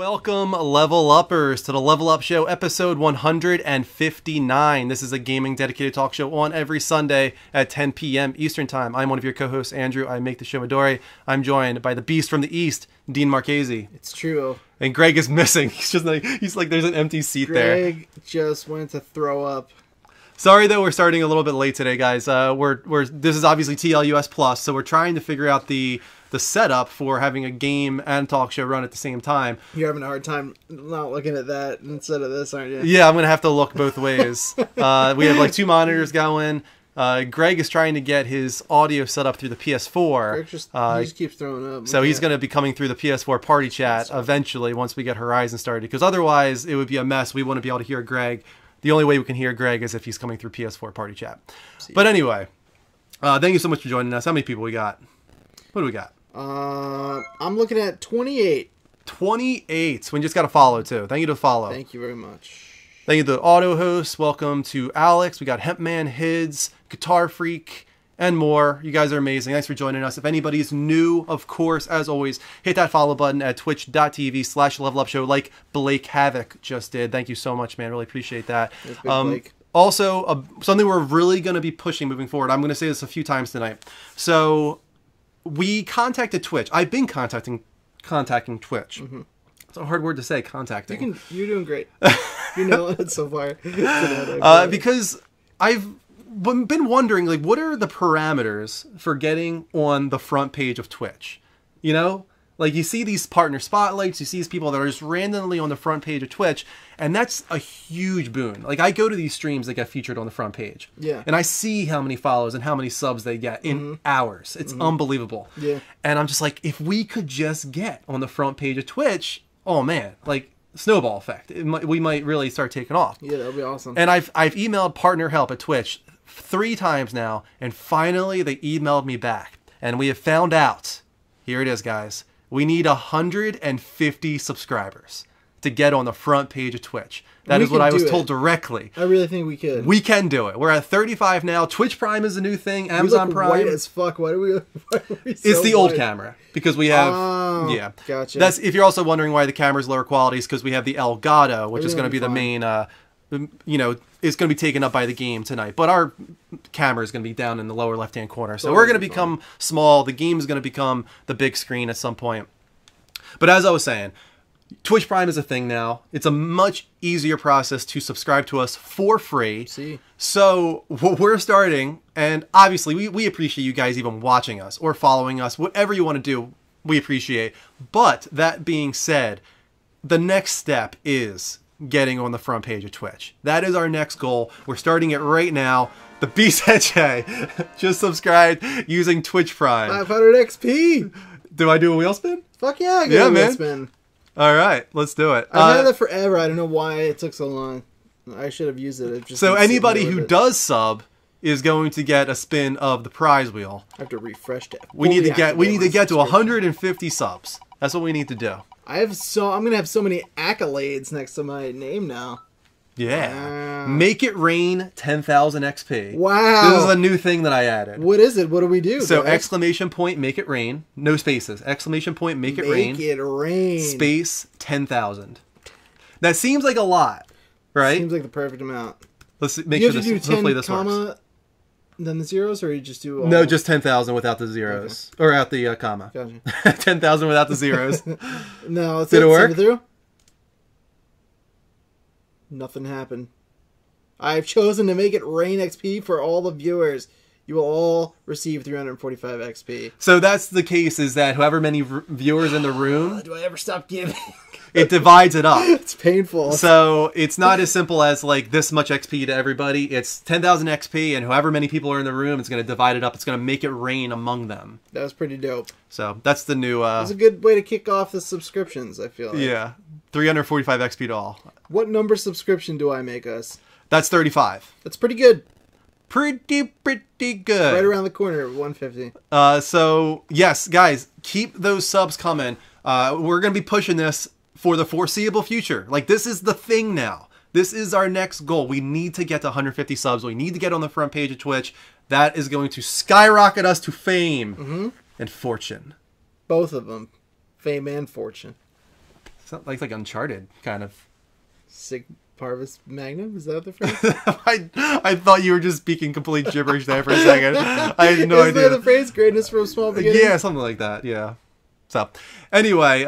Welcome, Level Uppers, to the Level Up Show, episode 159. This is a gaming dedicated talk show on every Sunday at 10 p.m. Eastern Time. I'm one of your co-hosts, Andrew. I make the show Midori. I'm joined by the beast from the East, Dean Marchese. It's true. And Greg is missing. He's like, there's an empty seat there. Greg just went to throw up. Sorry that we're starting a little bit late today, guys. This is obviously TLUS Plus, so we're trying to figure out the setup for having a game and talk show run at the same time. You're having a hard time not looking at that instead of this, aren't you? Yeah, I'm going to have to look both ways. We have like two monitors going. Greg is trying to get his audio set up through the PS4. Greg he just keeps throwing up. So he's going to be coming through the PS4 party chat eventually once we get Horizon started, because otherwise it would be a mess. We wouldn't be able to hear Greg. The only way we can hear Greg is if he's coming through PS4 party chat. But anyway, thank you so much for joining us. How many people we got? What do we got? I'm looking at 28. 28. We just got to follow too. Thank you to follow. Thank you very much. Thank you to the auto hosts. Welcome to Alex. We got Hempman, Hids, Guitar Freak, and more. You guys are amazing. Thanks for joining us. If anybody's new, of course, as always, hit that follow button at twitch.tv/levelupshow like Blake Havoc just did. Thank you so much, man. Really appreciate that. Also, something we're really going to be pushing moving forward. I'm going to say this a few times tonight. So we contacted Twitch. I've been contacting Twitch. Mm-hmm. It's a hard word to say, contacting. You're doing great. You're nailing it so far. Because I've been wondering, like, what are the parameters for getting on the front page of Twitch? You know? Like, you see these partner spotlights, you see these people that are just randomly on the front page of Twitch, and that's a huge boon. Like, I go to these streams that get featured on the front page. Yeah. And I see how many follows and how many subs they get in hours. It's unbelievable. Yeah. And I'm just like, if we could just get on the front page of Twitch, oh man, like, snowball effect. We might really start taking off. Yeah, that would be awesome. And I've emailed partner help at Twitch 3 times now, and finally they emailed me back. And we have found out, here it is, guys, we need 150 subscribers to get on the front page of Twitch. That is what I was told directly. I really think we could. We can do it. We're at 35 now. Twitch Prime is a new thing. Amazon we look Prime. white as fuck. Why are we so It's the old camera because we have. Yeah, gotcha. That's if you're also wondering why the camera's lower quality is because we have the Elgato, which is going to be the main. Is going to be taken up by the game tonight. But our camera is going to be down in the lower left-hand corner. So we're going to become small. The game is going to become the big screen at some point. But as I was saying, Twitch Prime is a thing now. It's a much easier process to subscribe to us for free. So what we're starting, and obviously we appreciate you guys even watching us or following us. Whatever you want to do, we appreciate. But that being said, the next step is getting on the front page of Twitch. That is our next goal. We're starting it right now. The Beast just subscribed using Twitch Prime. 500 XP. Do I do a wheel spin? Fuck yeah, I got a wheel spin. All right, let's do it. I've had that forever. I don't know why it took so long. I should have used it. So anybody who does sub is going to get a spin of the prize wheel. I have to refresh that. We need to get to 150 subs. That's what we need to do. I'm gonna have so many accolades next to my name now. Yeah. Make it rain 10,000 XP. Wow. This is a new thing that I added. What is it? What do we do? So exclamation point, make it rain. No spaces. Exclamation point, make it rain. Make it rain. Space 10,000. That seems like a lot, right? Seems like the perfect amount. Let's make sure this, hopefully this works. Then the zeros, or you just do all... No, just 10,000 without the zeros. Okay. Or out the comma. Gotcha. 10,000 without the zeros. No, did it work? Send it through? Nothing happened. I've chosen to make it rain XP for all the viewers. You will all receive 345 XP. So that's the case, is that however many viewers in the room... Do I ever stop giving? It divides it up. It's painful. So it's not as simple as like this much XP to everybody. It's 10,000 XP, and however many people are in the room, it's going to divide it up. It's going to make it rain among them. That was pretty dope. So that's the new... That's a good way to kick off the subscriptions, I feel like. Yeah. 345 XP to all. What number subscription do I make us? That's 35. That's pretty good. Pretty good. Right around the corner of 150. So, yes, guys, keep those subs coming. We're going to be pushing this for the foreseeable future. Like, this is the thing now. This is our next goal. We need to get to 150 subs. We need to get on the front page of Twitch. That is going to skyrocket us to fame and fortune. Both of them. Fame and fortune. Sounds like Uncharted, kind of. Sig Parvis Magnum? Is that the phrase? I thought you were just speaking complete gibberish there for a second. I had no idea. Isn't that the phrase? Greatness from small beginnings? Yeah, something like that, yeah. So, anyway,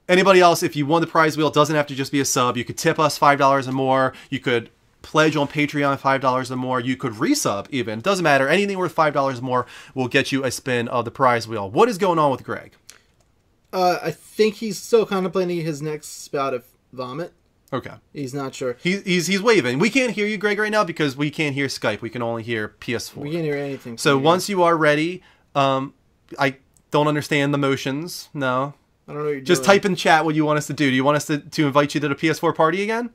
anybody else, if you won the prize wheel, it doesn't have to just be a sub. You could tip us $5 or more. You could pledge on Patreon $5 or more. You could resub even. It doesn't matter. Anything worth $5 or more will get you a spin of the prize wheel. What is going on with Greg? I think he's still contemplating his next spout of vomit. Okay. He's not sure. He's waving. We can't hear you, Greg, right now because we can't hear Skype. We can only hear PS4. We can't hear anything. So once you are ready, I don't understand the motions. No. I don't know what you're Just doing. type in chat what you want us to do. Do you want us to invite you to the PS4 party again?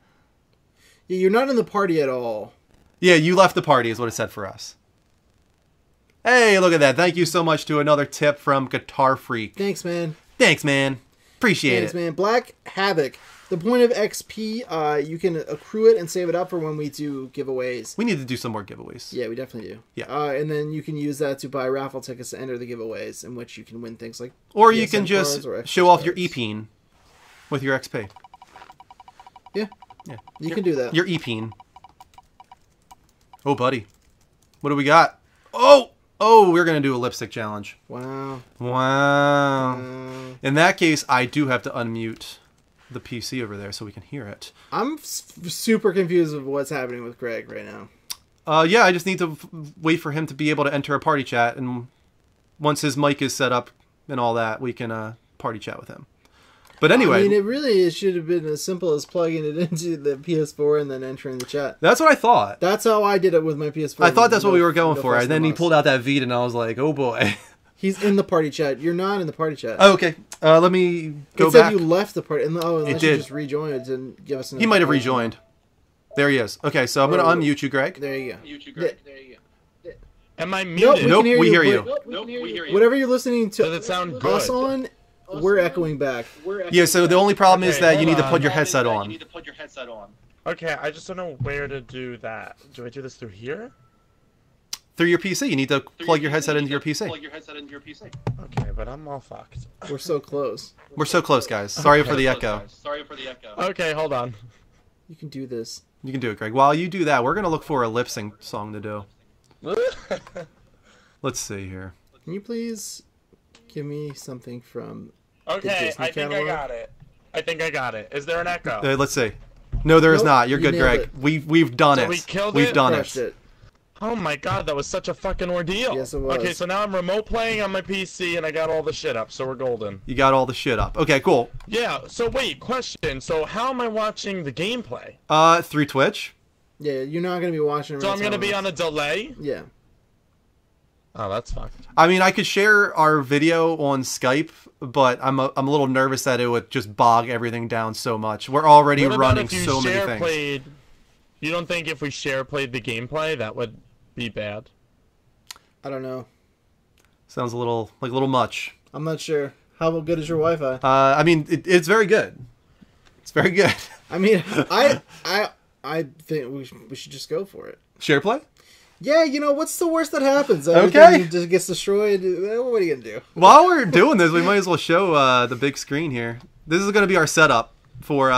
Yeah, you're not in the party at all. Yeah, you left the party is what it said for us. Hey, look at that. Thank you so much to another tip from Guitar Freak. Thanks, man. Thanks, man. Appreciate Thanks, it. man. Black Havoc. The point of XP, you can accrue it and save it up for when we do giveaways. We need to do some more giveaways. Yeah, we definitely do. Yeah. And then you can use that to buy raffle tickets to enter the giveaways, in which you can win things like Or you PSN can just cards or show off your cards. e-peen with your XP. Yeah, Yeah. you can do that. Your e-peen. Oh, buddy. What do we got? Oh! Oh, we're going to do a lipstick challenge. Wow. Wow. In that case, I do have to unmute the PC over there so we can hear it. I'm super confused with what's happening with Greg right now. Yeah, I just need to wait for him to be able to enter a party chat, and once his mic is set up and all that, we can party chat with him. But anyway, I mean, it should have been as simple as plugging it into the PS4 and then entering the chat. that's what I thought. That's how I did it with my PS4. I thought that's what we were going No for. fuss, And then no he muss. pulled out that Vita, and I was like, oh boy. He's in the party chat. You're not in the party chat. Oh, okay, let me go it said back. you left the party. Unless you did. just rejoined. It didn't give us an He might have rejoined. There he is. Okay, so I'm going to unmute you, Greg. There you go. There you go. Am I Nope, muted? Nope, can hear we you, hear you. but Nope, we hear you. Whatever you're listening to Does it sound us good? on, we're echoing back. Yeah, so the only problem is Okay, that you need hold to put on. your headset on. Okay, I just don't know where to do that. Do I do this through here? Through your PC. You need to plug your headset into your PC. Okay, but I'm all fucked. We're so close. We're so close, guys. Sorry for the echo. Okay, hold on. You can do this. You can do it, Greg. While you do that, we're going to look for a lip sync song to do. Let's see here. Can you please give me something from Okay, Disney I think I catalog? got it. I think I got it. Is there an echo? Let's see. No, there is Nope, not. You're you good, nailed Greg. it. We've done So it. we killed We've it? done Crushed it. it? Oh my god, that was such a fucking ordeal. Yes, it was. Okay, so now I'm remote playing on my PC and I got all the shit up, so we're golden. You got all the shit up. Okay, cool. Yeah, so wait, question. So how am I watching the gameplay? Through Twitch. Yeah, you're not gonna be watching. So I'm gonna be on a delay? Yeah. Oh, that's fucked. I mean, I could share our video on Skype, but I'm a little nervous that it would just bog everything down so much. We're already What about running if you so many share things. played? You don't think if we share played the gameplay that would be bad? I don't know. Sounds a little much. I'm not sure. How good is your Wi-Fi? I mean, it's very good. It's very good. I mean, I think we should just go for it. Share play? Yeah, you know, what's the worst that happens? Okay. Everything just gets destroyed. What are you gonna do? While we're doing this, we might as well show the big screen here. This is going to be our setup for.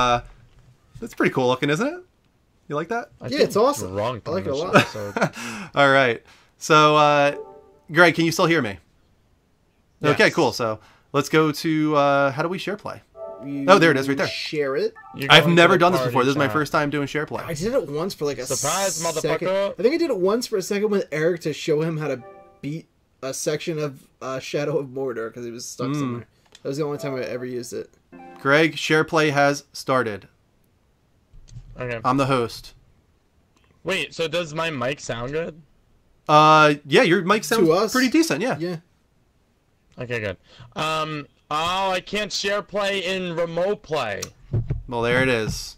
That's pretty cool looking, isn't it? You like that? Yeah, it's awesome. Wrong I like it a lot. All right. So, Greg, can you still hear me? Yes. Okay, cool. So let's go to how do we share play? Oh, there it is, right there. Share it. I've never done this before. This is my first time doing share play. I did it once for like a Surprise, second. motherfucker. I think I did it once for a second with Eric to show him how to beat a section of Shadow of Mordor because he was stuck somewhere. That was the only time I ever used it. Greg, share play has started. Okay. I'm the host. Wait, so does my mic sound good? Yeah, your mic sounds To us. pretty decent. Yeah. Yeah. Okay, good. Oh, I can't share play in remote play. Well, there it is.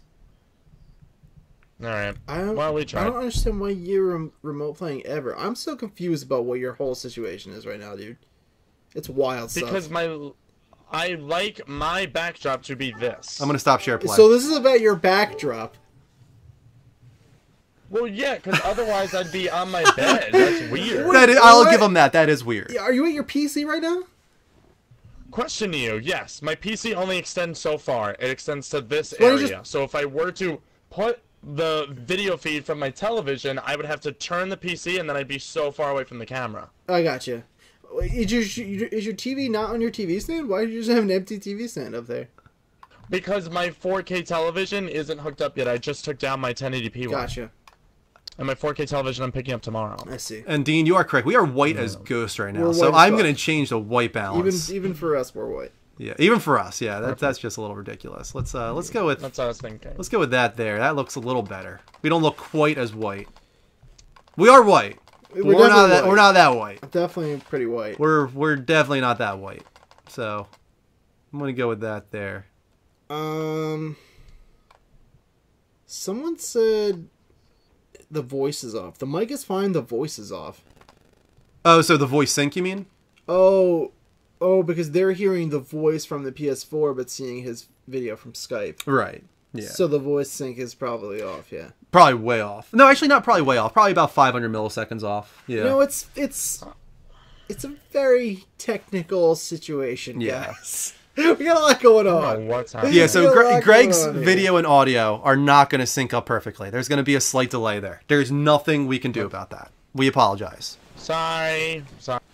All right. I we don't tried. understand why you're remote playing ever. I'm so confused about what your whole situation is right now, dude. It's wild stuff. Because I like my backdrop to be this. I'm gonna stop share play. So this is about your backdrop. Well, yeah, because otherwise I'd be on my bed. That's weird. That is, I'll What? give him that. That is weird. Are you at your PC right now? question to you. Yes, my PC only extends so far. It extends to this Why don't you area. So if I were to put the video feed from my television, I would have to turn the PC, and then I'd be so far away from the camera. I got you. Is your TV not on your TV stand? Why did you just have an empty TV stand up there? Because my 4K television isn't hooked up yet. I just took down my 1080p one. Gotcha. And my 4K television I'm picking up tomorrow. I see. And Dean, you are correct. We are white as ghosts right now, We're so white as I'm fuck. going to change the white balance. Even for us, we're white. Yeah, even for us. Yeah, that's just a little ridiculous. Let's go with That's what I was thinking. let's go with that there. That looks a little better. We don't look quite as white. We are white. But we're not that. white. We're not that white. Definitely pretty white. We're definitely not that white. So I'm gonna go with that there. Someone said the voice is off. The mic is fine. The voice is off. Oh, so the voice sync, you mean? Oh, because they're hearing the voice from the PS4, but seeing his video from Skype. Right. Yeah. So the voice sync is probably off. Yeah. Probably way off. No, actually, not probably way off. Probably about 500 milliseconds off. Yeah. You know, it's a very technical situation, Yeah. guys. We got a lot going I on. don't know what's happening. Yeah, so There's a lot Greg's going on here. video and audio are not going to sync up perfectly. There's going to be a slight delay there. There's nothing we can do about that. We apologize. Sorry.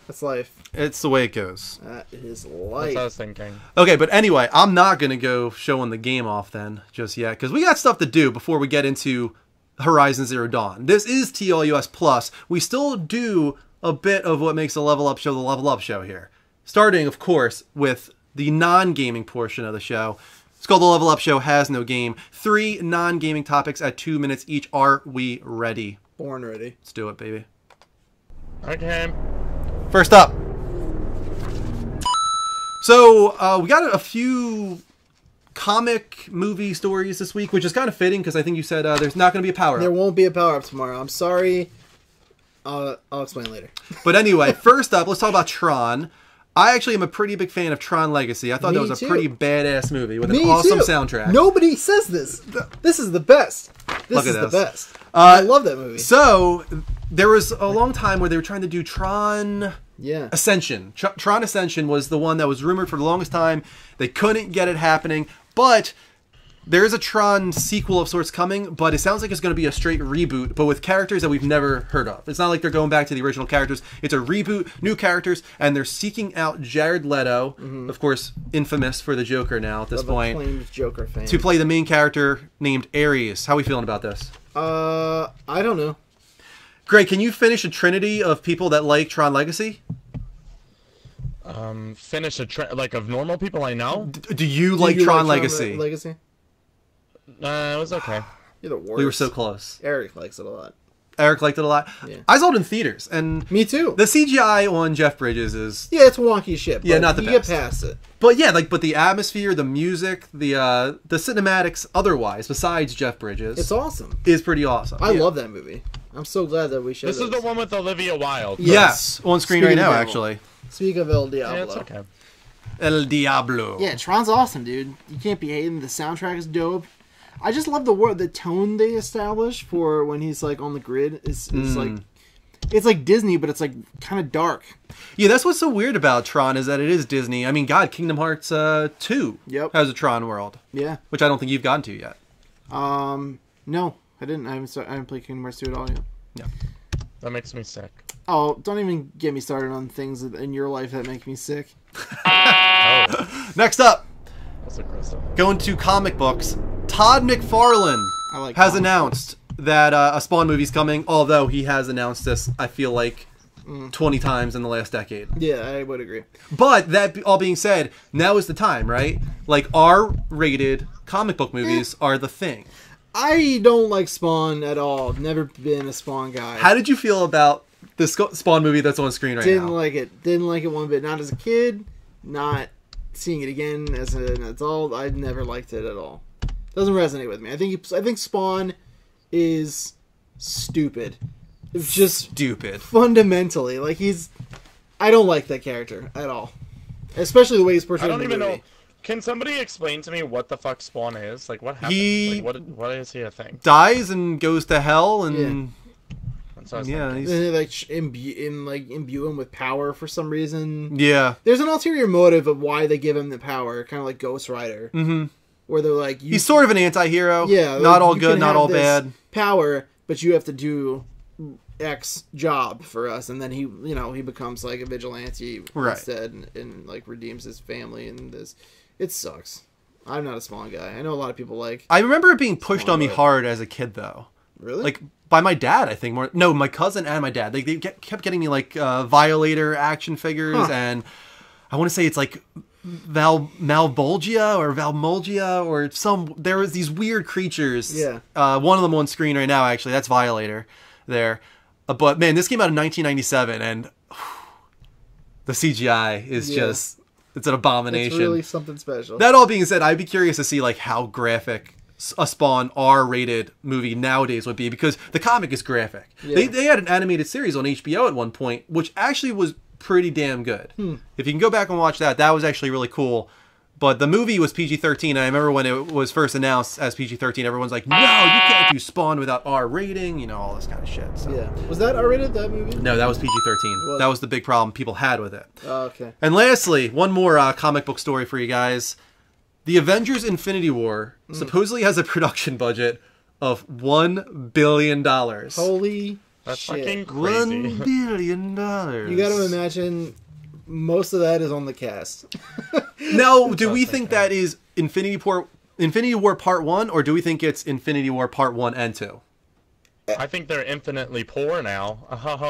That's life. It's the way it goes. That is That's what life. I was thinking. Okay, but anyway, I'm not going to go showing the game off then just yet because we got stuff to do before we get into Horizon Zero Dawn. This is TLUS Plus. We still do a bit of what makes the Level Up Show the Level Up Show here. Starting, of course, with the non-gaming portion of the show. It's called The Level Up Show Has No Game. 3 non-gaming topics at 2 minutes each. Are we ready? Born ready. Let's do it, baby. Okay. First up. So, we got a few comic movie stories this week, which is kind of fitting because I think you said there's not going to be a power-up. There won't be a power-up tomorrow. I'm sorry. I'll explain later. But anyway, first up, let's talk about Tron. I actually am a pretty big fan of Tron Legacy. I thought Me that was a too. pretty badass movie with Me an awesome too. soundtrack. Nobody says this. This is the best. Look This at is the this. best. I love that movie. So, there was a long time where they were trying to do Tron Yeah. Ascension. Tron Ascension was the one that was rumored for the longest time. They couldn't get it happening, but there is a Tron sequel of sorts coming, but it sounds like it's going to be a straight reboot, but with characters that we've never heard of. It's not like they're going back to the original characters. It's a reboot, new characters, and they're seeking out Jared Leto, of course, infamous for the Joker now at this point, Acclaimed Joker fan. to play the main character named Ares. How are we feeling about this? I don't know. Greg, can you finish a trinity of people that like Tron Legacy? Finish a like of normal people I know. Do you like Tron Legacy? Legacy? It was okay. You're the worst. We were so close. Eric likes it a lot. Eric liked it a lot. Yeah. I saw it in theaters, and Me too. the CGI on Jeff Bridges is, Yeah, it's wonky shit. But Yeah, not the you best. get past it. but yeah, but the atmosphere, the music, the cinematics, otherwise, besides Jeff Bridges, It's awesome. is pretty awesome. I Yeah. love that movie. I'm so glad that we showed This is the one with Olivia Wilde. Yes, on screen Speaking right now, of Devil. actually. Speak of El Diablo. Yeah, it's okay. El Diablo. Yeah, Tron's awesome, dude. You can't be hating. The soundtrack is dope. I just love the tone they establish for when he's like on the grid. Is like, it's like Disney, but it's like kind of dark. Yeah, that's what's so weird about Tron is that it is Disney. I mean, God, Kingdom Hearts 2 Yep. has a Tron world, Yeah. which I don't think you've gotten to yet. No, I didn't. I haven't played Kingdom Hearts 2 at all yet. Yeah. That makes me sick. Oh, don't even get me started on things in your life that make me sick. Oh, Next up, that's aggressive. going to comic books. Todd McFarlane I like has comic announced that a Spawn movie's coming, although he has announced this, I feel like, 20 times in the last decade. Yeah, I would agree. But that all being said, now is the time, right? Like, R-rated comic book movies are the thing. I don't like Spawn at all. Never been a Spawn guy. How did you feel about the Spawn movie that's on screen right Didn't now? like it. Didn't like it one bit. Not as a kid. Not seeing it again as an adult. I never liked it at all. Doesn't resonate with me. I think Spawn is stupid. It's just Stupid. fundamentally like I don't like that character at all. Especially the way he's portrayed I don't in the even movie. know. Can somebody explain to me what the fuck Spawn is? Like, what happened? Like, what is he a thing? Dies and goes to hell and... That's what I was Yeah, thinking. he's- And they like imbue him with power for some reason. yeah. There's an ulterior motive of why they give him the power, kind of like Ghost Rider, where they're like, He's sort of an anti-hero. yeah, Not like, all you good, can not have all this bad. power, but you have to do X job for us, and then he becomes like a vigilante Right. instead, and like redeems his family. And this, it sucks. I'm not a Spawn guy. I know a lot of people like. I remember it being pushed on me but- hard as a kid, though. Really? Like, by my dad, I think. No, my cousin and my dad. They kept getting me, like, Violator action figures, and I want to say it's, like, Malbolgia or Valmolgia or some... There was these weird creatures. Yeah. One of them on screen right now, actually. That's Violator there. But, man, this came out in 1997, and the CGI is just... It's an abomination. It's really something special. That all being said, I'd be curious to see like how graphic a Spawn R-rated movie nowadays would be, because the comic is graphic. Yeah. They had an animated series on HBO at one point, which actually was pretty damn good. If you can go back and watch that, that was actually really cool. But the movie was PG-13, and I remember when it was first announced as PG-13, everyone's like, no, you can't do Spawn without R rating, you know, all this kind of shit. So. Yeah. Was that R-rated, that movie? No, that was PG-13. was. That was the big problem people had with it. Oh, okay. And lastly, one more comic book story for you guys. The Avengers Infinity War supposedly has a production budget of $1 billion. Holy That's shit. fucking crazy. $1 billion. You got to imagine most of that is on the cast. Now, do we think that is Infinity War Part 1, or do we think it's Infinity War Part 1 and 2? I think they're infinitely poor now.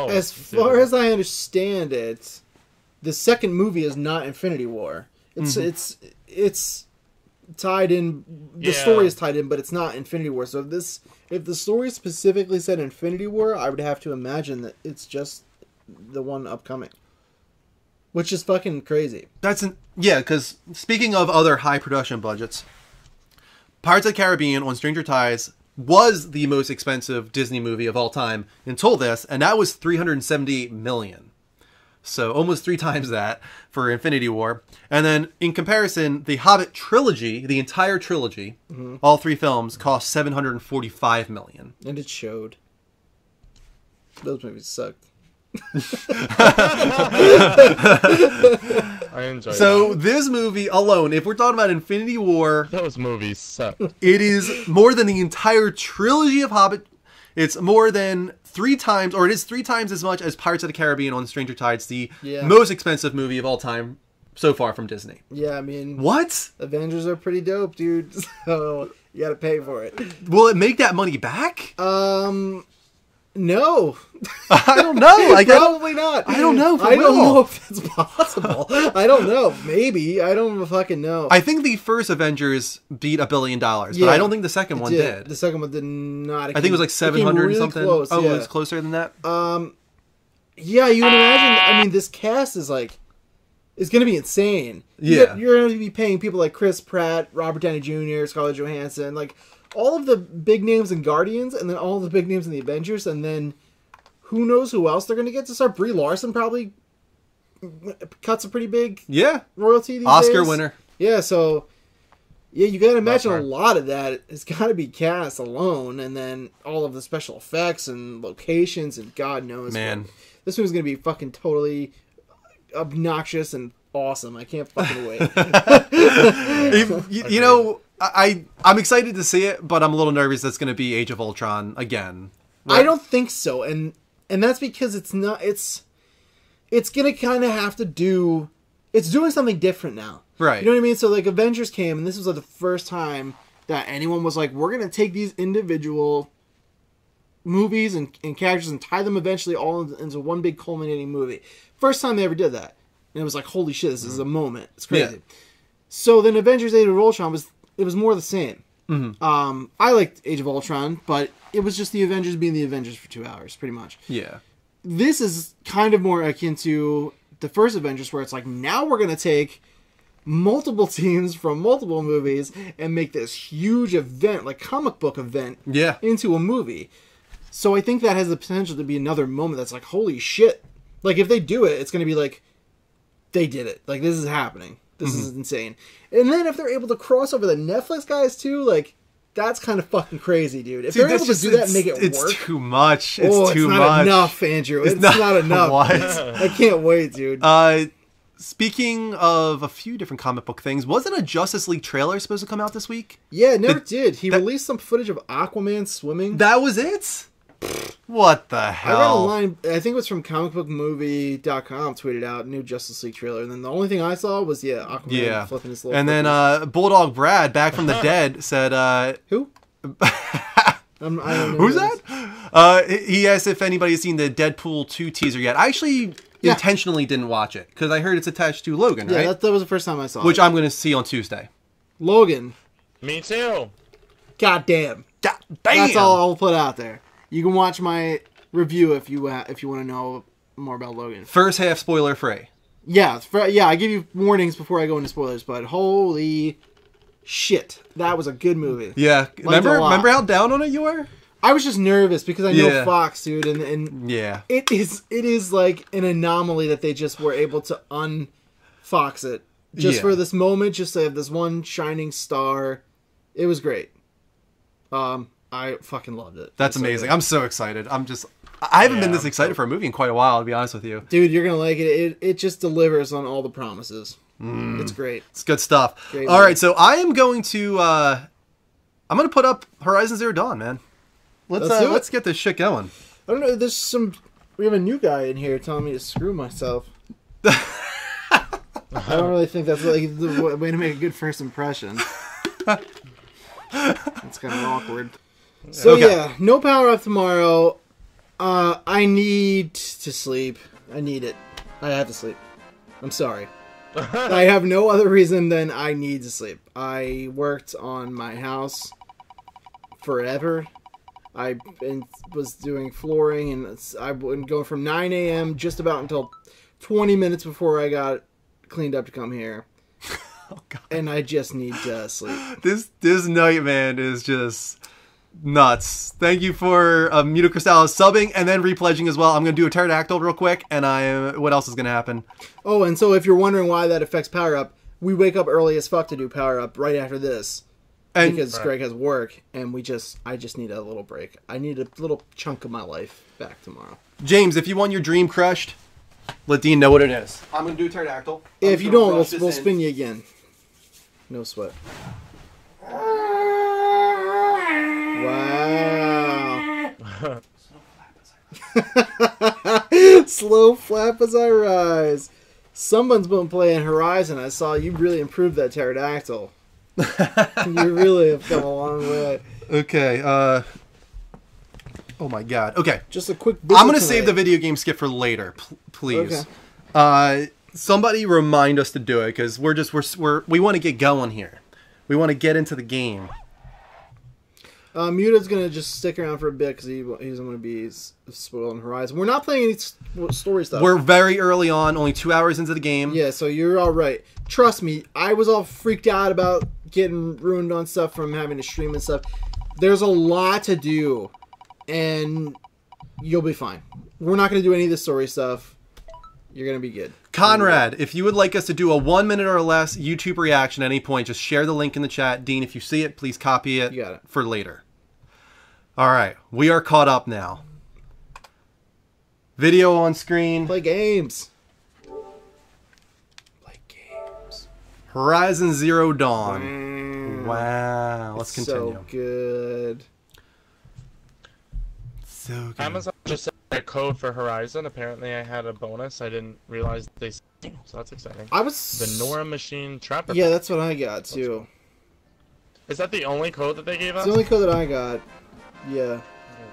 As far as I understand it, the second movie is not Infinity War. It's tied in. The Yeah. story is tied in, but it's not Infinity War. So if the story specifically said Infinity War, I would have to imagine that it's just the one upcoming, which is fucking crazy. Yeah, because speaking of other high production budgets, Pirates of the Caribbean on Stranger Tides was the most expensive Disney movie of all time until this, and that was $378 million. So almost 3 times that for Infinity War. And then in comparison, the Hobbit trilogy, the entire trilogy, all 3 films, cost $745 million. And it showed. Those movies sucked. I enjoy So this movie alone, if we're talking about Infinity War, those movies suck. it is more than the entire trilogy of Hobbit. It's more than 3 times, or it is 3 times as much as Pirates of the Caribbean on Stranger Tides, the most expensive movie of all time so far from Disney. Yeah, I mean, What? Avengers are pretty dope, dude. So you gotta pay for it. Will it make that money back? No. I don't know. Probably not. I don't know if it I don't will. know if that's possible. I don't know. Maybe. I don't fucking know. I think the first Avengers beat $1 billion, but Yeah, I don't think the second one did. The second one did not. I think it was like 700 really and something. Close, Oh, yeah. it was closer than that? Yeah, you would imagine. I mean, this cast is like, it's going to be insane. Yeah. You're going to be paying people like Chris Pratt, Robert Downey Jr., Scarlett Johansson, like all of the big names in Guardians, and then all the big names in the Avengers, and then who knows who else they're going to get to start. Brie Larson probably cuts a pretty big Yeah. royalty these Oscar days. winner. Yeah, so yeah, you gotta imagine her. a lot of that has got to be cast alone, and then all of the special effects and locations, and God knows, Man. this movie's gonna be fucking totally obnoxious and awesome. I can't fucking wait. You know, I'm excited to see it, but I'm a little nervous that's going to be Age of Ultron again. I don't think so, and that's because it's not. It's gonna kind of have to do. It's doing something different now. Right. You know what I mean? So like Avengers came, and this was like the first time that anyone was like, we're going to take these individual movies and characters and tie them eventually all into one big culminating movie. First time they ever did that. And it was like, holy shit, this is a moment. It's crazy. Yeah. So then Avengers Age of Ultron was more the same. I liked Age of Ultron, but it was just the Avengers being the Avengers for 2 hours, pretty much. Yeah. This is kind of more akin to the first Avengers, where it's like, now we're going to take multiple teams from multiple movies and make this huge event, like comic book event, Yeah. into a movie. So I think that has the potential to be another moment that's like, holy shit. Like, if they do it, it's going to be like, they did it. Like, this is happening. This is insane. And then if they're able to cross over the Netflix guys too, like, That's kind of fucking crazy, dude. If Dude, they're able to do that and make it it's work, too much. It's too not much. enough, Andrew. It's not enough. What? I can't wait, dude. Speaking of a few different comic book things, wasn't a Justice League trailer supposed to come out this week? Yeah, it never did. He released some footage of Aquaman swimming. That was it? What the hell? I read a line, I think it was from comicbookmovie.com, tweeted out new Justice League trailer, and then the only thing I saw was Aquaman flipping his little. And then Bulldog Brad, back from the dead, said, who? I don't know who's that? He asked if anybody's seen the Deadpool 2 teaser yet. I actually intentionally didn't watch it because I heard it's attached to Logan, right? Yeah, that was the first time I saw it. Which I'm going to see on Tuesday. Logan. Me too. God damn. God damn. That's all I'll put out there. You can watch my review if you want to know more about Logan. First half spoiler free. Yeah, I give you warnings before I go into spoilers, but holy shit, that was a good movie. Yeah, remember how down on it you were? I was just nervous because I know Fox, dude, and yeah, it is like an anomaly that they just were able to unfox it just for this moment, just to have this one shining star. It was great. I fucking loved it. That's amazing. I'm so excited. I haven't been this excited for a movie in quite a while, to be honest with you. Dude, you're gonna like it. It just delivers on all the promises. It's great. It's good stuff. Great all right, so I am going to I'm gonna put up Horizon Zero Dawn, man. Let's get this shit going. I don't know. We have a new guy in here telling me to screw myself. I don't really think that's like the way to make a good first impression. It's kind of awkward. So no power up tomorrow. I need to sleep. I need it. I have to sleep. I'm sorry. I have no other reason than I need to sleep. I worked on my house forever. I was doing flooring, and I've been going from 9 a.m. just about until 20 minutes before I got cleaned up to come here. Oh, God. And I just need to sleep. This night, man, is just nuts. Thank you for Muto Crystal subbing and then repledging as well. I'm going to do a pterodactyl real quick, and what else is going to happen? Oh, and so if you're wondering why that affects Power Up, we wake up early as fuck to do Power Up right after this. Because Greg has work, and I just need a little break. I need a little chunk of my life back tomorrow. James, if you want your dream crushed, let Dean know what it is. I'm going to do a pterodactyl. If you don't, we'll spin you again. No sweat. Wow. Slow flap as I rise. Someone's been playing Horizon. I saw you really improved that pterodactyl. You really have come a long way. Okay. Oh my God. Okay. Just a quick. I'm going to save the video game skip for later, please. Okay. Somebody remind us to do it because we want to get going here. We want to get into the game. Muta's going to just stick around for a bit because he doesn't want to be spoiled on Horizon. We're not playing any story stuff. We're very early on, only 2 hours into the game. Yeah, so you're all right. Trust me, I was all freaked out about getting ruined on stuff from having to stream and stuff. There's a lot to do, and you'll be fine. We're not going to do any of the story stuff. You're going to be good. Conrad, if you would like us to do a 1 minute or less YouTube reaction at any point, just share the link in the chat. Dean, if you see it, please copy it, for later. All right, we are caught up now. Video on screen. Play games. Horizon Zero Dawn. Wow. Let's continue. So good. So good. Amazon just sent a code for Horizon. Apparently I had a bonus. I didn't realize they so that's exciting. The Nora Machine Trapper. Yeah, that's what I got too. Is that the only code that they gave us? It's the only code that I got. Yeah.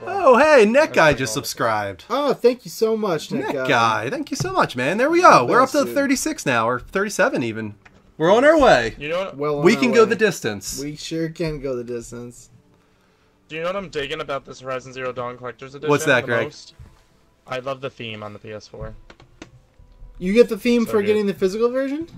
Oh, hey, Net Guy just subscribed. Oh, thank you so much, Net Guy. Thank you so much, man. There we go. We're up to 36 now, or 37 even. We're on our way. You know what? We can go the distance. We sure can go the distance. Do you know what I'm digging about this Horizon Zero Dawn Collector's Edition? What's that, Greg? Most? I love the theme on the PS4. You get the theme for getting the physical version?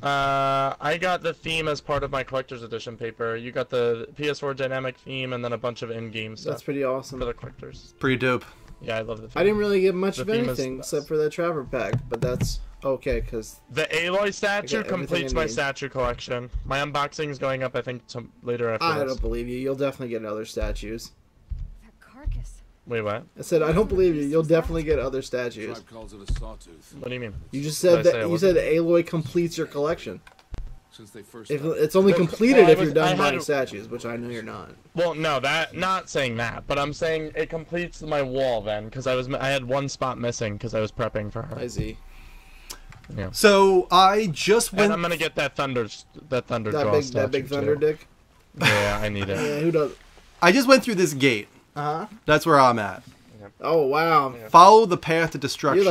I got the theme as part of my Collector's Edition paper. You got the PS4 dynamic theme and then a bunch of in-game stuff. That's pretty awesome. For the collectors. Pretty dope. Yeah, I love the theme. I didn't really get much of theme is anything the except for that Trapper pack, but that's okay because the Aloy statue everything completes I my need. statue collection. My unboxing is going up, I think, later after I this. don't believe you. You'll definitely get other statues. That carcass. Wait, what? I said I don't believe you. You'll definitely get other statues. Tribe calls it a sawtooth. What do you mean? You just Did I said say that I you wasn't? said Aloy completes your collection. Since they first If started. it's only Well, completed well, if you're done I buying had- statues, which I know you're not. Well, no, not saying that, but I'm saying it completes my wall then, because I had one spot missing because I was prepping for her. I see. Yeah. So I just And went. I'm gonna get that thunder That draw big statue, thunder too. dick. Yeah, I need it. Yeah, who does? I just went through this gate. Uh huh. That's where I'm at. Oh wow. Follow the path to destruction.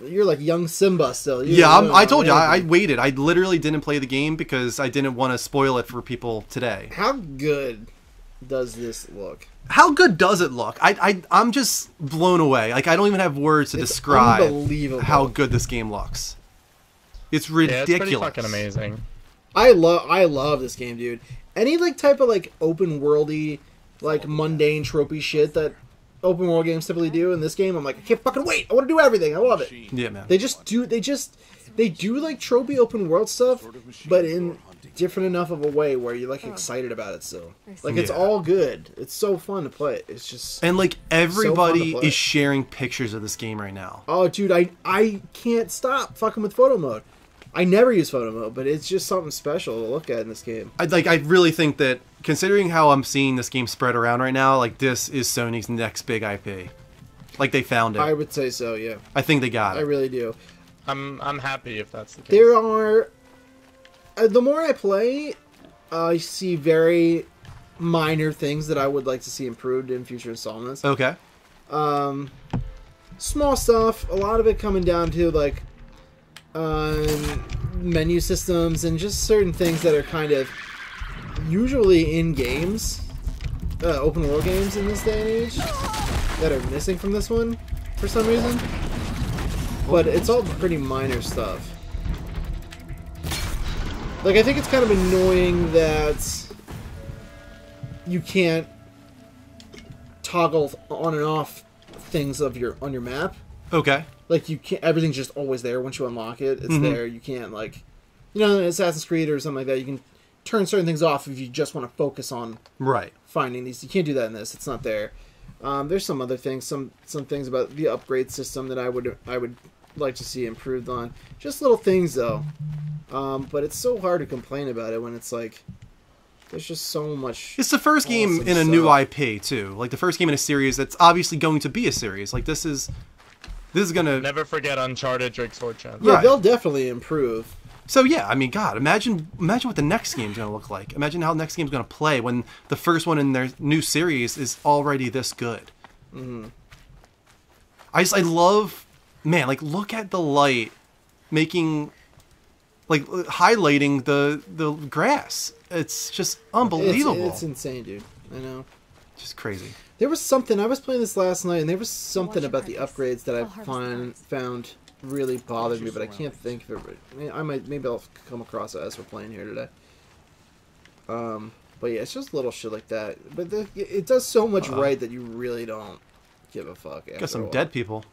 You're like young Simba still. You're Yeah, really I told you, I amazing. waited. I literally didn't play the game because I didn't want to spoil it for people today. How good does this look? How good does it look? I'm just blown away. Like, I don't even have words to It's describe unbelievable. how good this game looks. It's Yeah, ridiculous. it's pretty fucking amazing. I love this game, dude. Any like type of like open worldy, like mundane tropey shit that open world games typically do. In this game, I'm like, I can't fucking wait. I want to do everything. I love it. Yeah, man. They do like tropey open world stuff, but in different enough of a way where you're like excited about it still. Like it's Yeah. all good. It's so fun to play. It's just And like everybody play. is sharing pictures of this game right now. oh, dude, I can't stop fucking with photo mode. I never use photo mode, but it's just something special to look at in this game. I really think that considering how I'm seeing this game spread around right now, like this is Sony's next big IP. Like they found it. I would say so, yeah. I think they got I it. really do. I'm happy if that's the case. There are the more I play, I see very minor things that I would like to see improved in future installments. Okay. Small stuff, a lot of it coming down to like menu systems and just certain things that are kind of usually in games, open world games in this day and age, that are missing from this one for some reason. But it's all pretty minor stuff. Like, I think it's kind of annoying that you can't toggle on and off things of on your map. Okay. Like, you can't, everything's just always there once you unlock it. It's there. You can't, like, you know, in Assassin's Creed or something like that, you can turn certain things off if you just want to focus on Right. finding these. You can't do that in this. It's not there. There's some other things, some things about the upgrade system that I would like to see improved on. Just little things, though. But it's so hard to complain about it when it's like, there's just so much. It's the first game awesome in a new stuff. IP too. Like the first game in a series that's obviously going to be a series. Like this is gonna. Never forget Uncharted Drake's Fortune. Yeah, Right. they'll definitely improve. So yeah, I mean, God, imagine what the next game's gonna look like. Imagine how the next game's gonna play when the first one in their new series is already this good. Mm-hmm. I love, man. Like, look at the light, making, like, highlighting the grass. It's just unbelievable. It's insane, dude. I know. Just crazy. There was something, I was playing this last night, and there was something Watch about the your practice. upgrades that I I'll harvest the found really bothered me, but I can't think of it. Maybe I'll come across it as we're playing here today. But yeah, it's just little shit like that. But it does so much right that you really don't give a fuck. After Got some a while. dead people.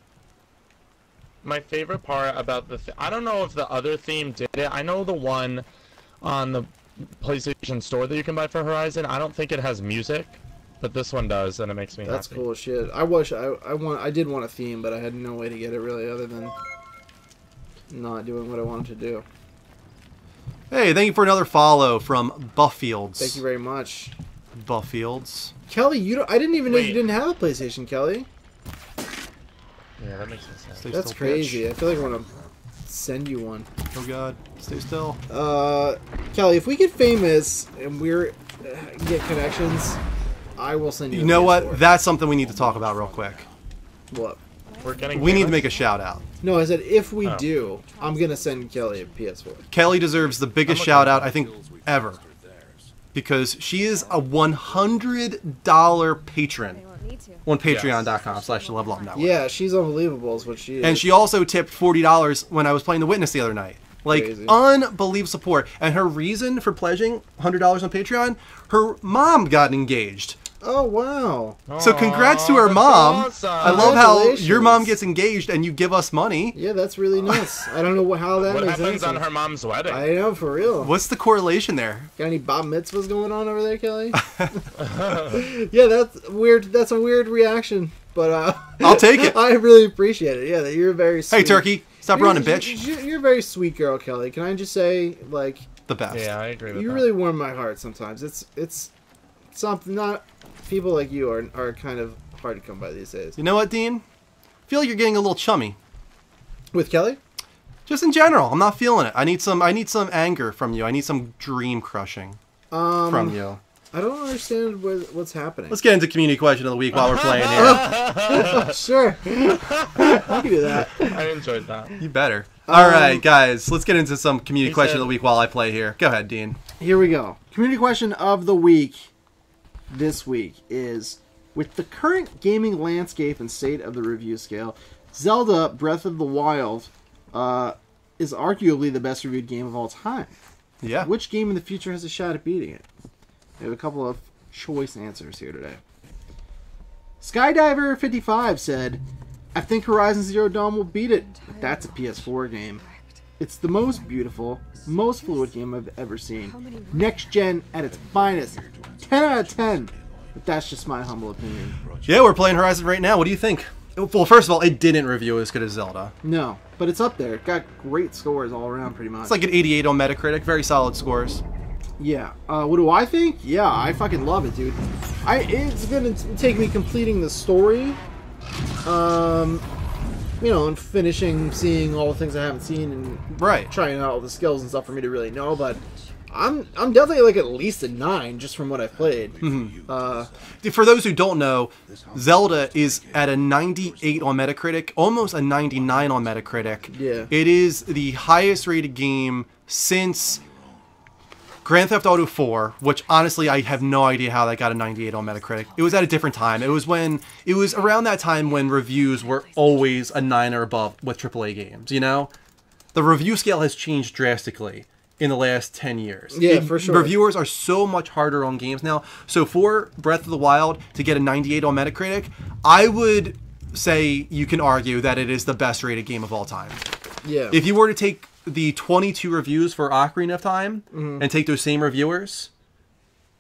My favorite part about I don't know if the other theme did it. I know the one on the PlayStation Store that you can buy for Horizon. I don't think it has music, but this one does, and it makes me That's happy. cool as shit. I did want a theme, but I had no way to get it really other than not doing what I wanted to do. Hey, thank you for another follow from Buffields. Thank you very much. Buffields. Kelly, I didn't even know you Wait. didn't have a PlayStation, Kelly. Yeah, that makes sense. Stay That's still, crazy. bitch. I feel like I want to send you one. Oh God, stay still. Kelly, if we get famous and get connections, I will send you. You a know PS4. what? That's something we need to talk about real quick. What? We're getting. We need to famous? make a shout out. No, I said if we Oh. do, I'm gonna send Kelly a PS4. Kelly deserves the biggest I'm shout okay. out I think ever because she is a $100 patron They won't need to. on patreon.com/levelupnetwork. Yeah, she's unbelievable, is what she is. And she also tipped $40 when I was playing The Witness the other night. Like, Crazy. unbelievable support. And her reason for pledging $100 on Patreon, her mom got engaged Oh, wow. So congrats to her that's mom. awesome. I love how Congratulations. your mom gets engaged and you give us money. Yeah, that's really nice. I don't know how that What makes happens sense. on her mom's wedding? I know, for real. What's the correlation there? Got any Bob Mitzvahs going on over there, Kelly? Yeah, that's weird. That's a weird reaction, but I'll take it. I really appreciate it. Yeah, that you're very sweet. Hey, turkey, stop running, bitch. You're a very sweet girl, Kelly. Can I just say, like, The best. Yeah, I agree with you that. really warm my heart sometimes. It's something not people like you are kind of hard to come by these days. You know what, Dean? I feel like you're getting a little chummy. With Kelly? Just in general, I'm not feeling it. I need some anger from you. I need some dream crushing from you. I don't understand what's happening. Let's get into community question of the week while we're playing here. Sure. I can do that. I enjoyed that. You better. All right, guys, let's get into some community He question said- of the week while I play here. Go ahead, Dean. Here we go. Community question of the week this week is, with the current gaming landscape and state of the review scale, Zelda Breath of the Wild is arguably the best reviewed game of all time. Yeah. Which game in the future has a shot at beating it? We have a couple of choice answers here today. Skydiver55 said, I think Horizon Zero Dawn will beat it, but that's a PS4 game. It's the most beautiful, most fluid game I've ever seen. Next gen at its finest. 10 out of 10. But that's just my humble opinion. Yeah, we're playing Horizon right now. What do you think? Well, first of all, it didn't review as good as Zelda. No, but it's up there. It got great scores all around pretty much. It's like an 88 on Metacritic. Very solid scores. Yeah. What do I think? Yeah, I fucking love it, dude. It's gonna take me completing the story. You know, and finishing, seeing all the things I haven't seen, and Right. trying out all the skills and stuff for me to really know. But I'm definitely like at least a 9 just from what I've played. For those who don't know, Zelda is at a 98 on Metacritic, almost a 99 on Metacritic. Yeah. It is the highest rated game since Grand Theft Auto 4, which honestly I have no idea how that got a 98 on Metacritic. It was at a different time. It was around that time when reviews were always a 9 or above with AAA games, you know? The review scale has changed drastically in the last 10 years. Yeah, for sure. Reviewers are so much harder on games now. So for Breath of the Wild to get a 98 on Metacritic, I would say you can argue that it is the best rated game of all time. Yeah. If you were to take the 22 reviews for Ocarina of Time and take those same reviewers,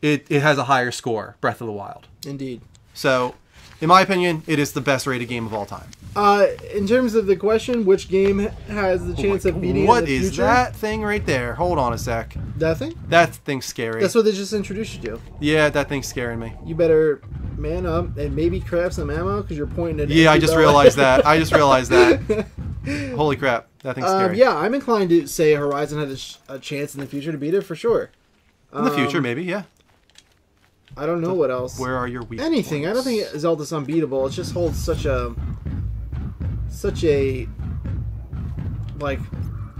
it has a higher score, Breath of the Wild. Indeed. So, in my opinion, it is the best rated game of all time. In terms of the question, which game has the chance of beating it What in the is future? that thing right there? Hold on a sec. That thing? That thing's scary. That's what they just introduced you to. Yeah, that thing's scaring me. You better man up and maybe craft some ammo because you're pointing at. Yeah, I empty just belly. realized that. Holy crap, that thing's scary. Yeah, I'm inclined to say Horizon has a chance in the future to beat it for sure. In the future, maybe, yeah. I don't know what else. Where are your weak Anything. I don't think Zelda's unbeatable. It just holds such a like,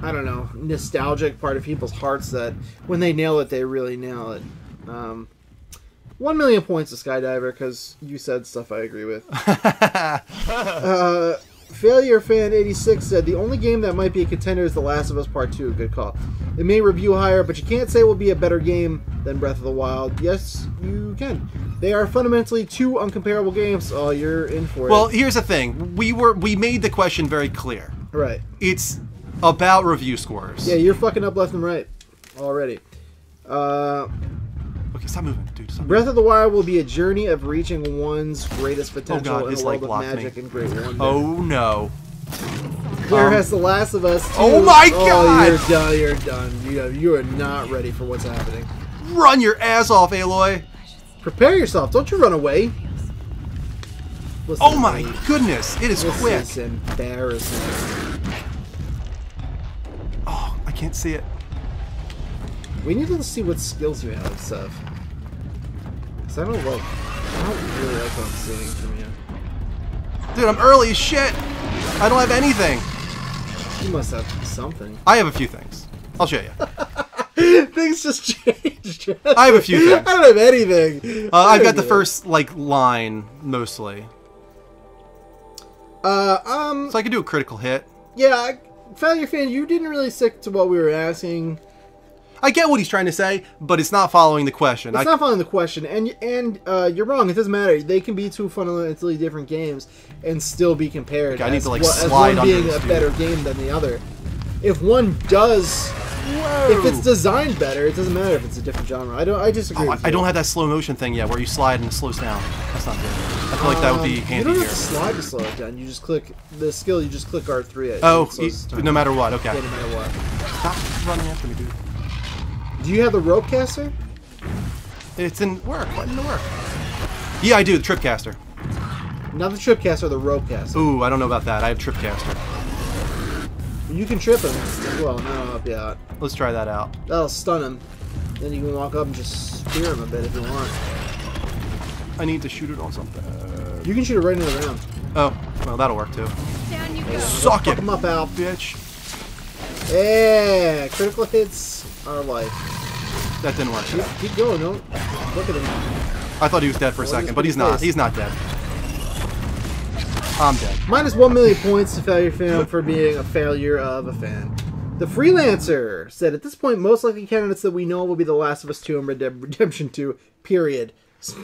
I don't know, nostalgic part of people's hearts that when they nail it, they really nail it. 1 million points to Skydiver because you said stuff I agree with. Failure Fan 86 said the only game that might be a contender is The Last of Us Part 2. Good call. It may review higher, but you can't say it will be a better game than Breath of the Wild. Yes, you can. They are fundamentally two uncomparable games. Oh, you're in for it. Well, here's the thing. We made the question very clear. Right. It's about review scores. Yeah, you're fucking up left and right already. Okay, stop moving, dude. Stop moving. Breath of the Wild will be a journey of reaching one's greatest potential God, in his a world leg of blocked magic me. and great wonder. Oh no. Whereas The Last of Us 2... Oh my God! you're done. You're done. You are not ready for what's happening. Run your ass off, Aloy! Prepare yourself. Don't you run away. Listen Oh to my me. goodness, it is This quick. is embarrassing. Oh, I can't see it. We need to see what skills you have and stuff. 'Cause I don't really like what I'm seeing from you. Dude, I'm early as shit. I don't have anything. You must have something. I have a few things. I'll show you. Things just changed. I have a few things. I don't have anything. I've got the first, like, line, mostly. So I can do a critical hit. Yeah, Failure Fan, you didn't really stick to what we were asking. I get what he's trying to say, but it's not following the question. It's not following the question, and you're wrong. It doesn't matter. They can be two fundamentally different games and still be compared. Okay, I need to like as slide one under being this, a dude. better game than the other. If one does, if it's designed better, it doesn't matter if it's a different genre. I disagree. with I you. don't have that slow motion thing yet, where you slide and it slows down. That's not good. I feel like that would be You handy don't here. have to slide to slow it down. You just click the skill. You just click R3. It Oh, slows the time. no matter what. Okay. Yeah, no matter what. Stop running after me, dude. Do you have the rope caster? It's in work. Why didn't it work? Yeah, I do. The Tripcaster. Not the trip caster, the rope caster. Ooh, I don't know about that. I have Tripcaster. You can trip him as well. No, I'll be out. Let's try that out. That'll stun him. Then you can walk up and just spear him a bit if you want. I need to shoot it on something. You can shoot it right into the ground. Oh, well, that'll work too. Down you go. Suck Fuck it, him up, Al. bitch. Yeah, critical hits are life. That didn't work. Keep going, don't look at him. I thought he was dead for a Well, second, just but he's put his not. face. He's not dead. I'm dead. Minus 1 million points to Failure Fan for being a failure of a fan. The Freelancer said, at this point, most likely candidates that we know will be The Last of Us 2 and Red Dead Redemption 2, period.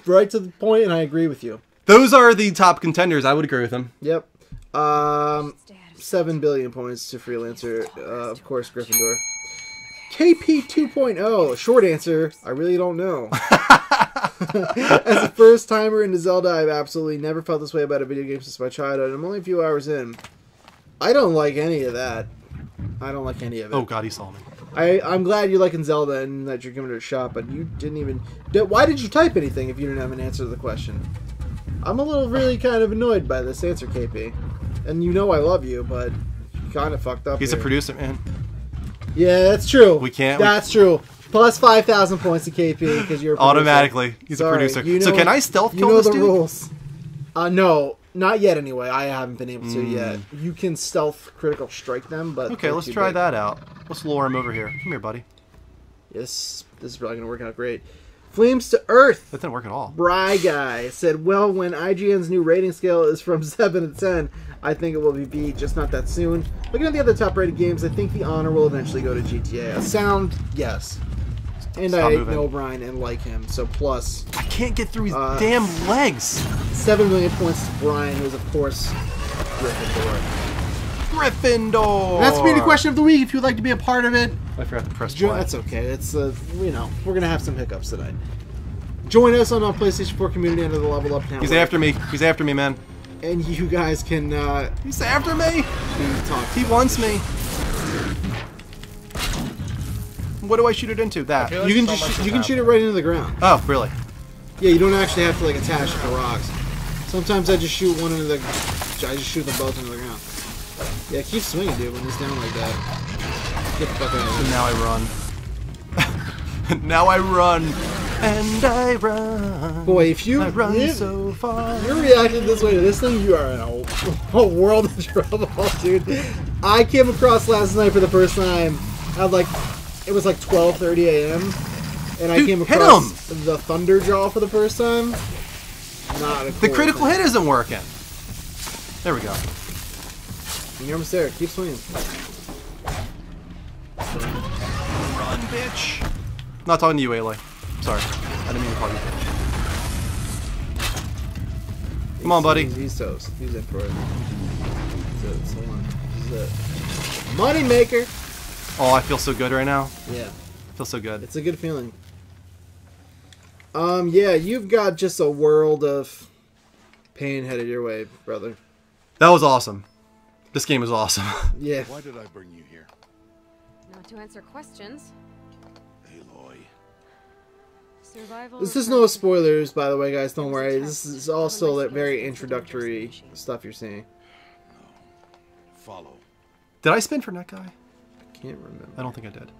Right to the point, and I agree with you. Those are the top contenders. I would agree with him. Yep. 7 billion points to Freelancer. Of course, Gryffindor. KP 2.0. Short answer, I really don't know. As a first timer into Zelda, I've absolutely never felt this way about a video game since my childhood. I'm only a few hours in. I don't like any of that. I don't like any of it. Oh god, he saw me. I'm glad you're liking Zelda and that you're giving it a shot, but you didn't even... Why did you type anything if you didn't have an answer to the question? I'm a little really kind of annoyed by this answer, KP. And you know I love you, but you kind of fucked up He's here. a producer, man. Yeah, that's true. We can't- That's true. Plus 5,000 points to KP because you're a producer. Automatically. He's a Sorry, producer. you So know- can I stealth You kill know this the dude? rules. No, not yet anyway. I haven't been able to yet. You can stealth critical strike them, but... Okay, they're let's too try big. that out. Let's lure him over here. Come here, buddy. This is probably going to work out great. Flames to Earth. That didn't work at all. Bry Guy said, well, when IGN's new rating scale is from 7 to 10, I think it will be B, just not that soon. Looking at the other top-rated games, I think the honor will eventually go to GTA. A sound, yes. And Stop I moving. know Brian and like him, so plus I can't get through his damn legs. 7 million points to Brian, who's, of course, Gryffindor. Gryffindor. That's the question of the week. If you'd like to be a part of it, I forgot to press play. that's okay. It's you know, we're gonna have some hiccups tonight. Join us on our PlayStation 4 community under the Level Up Network. He's after me. He's after me, man. And you guys can He's after me. talk. He wants me. What do I shoot it into? I That. feel like You can so just much has you can shoot it happened. right into the ground. Oh, really? Yeah, you don't actually have to like attach it to rocks. Sometimes I just shoot one into the. I just shoot them both into the ground. Yeah, keep swinging, dude. When he's down like that, get the fuck out of And here. now I run. Now I run. And I run. Boy, if you I run you- so far. You're reacting this way to this thing, you are in a world of trouble, dude. I came across last night for the first time at like, it was like 12:30 a.m. And I Dude, came hit across the Thunderjaw for the first time. Not a The cool critical thing. hit isn't working. There we go. You're almost there. Keep swinging. Run, bitch. I'm not talking to you, Aloy. Sorry. I didn't mean to call you. Come on, buddy. He's toast. He's in for it. That's it. Hold on. This is it. Money maker. Oh, I feel so good right now. Yeah, I feel so good. it's a good feeling. Yeah, you've got just a world of pain headed your way, brother. That was awesome. This game is awesome. Yeah. Why did I bring you here? Not to answer questions. Aloy. Survival. This is no spoilers, by the way, guys. Don't worry. This is all still that very introductory stuff you're seeing. Follow. Did I spin for that guy? Can't remember. I don't think I did.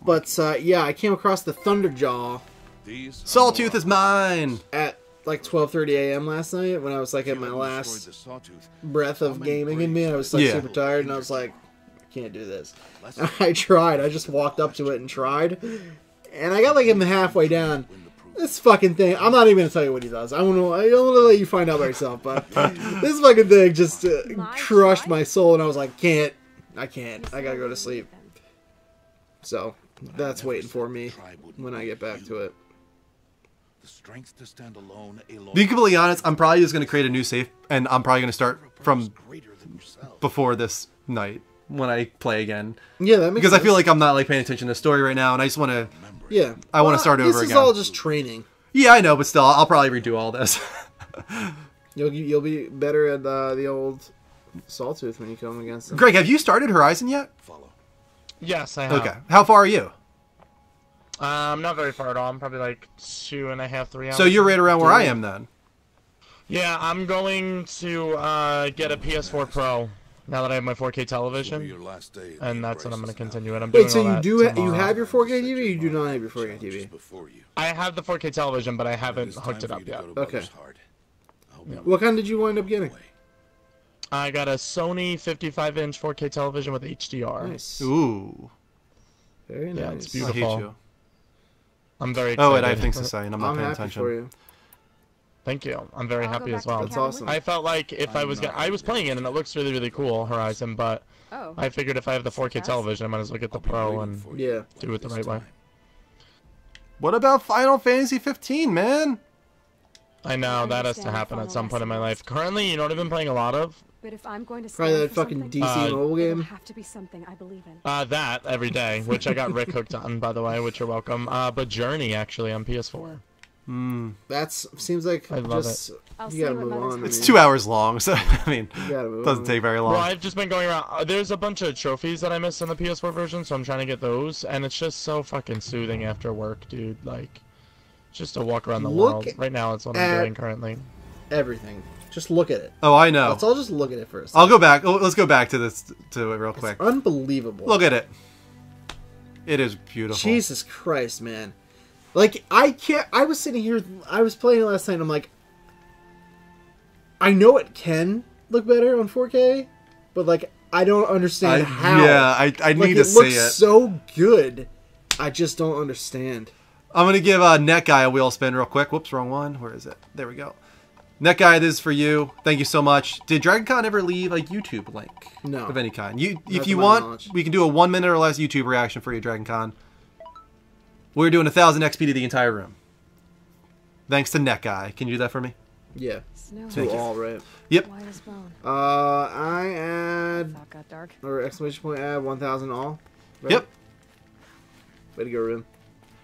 But yeah, I came across the Thunderjaw These. Sawtooth is mine. at like 12:30 a.m. last night when I was like at my last The sawtooth. breath of gaming in me. I was like Yeah. super tired, and I was like, I can't do this. And I tried. I just walked up to it and tried, and I got like him halfway down. This fucking thing. I'm not even gonna tell you what he does. I don't want to let you find out by yourself. But this fucking thing just crushed my soul, and I was like, can't. I can't. I gotta go to sleep. So that's waiting for me when I get back to it. The strength to stand alone, Aloy. Be completely honest, I'm probably just going to create a new save, and I'm probably going to start from Greater than yourself. before this night when I play again. Yeah, that makes Because sense. I feel like I'm not like paying attention to the story right now, and I just want to. Yeah, I wanna start over This again. is all just training. Yeah, I know, but still, I'll probably redo all this. You'll be better at the old Sawtooth when you come against them. Greg, have you started Horizon yet? Follow. Yes, I have. Okay. How far are you? Not very far at all. I'm probably like 2.5, 3 hours. So you're right around where I am then. Yeah, I'm going to get a PS4 Pro now that I have my 4K television, Your last day of and the that's what I'm going to crisis continue it. I'm Wait, doing so all you that do you tomorrow. have your 4K TV, or you do not have your 4K challenges TV? before you. I have the 4K television, but I It haven't is time hooked it for up you to yet. go to Okay. Brother's Heart. I'll be What kind did you wind up getting? away. I got a Sony 55-inch 4K television with HDR. Nice. Ooh. Very Yeah, nice. it's I hate beautiful. you. I'm very excited. Oh, wait, I have things to say, and I'm not I'm paying happy attention. for you. Thank you. I'm very I'll go happy back as to well. the That's cabin awesome. with I felt like if I was I was playing it and it looks really, really cool, Horizon, but you. Oh. I figured if I have the 4K Success. television, I might as well get the I'll be Pro waiting and for you Yeah. do it the this right way. time. What about Final Fantasy 15, man? I know, that has to understand happen at Final some point in my Fantasy. life. Currently, you know what I've been playing a lot of? But if I'm going to Probably stand that for fucking something, DC mobile it'll game. have to be something I believe in. That every day, which I got Rick hooked on, by the way, which you're welcome. But Journey, actually, on PS4. That's seems like I love just I'll you see gotta what move Mother's on. I It's mean, 2 hours long, so, I mean, You gotta move doesn't on. take very long. Well, I've just been going around. There's a bunch of trophies that I missed on the PS4 version, so I'm trying to get those. And it's just so fucking soothing after work, dude. Like, just to walk around the Look world. Right now, it's what at- I'm doing currently. Everything. Just look at it. Oh, I know. Let's all just look at it first. I'll go back. Let's go back to this to it real quick. It's unbelievable. Look at it. It is beautiful. Jesus Christ, man. Like, I can't. I was sitting here. I was playing it last night, and I'm like, I know it can look better on 4K, but, like, I don't understand how. Yeah, I Like, need it to see looks it. so good. I just don't understand. I'm going to give Net Guy a wheel spin real quick. Whoops, wrong one. Where is it? There we go. Net Guy, this is for you. Thank you so much. Did DragonCon ever leave a YouTube link? No. Of any kind? If Not you to my want, knowledge. we can do a 1 minute or less YouTube reaction for you, DragonCon. We're doing 1,000 XP to the entire room. Thanks to Net Guy. Can you do that for me? Yeah. Snow Thank To you. all right. Yep. white as bone. I add Thought got dark. or exclamation point add 1,000 all. Right? Yep. Way to go, room.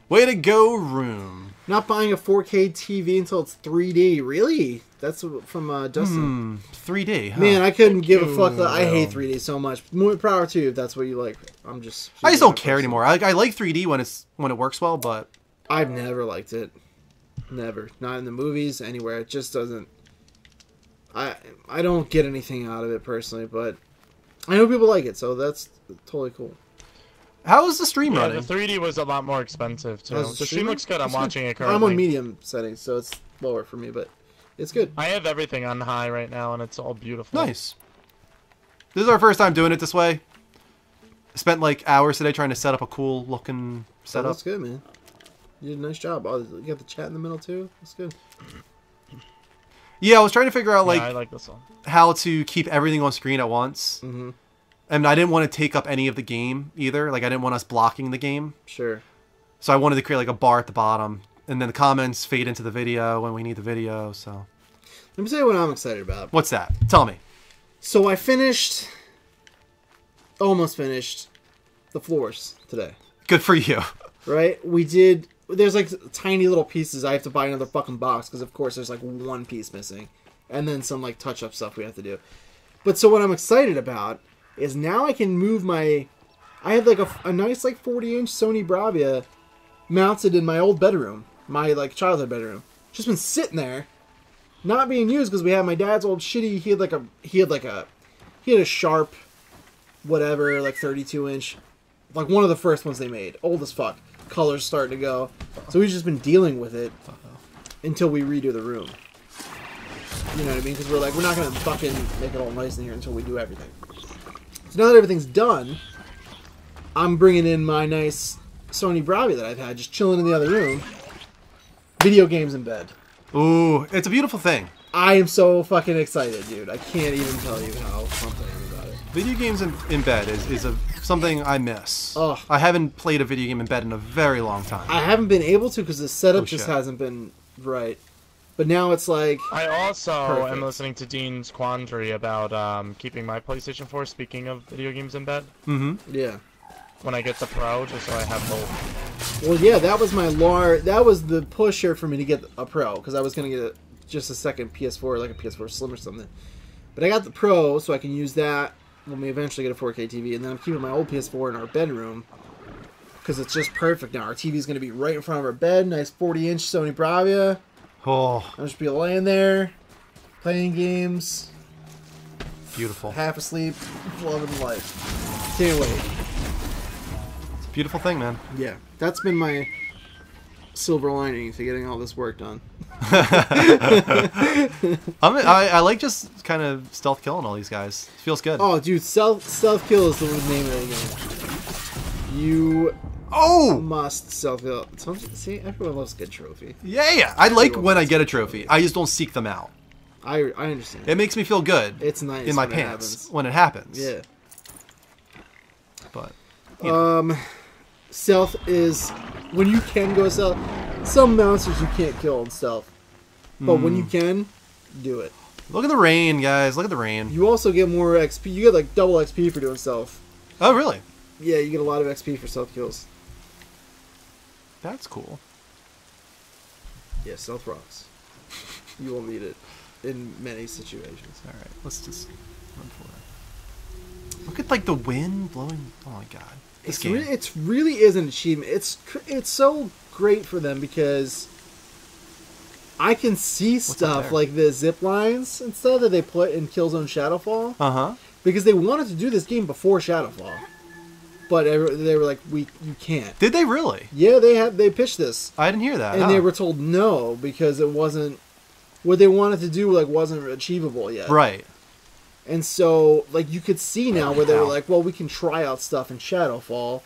Way to go, room. Not buying a 4K TV until it's 3D. Really? That's from Dustin. 3D, huh? Man, I couldn't give a fuck. you. I hate 3D so much. More power to you if that's what you like. I'm just. I just don't care anymore. I like 3D when it works well, but I've never liked it. Never. Not in the movies, anywhere. It just doesn't. I don't get anything out of it personally, but I know people like it, so that's totally cool. how is the stream Yeah, running? the 3D was a lot more expensive, too. How's The stream looks good. I'm It's watching it I'm currently. on medium settings, so it's lower for me, but it's good. I have everything on high right now, and it's all beautiful. Nice. This is our first time doing it this way. Spent like hours today trying to set up a cool looking So setup. that's good, man. You did a nice job. Oh, you got the chat in the middle too. That's good. Yeah, I was trying to figure out Yeah, I like this one. how to keep everything on screen at once. Mm-hmm. And I didn't want to take up any of the game either. Like I didn't want us blocking the game. Sure. So I wanted to create like a bar at the bottom. And then the comments fade into the video when we need the video, so. Let me tell you what I'm excited about. What's that? Tell me. So I almost finished the floors today. Good for you. Right? There's like tiny little pieces. I have to buy another fucking box because of course there's like one piece missing. And then some like touch-up stuff we have to do. But so what I'm excited about is now I can move I had like a nice like 40-inch Sony Bravia mounted in my old bedroom. My like childhood bedroom. Just been sitting there. Not being used because we had my dad's old shitty. He had a Sharp, whatever, like 32-inch, like one of the first ones they made, old as fuck. Colors starting to go, so we've just been dealing with it until we redo the room. You know what I mean? Because we're like, we're not gonna fucking make it all nice in here until we do everything. So now that everything's done, I'm bringing in my nice Sony Bravia that I've had just chilling in the other room. Video games in bed. Ooh, it's a beautiful thing. I am so fucking excited, dude. I can't even tell you how pumped I am about it. Video games in bed is something I miss. Ugh. I haven't played a video game in bed in a very long time. I haven't been able to because the setup Oh, just shit. hasn't been right. But now it's like, I also Perfect. am listening to Dean's quandary about keeping my PlayStation 4. Speaking of video games in bed, yeah. when I get the Pro, just so I have both. Well, yeah, that was that was the pusher for me to get a Pro because I was gonna get just a second PS4, like a PS4 Slim or something. But I got the Pro so I can use that when we eventually get a 4K TV, and then I'm keeping my old PS4 in our bedroom because it's just perfect now. Our TV's gonna be right in front of our bed, nice 40-inch Sony Bravia. Oh, I'll just be laying there, playing games, beautiful. half asleep, loving life. Can't wait. It's a beautiful thing, man. Yeah, that's been my silver lining to getting all this work done. I like just kind of stealth killing all these guys. It feels good. Oh, dude, stealth kill is the name of the game. You Oh! must self kill. See, everyone loves a good trophy. Yeah. I like when I get a trophy. I just don't seek them out. I understand. It makes me feel good. It's nice in my when it pants happens. when it happens. Yeah. But Stealth is when you can go stealth. Some monsters you can't kill in stealth, but when you can, do it. look at the rain, guys. Look at the rain. You also get more XP. You get like double XP for doing stealth. Oh, really? Yeah, you get a lot of XP for stealth kills. That's cool. Yeah, stealth rocks. You will need it in many situations. All right, let's just run for it. Look at like the wind blowing. Oh my god, this game. It really is an achievement. It's so great for them because I can see stuff there? like the zip lines and stuff that they put in Killzone Shadowfall because they wanted to do this game before Shadowfall, but they were like, you can't. Did they really? Yeah, they pitched this I didn't hear that. and they were told no because it wasn't what they wanted to do. Like wasn't achievable yet. right. And so, like, you could see now where they were Ow. like, well, we can try out stuff in Shadowfall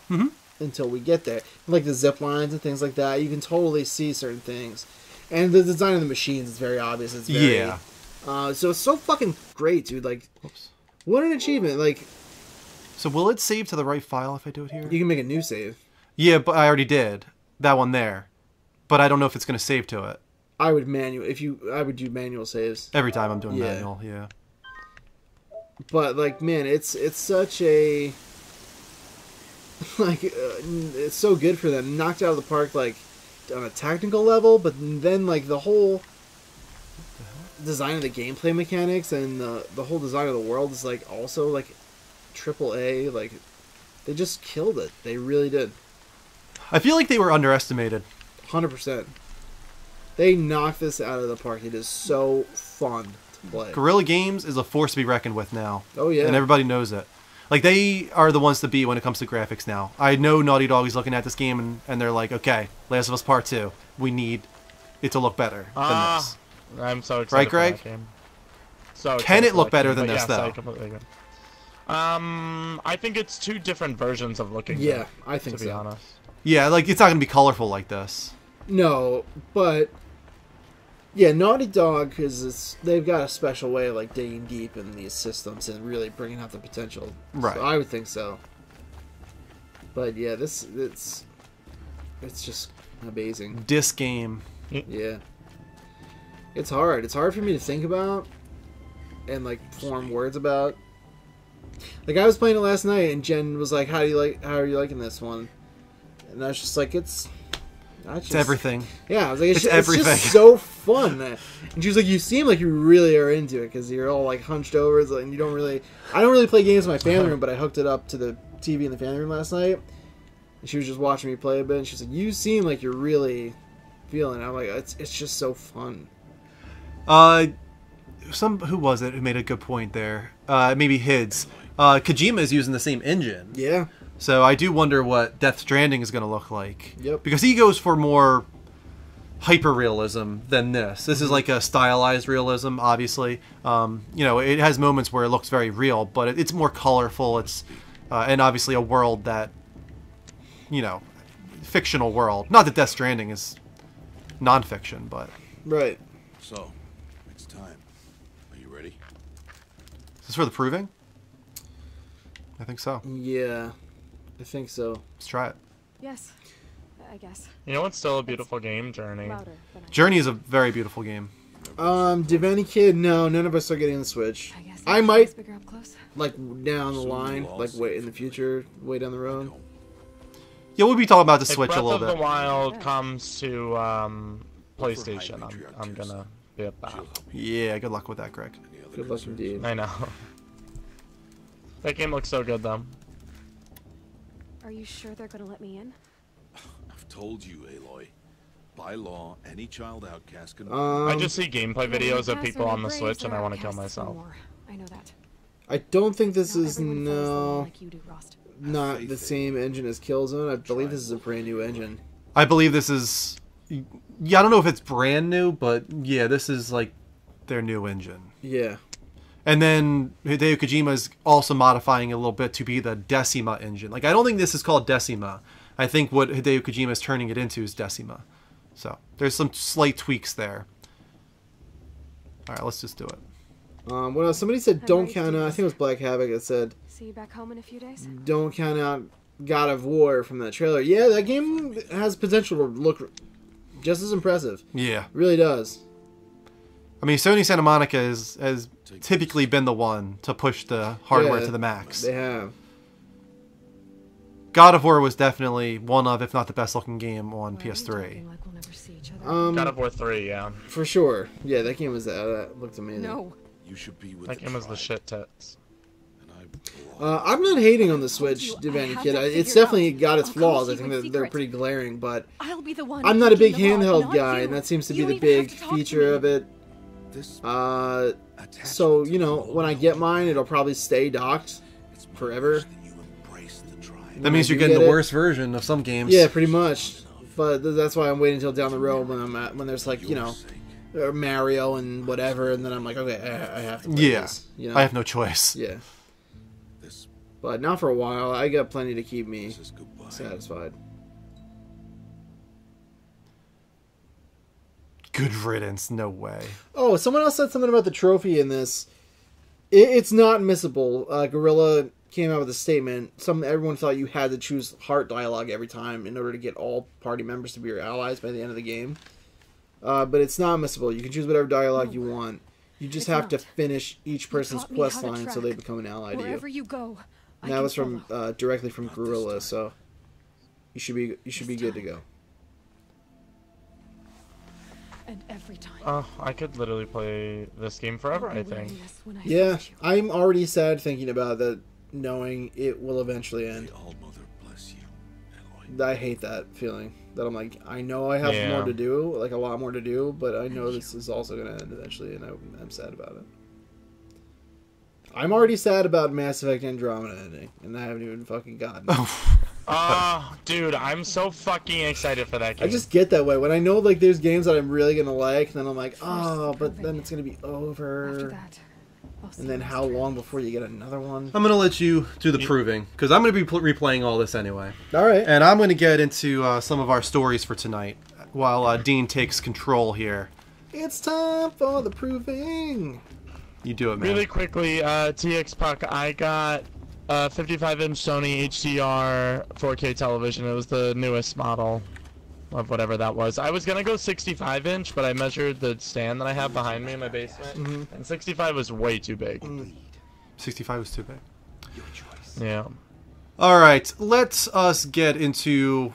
until we get there. Like the zip lines and things like that. You can totally see certain things. And the design of the machines is very obvious. It's very... Yeah. So it's so fucking great, dude. Like, Oops. what an achievement. Like, So will it save to the right file if I do it here? you can make a new save. Yeah, but I already did that one there. But I don't know if it's going to save to it I would do manual saves. every time I'm doing Yeah. manual. Yeah. But, like, man, it's such a... Like, it's so good for them. Knocked out of the park, like, on a technical level, but then, like, the whole design of the gameplay mechanics and the whole design of the world is, like, also, like, triple A. Like, they just killed it. They really did. I feel like they were underestimated. 100%. They knocked this out of the park. It is so fun to play. Guerrilla Games is a force to be reckoned with now. Oh, yeah. And everybody knows it. Like, they are the ones to beat when it comes to graphics now. I know Naughty Dog is looking at this game and they're like, okay, Last of Us Part 2, we need it to look better than this. I'm so excited Right, for Greg? that game. So Can excited it for look that better game, than but this, yes, though? I completely agree. I think it's two different versions of looking Yeah, good, I think to be so. honest. Yeah, like, it's not going to be colorful like this. No, but yeah, Naughty Dog they've got a special way of like digging deep in these systems and really bringing out the potential. Right. So I would think so. But yeah, it's just amazing. Disc game. Yeah. It's hard. It's hard for me to think about and like form words about. Like I was playing it last night and Jen was like, how are you liking this one? And I was just like, it's everything. Yeah, I was like, It's everything. just so fun. And she was like, you seem like you really are into it because you're all like hunched over, and you don't really. I don't really play games in my family room, but I hooked it up to the TV in the family room last night, and she was just watching me play a bit. And she's like, you seem like you're really feeling it. I'm like, it's just so fun. Who was it who made a good point there? Maybe Hids. Kojima is using the same engine. Yeah. So I do wonder what Death Stranding is going to look like. Yep. Because he goes for more hyper-realism than this. This is like a stylized realism, obviously. It has moments where it looks very real, but it's more colorful. It's and obviously a world that, fictional world. Not that Death Stranding is non-fiction, but... Right. So, it's time. Are you ready? Is this for the proving? I think so. Yeah, I think so. Let's try it. Yes, I guess. You know what's still a beautiful game? Journey. Louder than I Journey is a very beautiful game. Divinity Kid, no, none of us are getting the Switch. I guess I might, figure up close. like, down the line, like, way in the future, way down the road. Yeah, we'll be talking about the If Switch Breath a little of the bit. Wild comes to PlayStation, I'm gonna be at that. Yeah, good luck with that, Greg. Good luck indeed. I know. That game looks so good, though. Are you sure they're gonna let me in? I've told you, Aloy. By law, any child outcast can. I just see gameplay videos of Pass people or on the braves, Switch, and they're I want to kill outcasts no myself. more. I know that. I don't think this Not is, everyone follows the law no, like you do, Rost. not the same engine as Killzone. I believe this is a brand new engine. I believe this is... Yeah, I don't know if it's brand new, but yeah, this is like their new engine. Yeah. And then Hideo Kojima is also modifying it a little bit to be the Decima engine. Like, I don't think this is called Decima. I think what Hideo Kojima is turning it into is Decima. So, there's some slight tweaks there. Alright, let's just do it. What else? Somebody said don't count out, I think it was Black Havoc that said, See you back home in a few days? don't count out God of War from that trailer. Yeah, that game has potential to look just as impressive. Yeah. Really does. I mean, Sony Santa Monica has typically been the one to push the hardware Yeah, to the max. They have. God of War was definitely one of, if not the best looking game on Why are we PS3. talking like we'll never see each other? God of War 3, yeah. For sure. Yeah, that game was that looked amazing. No. You should be with That the game was the tribe, shit tits. and I belong. I'm not hating on the Switch, you, I Divinity have Kid. that It's figured definitely out. got its I'll come flaws. to I you think in that they're secret. pretty glaring, but I'll be the one. I'm not a big breaking the law, handheld not guy, you. and that seems to be You the don't even have big to talk to feature me. of it. This attachment So, to you know, the when I law, get mine, it'll probably stay docked it's my forever. wish that you embrace the tribe. That means I you're do getting get the it. worst version of some games. Yeah, pretty much. But that's why I'm waiting until down the road when there's like, you Your know, sake. Mario and whatever, and then I'm like, okay, I have to play Yeah. this. You know? I have no choice. Yeah. This But not for a while. I got plenty to keep me is goodbye. satisfied. Good riddance. No way. Oh, someone else said something about the trophy in this. It's not missable. Gorilla came out with a statement. Everyone thought you had to choose heart dialogue every time in order to get all party members to be your allies by the end of the game. But it's not missable. You can choose whatever dialogue you want. You just It's have to not. finish each person's taught me quest how to line so track. they become an ally to you. Wherever you go, I And that can was from follow. directly from Not this Gorilla, time. so you should be good to go. And every time. Oh, I could literally play this game forever, I I'll be think. wearing this when I Yeah, find you. I'm already sad thinking about that, knowing it will eventually May end. All-Mother bless you, Aloy. I hate that feeling. That I'm like, I know I have Yeah. more to do, like a lot more to do, but I know this is also going to end eventually, and I'm sad about it. I'm already sad about Mass Effect Andromeda ending, and I haven't even fucking gotten it. Oh, dude, I'm so fucking excited for that game. I just get that way. When I know like there's games that I'm really going to like, and then I'm like, oh, but then it's going to be After over. that, I'll see And then you how next long time. before you get another one? I'm going to let you do the proving, because I'm going to be replaying all this anyway. Alright. And I'm going to get into some of our stories for tonight, while Dean takes control here. It's time for the proving. You do it, man. Really quickly, TX Puck, I got a 55-inch Sony HDR 4K television. It was the newest model of whatever that was. I was gonna go 65-inch, but I measured the stand that I have behind me in my basement, and 65 was way too big. 65 was too big. Yeah. All right, let's us get into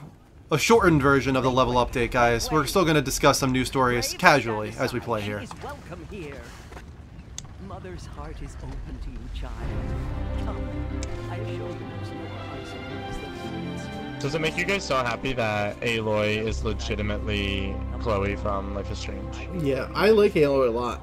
a shortened version of the level update, guys. We're still going to discuss some news stories casually as we play here. She is welcome here. Mother's heart is open to you, child. Come, I assure you there's no heart so big as those. Does it make you guys so happy that Aloy is legitimately Chloe from Life is Strange? Yeah, I like Halo a lot.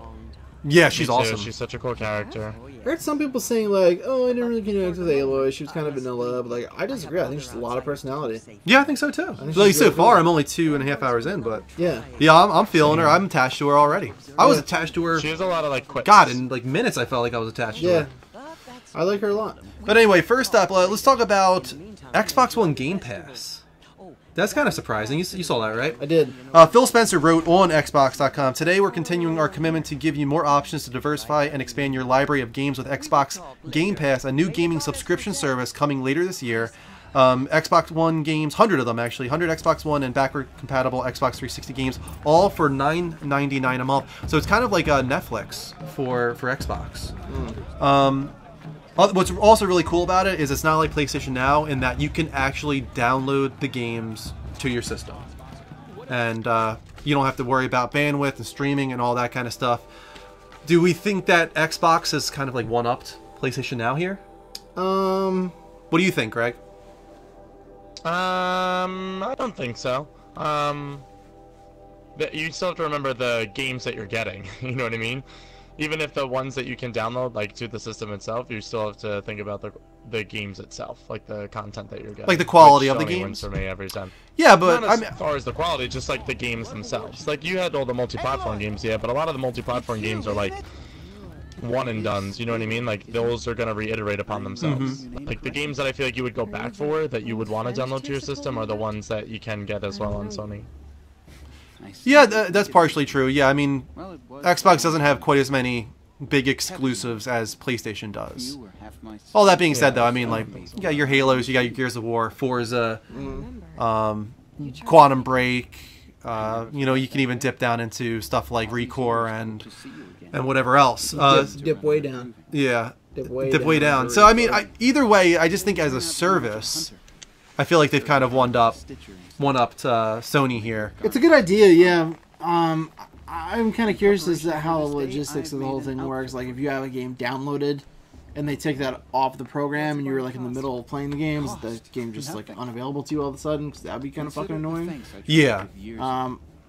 Yeah, she's Me too, awesome. She's such a cool character. I heard some people saying like, "Oh, I didn't really connect with Aloy. She was kind of vanilla." But like, I disagree. I think she's a lot of personality. Yeah, I think so too. think Like she's so really far, good. I'm only 2.5 hours in, but Yeah, yeah, I'm feeling her. I'm attached to her already. I was attached to her. She has a lot of like quips. God, in like minutes, I felt like I was attached to yeah, her. I like her a lot. But anyway, first up, let's talk about Xbox One Game Pass. That's kind of surprising. You saw that, right? I did. Phil Spencer wrote on Xbox.com, "Today we're continuing our commitment to give you more options to diversify and expand your library of games with Xbox Game Pass, a new gaming subscription service coming later this year. Xbox One games, 100 of them actually, 100 Xbox One and backward compatible Xbox 360 games, all for $9.99 a month. So it's kind of like a Netflix for Xbox. What's also really cool about it is it's not like PlayStation Now in that you can actually download the games to your system. And you don't have to worry about bandwidth and streaming and all that kind of stuff. Do we think that Xbox has kind of like one-upped PlayStation Now here? What do you think, Greg? I don't think so. You still have to remember the games that you're getting. You know what I mean? Even if the ones that you can download, like, to the system itself, you still have to think about the games itself, like the content that you're getting. Like the quality of the Sony games? wins for me every time. Yeah, but Not as far as the quality, just like the games themselves. Like, you had all the multi-platform games, yeah, but a lot of the multi-platform games are like one and dones, you know what I mean? Like, those are gonna reiterate upon themselves. Like, the games that I feel like you would go back for, that you would want to download to your system, are the ones that you can get as well on Sony. Yeah, that's partially true. Yeah, I mean, Xbox doesn't have quite as many big exclusives as PlayStation does. All that being said, though, I mean, like, you got your Halos, you got your Gears of War, Forza, Quantum Break. You know, you can even dip down into stuff like Recore and whatever else. Dip way down. Yeah, Dip way down. So, I mean, either way, I just think as a service, I feel like they've kind of one-upped Sony here. It's a good idea, yeah. I'm kind of curious as to how the logistics of the whole thing works. Like, if you have a game downloaded and they take that off the program and you're like in the middle of playing the game, is the game just like unavailable to you all of a sudden? Because that'd be kind of fucking annoying. Yeah.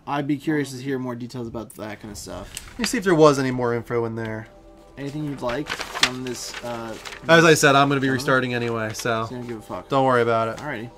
I'd be curious to hear more details about that kind of stuff. Let me see if there was any more info in there. Anything you'd like from this? As I said, I'm going to be restarting anyway, so don't give a fuck. Don't worry about it. Alrighty.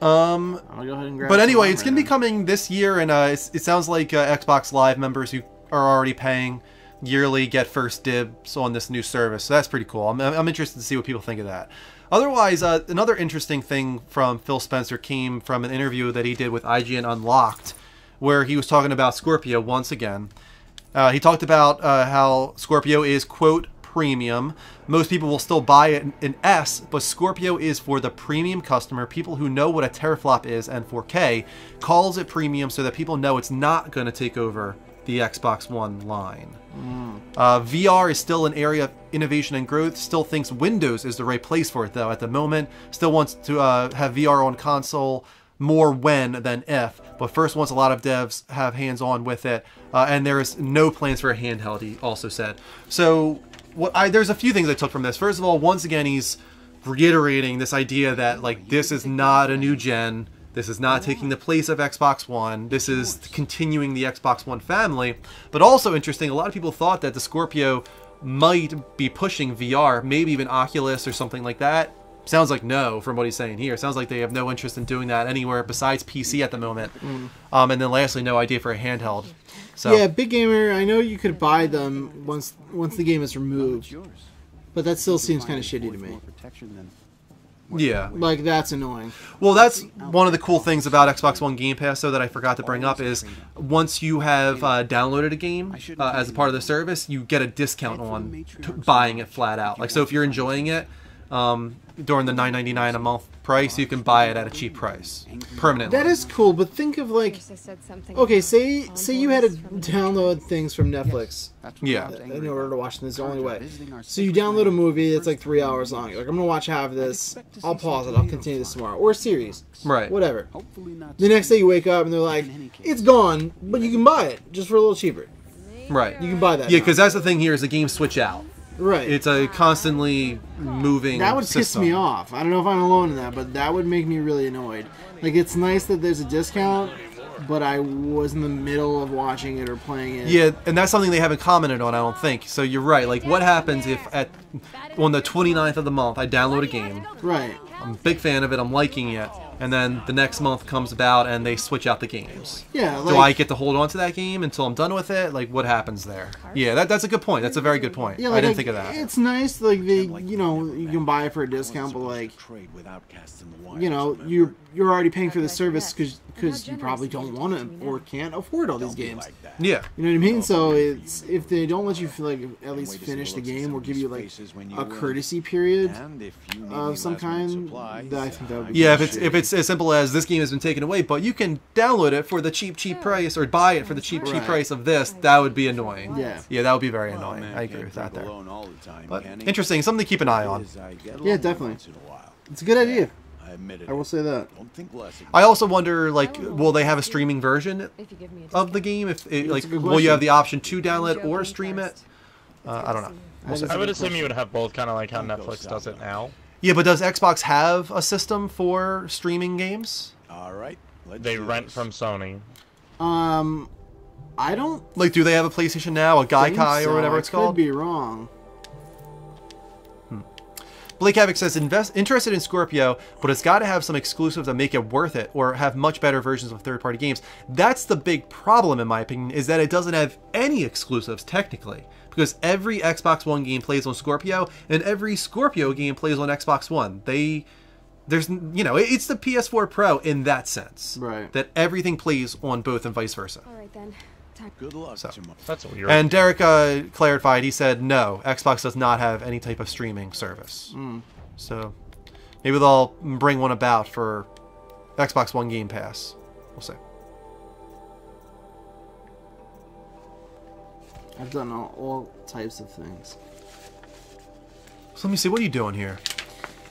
I'm gonna go ahead and grab. But anyway, it's going to be coming this year, and it sounds like Xbox Live members who are already paying yearly get first dibs on this new service. So that's pretty cool. I'm interested to see what people think of that. Otherwise, another interesting thing from Phil Spencer came from an interview that he did with IGN Unlocked, where he was talking about Scorpio once again. He talked about how Scorpio is, quote, premium. Most people will still buy it in S, but Scorpio is for the premium customer, people who know what a teraflop is, and 4K calls it premium so that people know it's not going to take over the Xbox One line. VR is still an area of innovation and growth. Still thinks Windows is the right place for it, though, at the moment. Still wants to have VR on console more when than if, but first wants a lot of devs have hands-on with it, and there is no plans for a handheld, he also said. So there's a few things I took from this. First of all, once again, he's reiterating this idea that, like, this is not a new gen. This is not taking the place of Xbox One. This is continuing the Xbox One family. But also interesting, a lot of people thought that the Scorpio might be pushing VR, maybe even Oculus or something like that. Sounds like no from what he's saying here. Sounds like they have no interest in doing that anywhere besides PC at the moment. And then lastly, no idea for a handheld. So yeah, Big Gamer, I know you could buy them once the game is removed, but that still seems kind of shitty to me. Yeah. Like, that's annoying. Well, that's one of the cool things about Xbox One Game Pass, though, that I forgot to bring up, is once you have downloaded a game as a part of the service, you get a discount on buying it flat out. Like, so if you're enjoying it during the $9.99 a month price, you can buy it at a cheap price permanently. That is cool, but think of, like, okay, say you had to download things from Netflix. Yeah. In order to watch them, this is the only way. So you download a movie that's like 3 hours long. You're like, I'm gonna watch half of this. I'll pause it. I'll continue this tomorrow, or a series. Right. Whatever. The next day you wake up and they're like, it's gone, but you can buy it just for a little cheaper. Right. You can buy that. Yeah, because that's the thing here is the games switch out. Right. It's a constantly moving That would system. piss me off. I don't know if I'm alone in that, but that would make me really annoyed. Like, it's nice that there's a discount, but I was in the middle of watching it or playing it. Yeah, and that's something they haven't commented on, I don't think. So you're right. Like, what happens if on the 29th of the month, I download a game. Right. I'm a big fan of it. I'm liking it. And then the next month comes about and they switch out the games. Yeah. Do I get to hold on to that game until I'm done with it? Like, what happens there? Yeah, that's a good point. That's a very good point. Yeah, I didn't think of that. It's nice, like you can buy it for a discount, but like, you're already paying for the service because you probably don't want to or can't afford all these games. Yeah. You know what I mean? So it's if they don't let you at least finish the game or give you like a courtesy period of some kind, that I think that would be Yeah, if it's as simple as this game has been taken away, but you can download it for the cheap price or buy it for the cheap price of this, that would be annoying. Yeah, that would be very annoying. I agree with that there. But interesting, something to keep an eye on. Yeah, definitely. It's a good idea. I will say that. I also wonder, like, will they have a streaming version of the game? Will you have the option to download or stream it? I don't know. We'll see. I would assume you would have both, kind of like how Netflix does it now. Yeah, but does Xbox have a system for streaming games? All right. They rent from Sony. I don't Like, do they have a PlayStation Now, a think Gaikai, so. or whatever I it's called? could be wrong. Blake Havoc says, interested in Scorpio, but it's got to have some exclusives that make it worth it, or have much better versions of third-party games. That's the big problem, in my opinion, is that it doesn't have any exclusives, technically. Because every Xbox One game plays on Scorpio, and every Scorpio game plays on Xbox One. It's the PS4 Pro in that sense. Right. That everything plays on both and vice versa. All right then. Good luck. So. That's weird. And Derek clarified, he said, no, Xbox does not have any type of streaming service. So maybe they'll bring one about for Xbox One Game Pass. We'll see. I've done all types of things. So let me see, what are you doing here?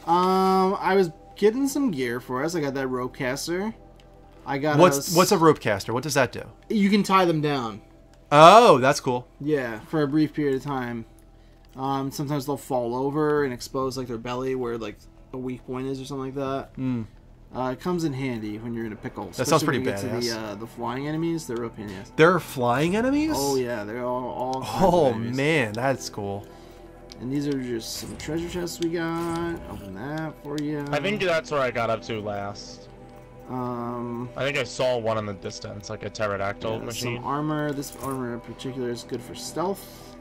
I was getting some gear for us. I got that rope caster. I got What's a rope caster? What does that do? You can tie them down. Oh, that's cool. Yeah, for a brief period of time. Sometimes they'll fall over and expose like their belly where like a weak point is or something like that. It comes in handy when you're in a pickle. That sounds pretty badass. badass. To the flying enemies, they're real pain in the ass. There are flying enemies? Oh yeah, they're all kinds Oh of enemies. man, that's cool. And these are just some treasure chests we got. Open that for you. I think that's where I got up to last. I think I saw one in the distance, like a pterodactyl machine. Some armor. This armor in particular is good for stealth.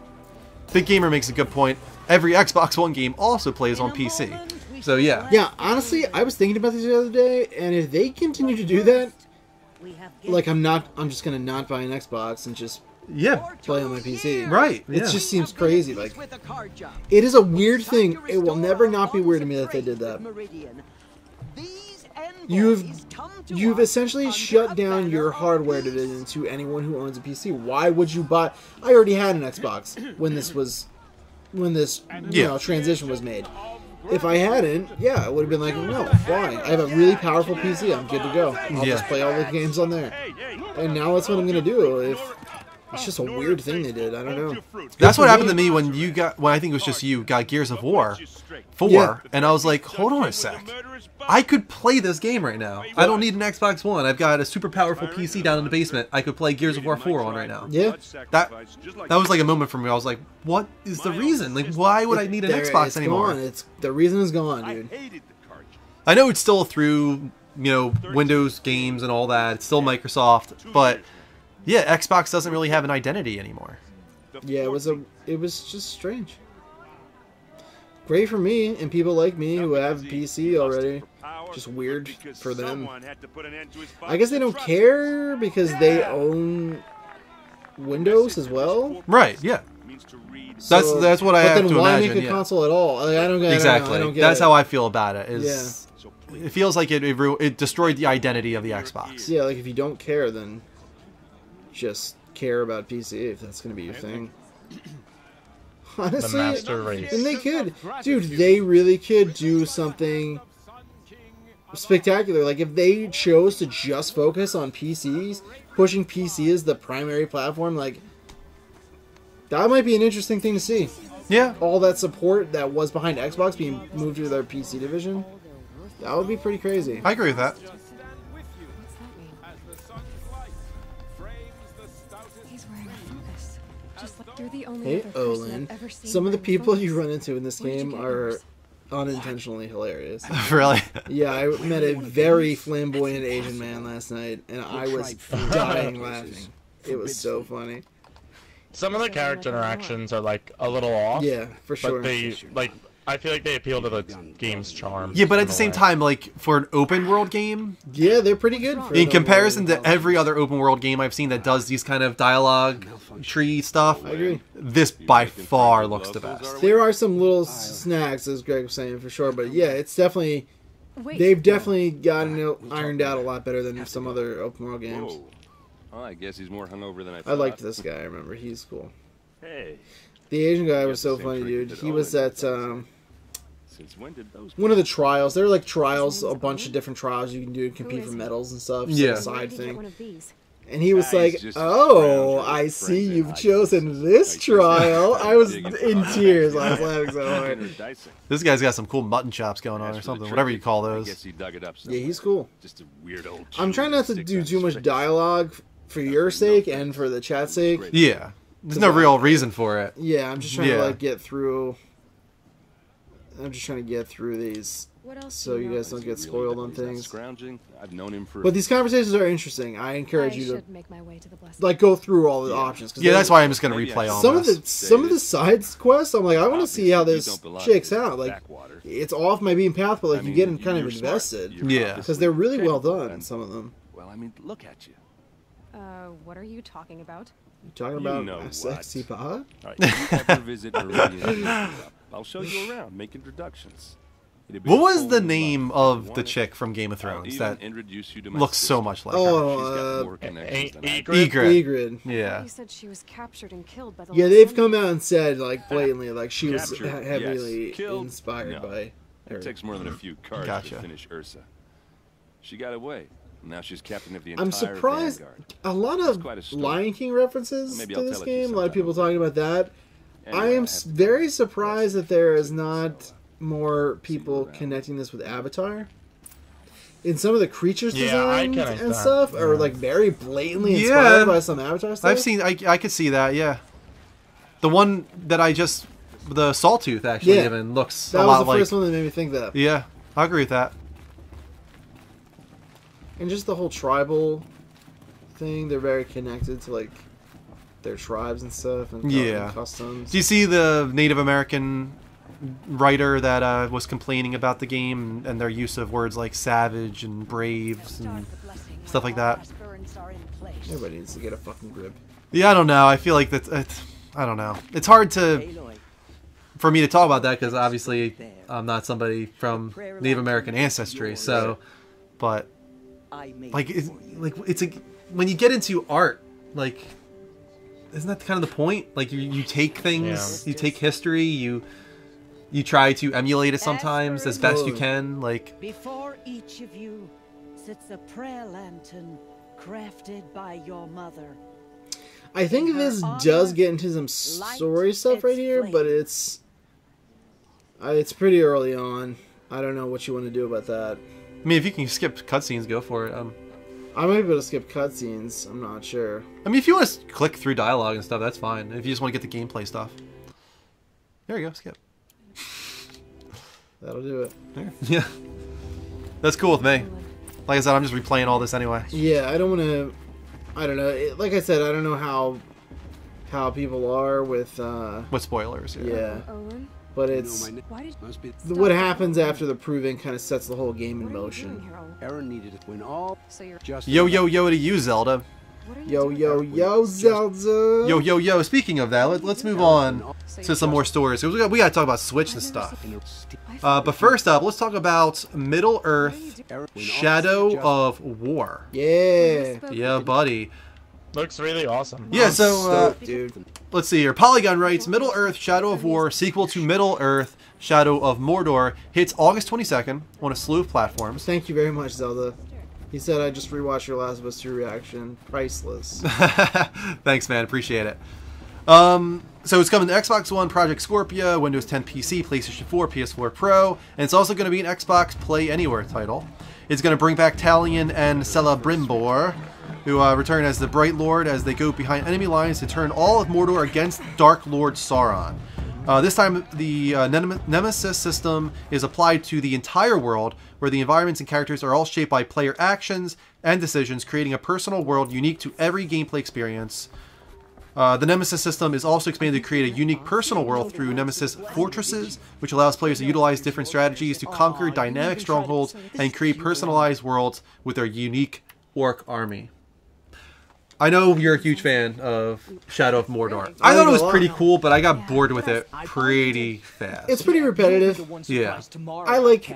Big Gamer makes a good point. Every Xbox One game also plays on PC. So yeah. Yeah, honestly, I was thinking about this the other day, and if they continue to do that, like I'm just gonna not buy an Xbox and just Yeah. play on my PC. Right. It Yeah. just seems crazy. Like, it is a weird thing. It will never not be weird to me that they did that. You've essentially shut down your hardware division to anyone who owns a PC. Why would you buy? I already had an Xbox when this transition was made. If I hadn't, I would have been like, no, fine. I have a really powerful PC. I'm good to go. I'll just play all the games on there. And now that's what I'm gonna do. It's just a weird thing they did. I don't know. That's what happened to me when I think it was just you got Gears of War 4, and I was like, hold on a sec. I could play this game right now. I don't need an Xbox One. I've got a super powerful PC down in the basement. I could play Gears of War 4 on right now. Yeah. That was like a moment for me. I was like, what is the reason? Like, why would I need an Xbox anymore? Gone. The reason is gone, dude. I know it's still through, Windows games and all that. It's still Microsoft, but yeah, Xbox doesn't really have an identity anymore. Yeah, it was just strange. Great for me and people like me who have a PC already. Just weird for them. I guess they don't care because they own Windows as well. Right? Yeah. So, that's what I have to imagine. But then why make a console at all? I don't get it. Exactly. I don't get That's it. how I feel about it. It feels like it destroyed the identity of the Xbox. Yeah, like if you don't care, then just care about PC if that's going to be your thing. Honestly, The master race. and they could. Dude, they really could do something spectacular. Like, if they chose to just focus on PCs, pushing PC as the primary platform, like, that might be an interesting thing to see. Yeah. All that support that was behind Xbox being moved to their PC division, that would be pretty crazy. I agree with that. He's wearing a focus. Just like you're the only Hey, other person Olin. I've ever seen Some of the wearing people phones. you run into in this Where did you game get are yours? unintentionally hilarious. Really? Yeah, I met a very flamboyant Asian man last night, and I was dying laughing. It was so funny. Some of the character interactions are like a little off. Yeah, for sure. But they like. I feel like they appeal to the game's charm. Yeah, but at in the a same way. time, like for an open world game, Yeah, they're pretty good. For in an comparison overall- to every other open world game I've seen that does these kind of dialogue tree stuff, I agree. this by far looks the best. There are some little snags, as Greg was saying, for sure. But yeah, it's definitely Wait, they've definitely gotten it ironed out a lot better than some other open world games. Whoa. Well, I guess he's more hungover than I thought. I liked this guy. I remember he's cool. Hey, The Asian guy was Got the so same funny, trinket dude. that He was Owen at does. Since when did those? one of the trials. There were like trials, a bunch of different trials you can do to compete for medals and stuff. It's Yeah. like a where side did you get one thing. of these? And he was Ah, he's like, just "Oh, scrounging I with see friends you've and chosen this Like, trial." I was digging in for- tears. I was laughing so hard. Dinner dicing. This guy's got some cool mutton chops going on As or for the something, whatever you trinket, call I those. guess he dug it up Yeah, somewhere. he's cool. Just a weird old. I'm Jew trying not to sticks do on too his much face. dialogue for your sake and for the chat's sake. Yeah, there's no real reason for it. Yeah, I'm just trying Yeah. to like get through. I'm just trying to get through these, What else so do you know? guys don't Is he get really spoiled that on he's not things. Scrounging. I've known him for. But these conversations are interesting. I encourage I you to should make my way to the blessed. like go through all the options. 'cause Yeah, they- that's why I'm just gonna Maybe replay I- all some of this. the side quests. I'm like, I want to see how Obviously, you this don't belong shakes to the out. Like, backwater. it's off my beam path, but like I you mean, get in kind of you're smart. invested You're Yeah. because obviously they're really well capable, done. and- Some of them. Well, I mean, look at you. What are you talking about? You talking You about know a what. sexy pod? All right, if you ever visit Meridian, I'll show you around, make introductions. It'd be What a was whole the new name life. of You the want it? chick from Game of I'll Thrones even that introduce you to my looks so sister. much like her? Oh, She's got more connections than I do. Egret. Egrid. Yeah. You said she was captured and killed by the. Yeah, last they've Sun? come out and said like blatantly like she was Captured, heavily yes. Killed, inspired no. by her. It takes more than a few cards Gotcha. to finish Ursa. She got away. Now she's captain of the entire I'm surprised. Vanguard. A lot It's of quite a story. Lion King references Maybe to I'll this tell it to you game. A lot of sometime. people talking about that. Anyway, I am have to very go. surprised that there is So, not more people around. connecting this with Avatar. In some of the creatures Yeah, I designs connect and that. stuff are Yeah. like very blatantly Yeah. inspired by some Avatar stuff. I've seen. I could see that. Yeah. The one that I just, the Sawtooth actually Yeah. even looks that a was lot the like. first one that made me think that. Yeah, I agree with that. And just the whole tribal thing, they're very connected to like their tribes and stuff and Yeah. customs. Do you see the Native American writer that was complaining about the game and their use of words like savage and braves and stuff like that? Everybody needs to get a fucking grip. Yeah, I don't know. I feel like that's. I don't know. It's hard to for me to talk about that because obviously I'm not somebody from Native American ancestry. So, but like it's a when you get into art, like isn't that kind of the point? Like you take things, you take history, you try to emulate it sometimes as best you can. Like Before each of you sits a prayer lantern crafted by your mother. I think this does get into some story stuff right here, but it's pretty early on. I don't know what you want to do about that. I mean, if you can skip cutscenes, go for it. I might be able to skip cutscenes. I'm not sure. I mean, if you want to click through dialogue and stuff, that's fine. If you just want to get the gameplay stuff, there you go. Skip. That'll do it. There. Yeah, that's cool with me. Like I said, I'm just replaying all this anyway. Yeah, I don't want to. I don't know. Like I said, I don't know how people are with. With spoilers. Yeah, Olin, but it's why did what happens after the proving kind of sets the whole game in what are you motion. doing here, Olin? Aaron needed it when all So you're just Yo yo yo to you, Zelda. what are you Yo doing? yo yo Zelda. Yo yo yo. Speaking of that, let's move on So to you're some more stories. We got to talk about Switch and I've never stuff. seen- But first up, let's talk about Middle What are Earth you doing? Aaron, when all Shadow just- of War. Yeah. Yeah, buddy. Looks really awesome. Yeah, I'm so stoked, dude. let's see here. Polygon writes, Middle Earth Shadow of War, sequel to Middle Earth Shadow of Mordor, hits August 22nd on a slew of platforms. Thank you very much, Zelda. He said I just rewatched your Last of Us 2 reaction. Priceless. Thanks, man. Appreciate it. So it's coming to Xbox One, Project Scorpia, Windows 10 PC, PlayStation 4, PS4 Pro, and it's also going to be an Xbox Play Anywhere title. It's going to bring back Talion and Celebrimbor, who return as the Bright Lord as they go behind enemy lines to turn all of Mordor against Dark Lord Sauron. This time, the Nemesis system is applied to the entire world, where the environments and characters are all shaped by player actions and decisions, creating a personal world unique to every gameplay experience. The Nemesis system is also expanded to create a unique personal world through Nemesis Fortresses, which allows players to utilize different strategies to conquer dynamic strongholds and create personalized worlds with their unique orc army. I know you're a huge fan of Shadow of Mordor. I thought it was pretty cool, but I got bored with it pretty fast. It's pretty repetitive. Yeah. I like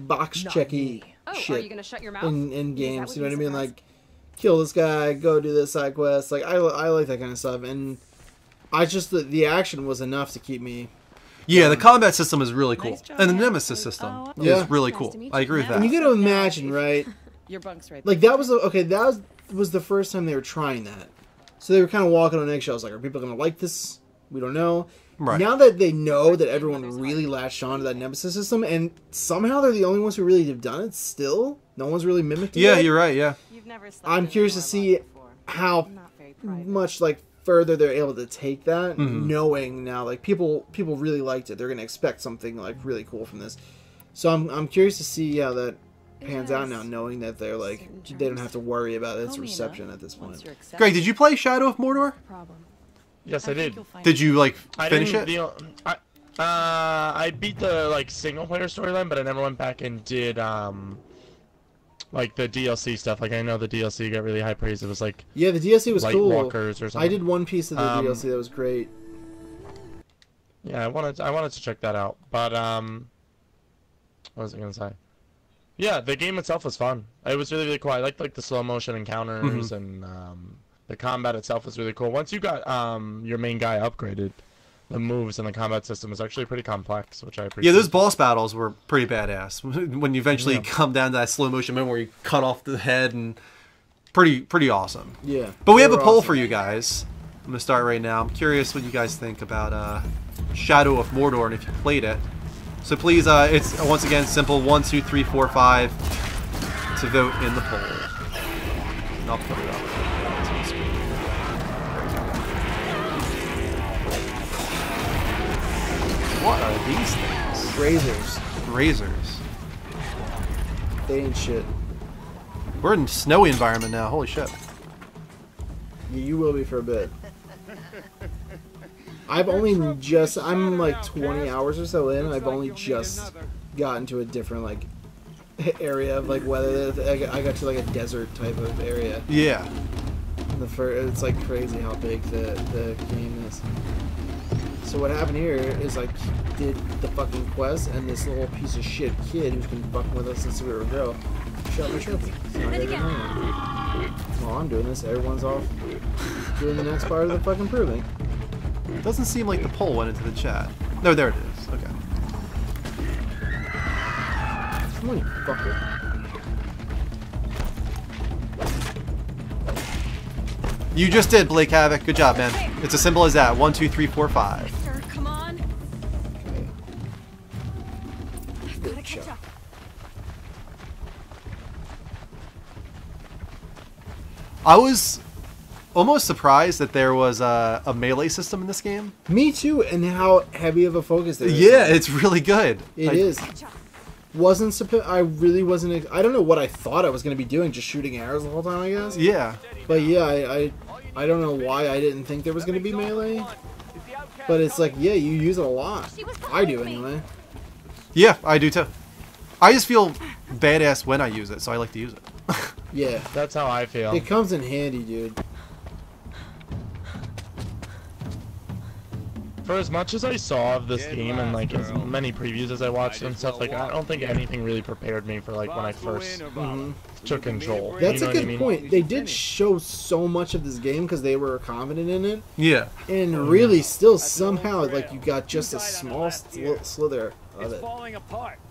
box checky Oh, are you shit gonna shut your mouth? in games. what You know what I you mean? surprised? Like, kill this guy, go do this side quest. Like, I like that kind of stuff. And I just the action was enough to keep me. Yeah, the combat system is really cool. Nice job, And the man. Nemesis system Yeah. is really Nice cool. to meet I agree you. with And you that. got to imagine, right? Your bunk's right Like, that was that was the first time they were trying that. So they were kind of walking on eggshells. Like, are people going to like this? We don't know. Right. Now that they know that everyone really latched on to that Nemesis system, and somehow they're the only ones who really have done it still, no one's really mimicked it Yeah, yet. you're right, yeah. You've never slept I'm in curious a to Warlock see before. how Not very private. much, like, further they're able to take that, Mm-hmm. knowing now, like, people really liked it. They're going to expect something, like, really cool from this. So I'm curious to see how that pans out now, knowing that they're, like, they don't have to worry about its Call me reception enough at this once point. you're accepted. Greg, did you play Shadow of Mordor? Problem. Yes, I think did. you'll find Did you, like, I finish didn't. it? I beat the like single player storyline, but I never went back and did like the DLC stuff. Like I know the DLC got really high praise. It was like Yeah, the DLC was Light cool. Walkers or something. I did one piece of the Um, DLC that was great. Yeah, I wanted to check that out. But what was I gonna say? Yeah, the game itself was fun. It was really cool. I liked like the slow motion encounters and the combat itself was really cool. Once you got your main guy upgraded, the moves and the combat system is actually pretty complex, which I appreciate. Yeah, those boss battles were pretty badass. When you eventually come down to that slow motion moment where you cut off the head, and pretty awesome. Yeah. But we have they a were poll awesome. for you guys. I'm gonna start right now. I'm curious what you guys think about Shadow of Mordor and if you played it. So please, it's once again simple 1, 2, 3, 4, 5 to vote in the poll. And I'll put it up. to the screen. What are these things? Razors. Razors. They ain't shit. We're in a snowy environment now. Holy shit. Yeah, you will be for a bit. I'm like 20 hours or so in, and I've only just gotten to a different, like, area of, like, weather. I got to, like, a desert type of area. Yeah. It's, like, crazy how big the game is. So what happened here is, like, did the fucking quest, and this little piece of shit kid who's been fucking with us since we were a girl shot my trophy. So I gotta do mine. While I'm doing this, everyone's off doing the next part of the fucking proving. It doesn't seem like the poll went into the chat. No, there it is. Okay. Come on, you fucker. You just did, Blake Havoc. Good job, man. It's as simple as that. 1, 2, 3, 4, 5. Sir, come on. Okay. I've gotta catch up. I was almost surprised that there was a melee system in this game. Me too, and how heavy of a focus there is. Yeah, it's really good. It is. Wasn't supposed. I really wasn't. I don't know what I thought I was going to be doing, just shooting arrows the whole time, I guess. Yeah. But yeah, I don't know why I didn't think there was going to be melee. But it's like, yeah, you use it a lot. I do anyway. Yeah, I do too. I just feel badass when I use it, so I like to use it. Yeah, That's how I feel. it comes in handy, dude. For as much as I saw of this game and like as many previews as I watched and stuff, like I don't think anything really prepared me for like when I first took control. That's you know a good what I mean? point. They did show so much of this game because they were confident in it, Yeah. and really, still somehow, like you got just a small slither of it.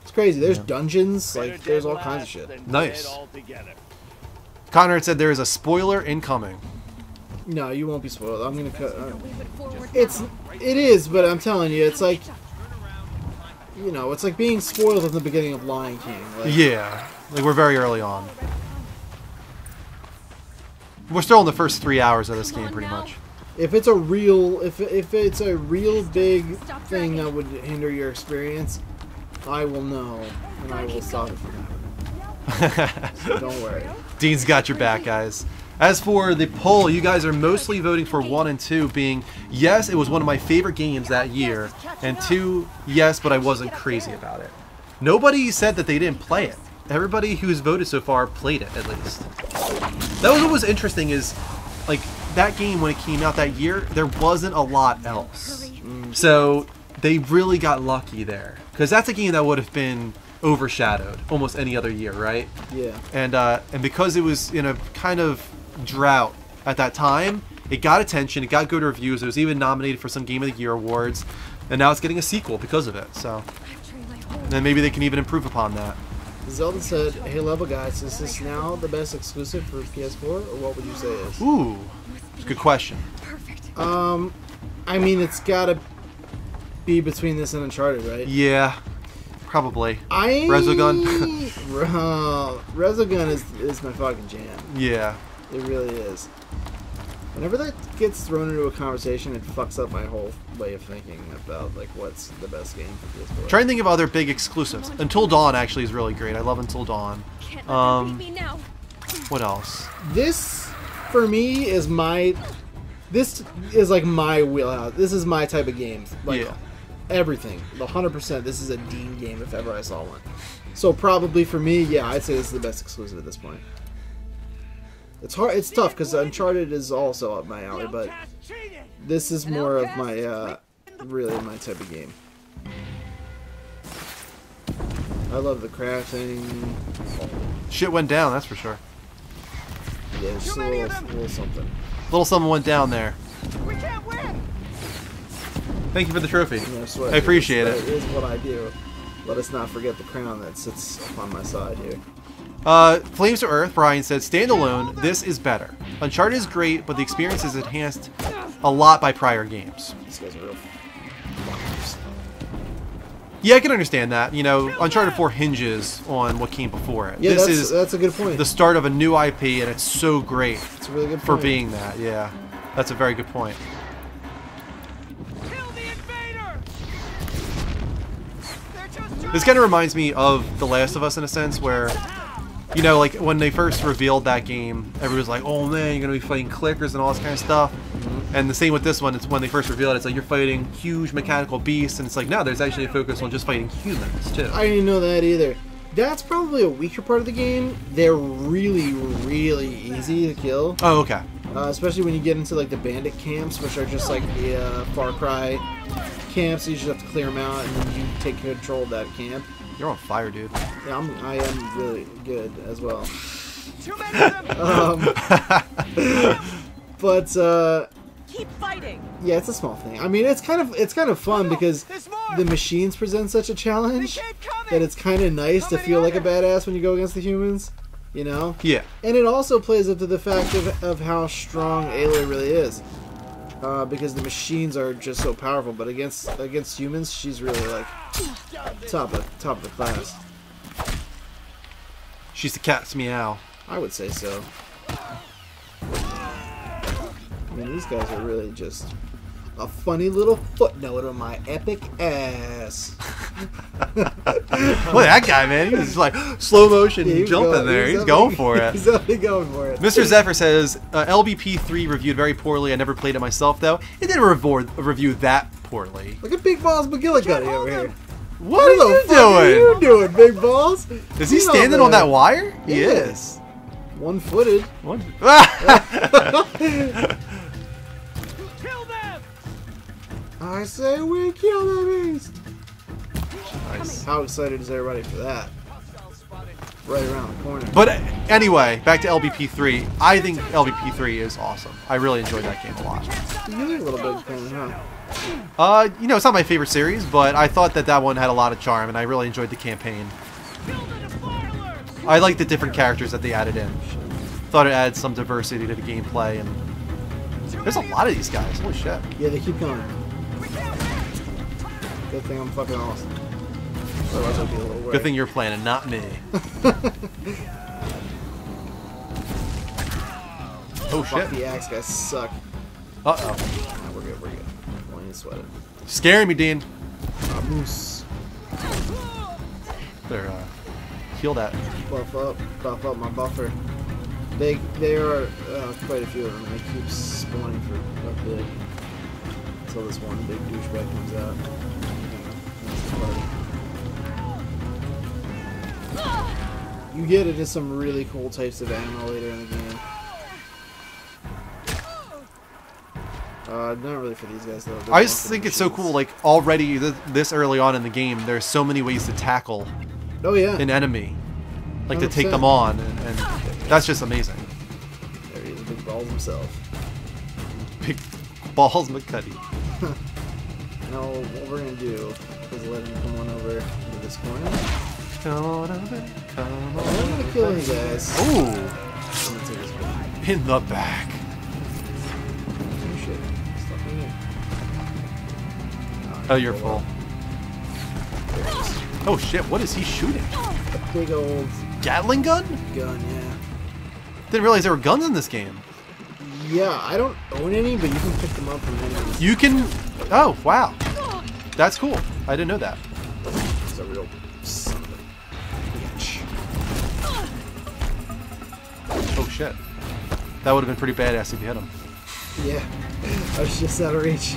It's crazy. There's dungeons, like there's all kinds of shit. Nice. Conrad said there is a spoiler incoming. No, you won't be spoiled. I'm gonna cut. Leave it forward It is, but I'm telling you, it's like, you know, it's like being spoiled at the beginning of Lion King. Like, Yeah. Like, we're very early on. We're still in the first 3 hours of this game, pretty much. If it's a real, if it's a real big thing that would hinder your experience, I will know and I will stop it from happening. So don't worry. Dean's got your back, guys. As for the poll, you guys are mostly voting for 1 and 2 being, yes, it was one of my favorite games that year, and 2, yes, but I wasn't crazy about it. Nobody said that they didn't play it. Everybody who's voted so far played it, at least. That was what was interesting is, like, that game, when it came out that year, there wasn't a lot else. So they really got lucky there. Because that's a game that would have been overshadowed almost any other year, right? Yeah. And because it was in a kind of drought at that time, it got attention, it got good reviews, it was even nominated for some Game of the Year awards, and now it's getting a sequel because of it. So, and then maybe they can even improve upon that. Zelda said, "Hey, level guys, is this now the best exclusive for PS4, or what would you say it is?" Ooh, good question. I mean, it's gotta be between this and Uncharted, right? Yeah, probably. Resogun? Resogun is my fucking jam. Yeah. It really is. Whenever that gets thrown into a conversation, it fucks up my whole way of thinking about like what's the best game for PS4. Trying to think of other big exclusives. Until Dawn actually is really great. I love Until Dawn. What else? This, for me, is my... This is like my wheelhouse. This is my type of game. Like, yeah. Everything. 100%. This is a Dean game if ever I saw one. So probably for me, yeah, I'd say this is the best exclusive at this point. It's hard. It's tough because Uncharted is also up my alley, but this is more of my, really my type of game. I love the crafting. Shit went down, that's for sure. Yeah, it's a little something. Little something went down there. We can't win. Thank you for the trophy. You know, so I appreciate it. It is what I do. Let us not forget the crown that sits up on my side here. Flames to Earth, Brian said, standalone, this is better. Uncharted is great, but the experience is enhanced a lot by prior games. These guys are real fuckers. Yeah, I can understand that. You know, Uncharted 4 hinges on what came before it. Yeah, this that's a good point. the start of a new IP, and it's so great It's a really good for point. being that. Yeah, that's a very good point. Kill the invader. This kind of reminds me of The Last of Us in a sense, where, you know, like when they first revealed that game, everybody was like, "Oh man, you're gonna be fighting clickers and all this kind of stuff." And the same with this one. It's when they first revealed it, it's like you're fighting huge mechanical beasts, and it's like, no, there's actually a focus on just fighting humans too. I didn't know that either. That's probably a weaker part of the game. They're really, really easy to kill. Oh, okay. Especially when you get into like the bandit camps, which are just like the Far Cry camps. You just have to clear them out, and then you take control of that camp. You're on fire, dude. Yeah, I am really good as well. Too many of them. But Keep fighting. yeah, it's a small thing. I mean, it's kind of fun because the machines present such a challenge that it's kind of nice to feel like a badass when you go against the humans, you know? Yeah. And it also plays up to the fact of how strong Aloy really is, because the machines are just so powerful. But against humans, she's really like top of the class. She's the cat's meow. I would say so. I mean, these guys are really just a funny little footnote on my epic ass. Look at that guy, man. He's like slow motion Yeah, jumping there. He's going for it. He's definitely going for it. Mr. Zephyr says, LBP3 reviewed very poorly. I never played it myself, though. It didn't review that poorly. Look at Big Balls McGillicuddy over here. What are the you fuck are doing? you doing, Big Balls? Is he Get standing over on that there. wire? He Yeah. is. One-footed. What? Kill them. I say we kill the beast. Nice. How excited is everybody for that? Right around the corner. But anyway, back to LBP3. I think LBP3 is awesome. I really enjoyed that game a lot. You're a little big fan, huh? You know, it's not my favorite series, but I thought that one had a lot of charm, and I really enjoyed the campaign. I like the different characters that they added in. Thought it added some diversity to the gameplay, and there's a lot of these guys. Holy shit. Yeah, they keep going. Good thing I'm fucking awesome. Otherwise I'd be a little worried. Good thing you're playing and not me. Oh Fuck, shit. the axe guys suck. Uh oh. Nah, we're good, we're good. Don't need to sweat it. Scaring me, Dean. Moose. There, heal that. Buff up my buffer. There are quite a few of them, and they keep spawning for a bit. Until this one big douchebag comes out. You get into some really cool types of ammo later in the game. Not really for these guys though. I just think it's so cool, like, already this early on in the game, there's so many ways to tackle Oh yeah. an enemy. Like, to take 100%. them on, and that's just amazing. There he is, big balls himself. Big balls McCuddy. Now what we're gonna do is let him come on over to this corner. Come on over, come on I'm gonna kill these guys. Ooh, I'm gonna take this guy. in the back. Oh shit. Stuff in here. Oh, you're full. There it is. Oh shit, what is he shooting? A big old Gatling gun? gun, yeah. Didn't realize there were guns in this game. Yeah, I don't own any, but you can pick them up from enemies. You can... Oh, wow. That's cool. I didn't know that. It's a real son of a bitch. Oh shit. That would have been pretty badass if you hit him. Yeah, I was just out of reach.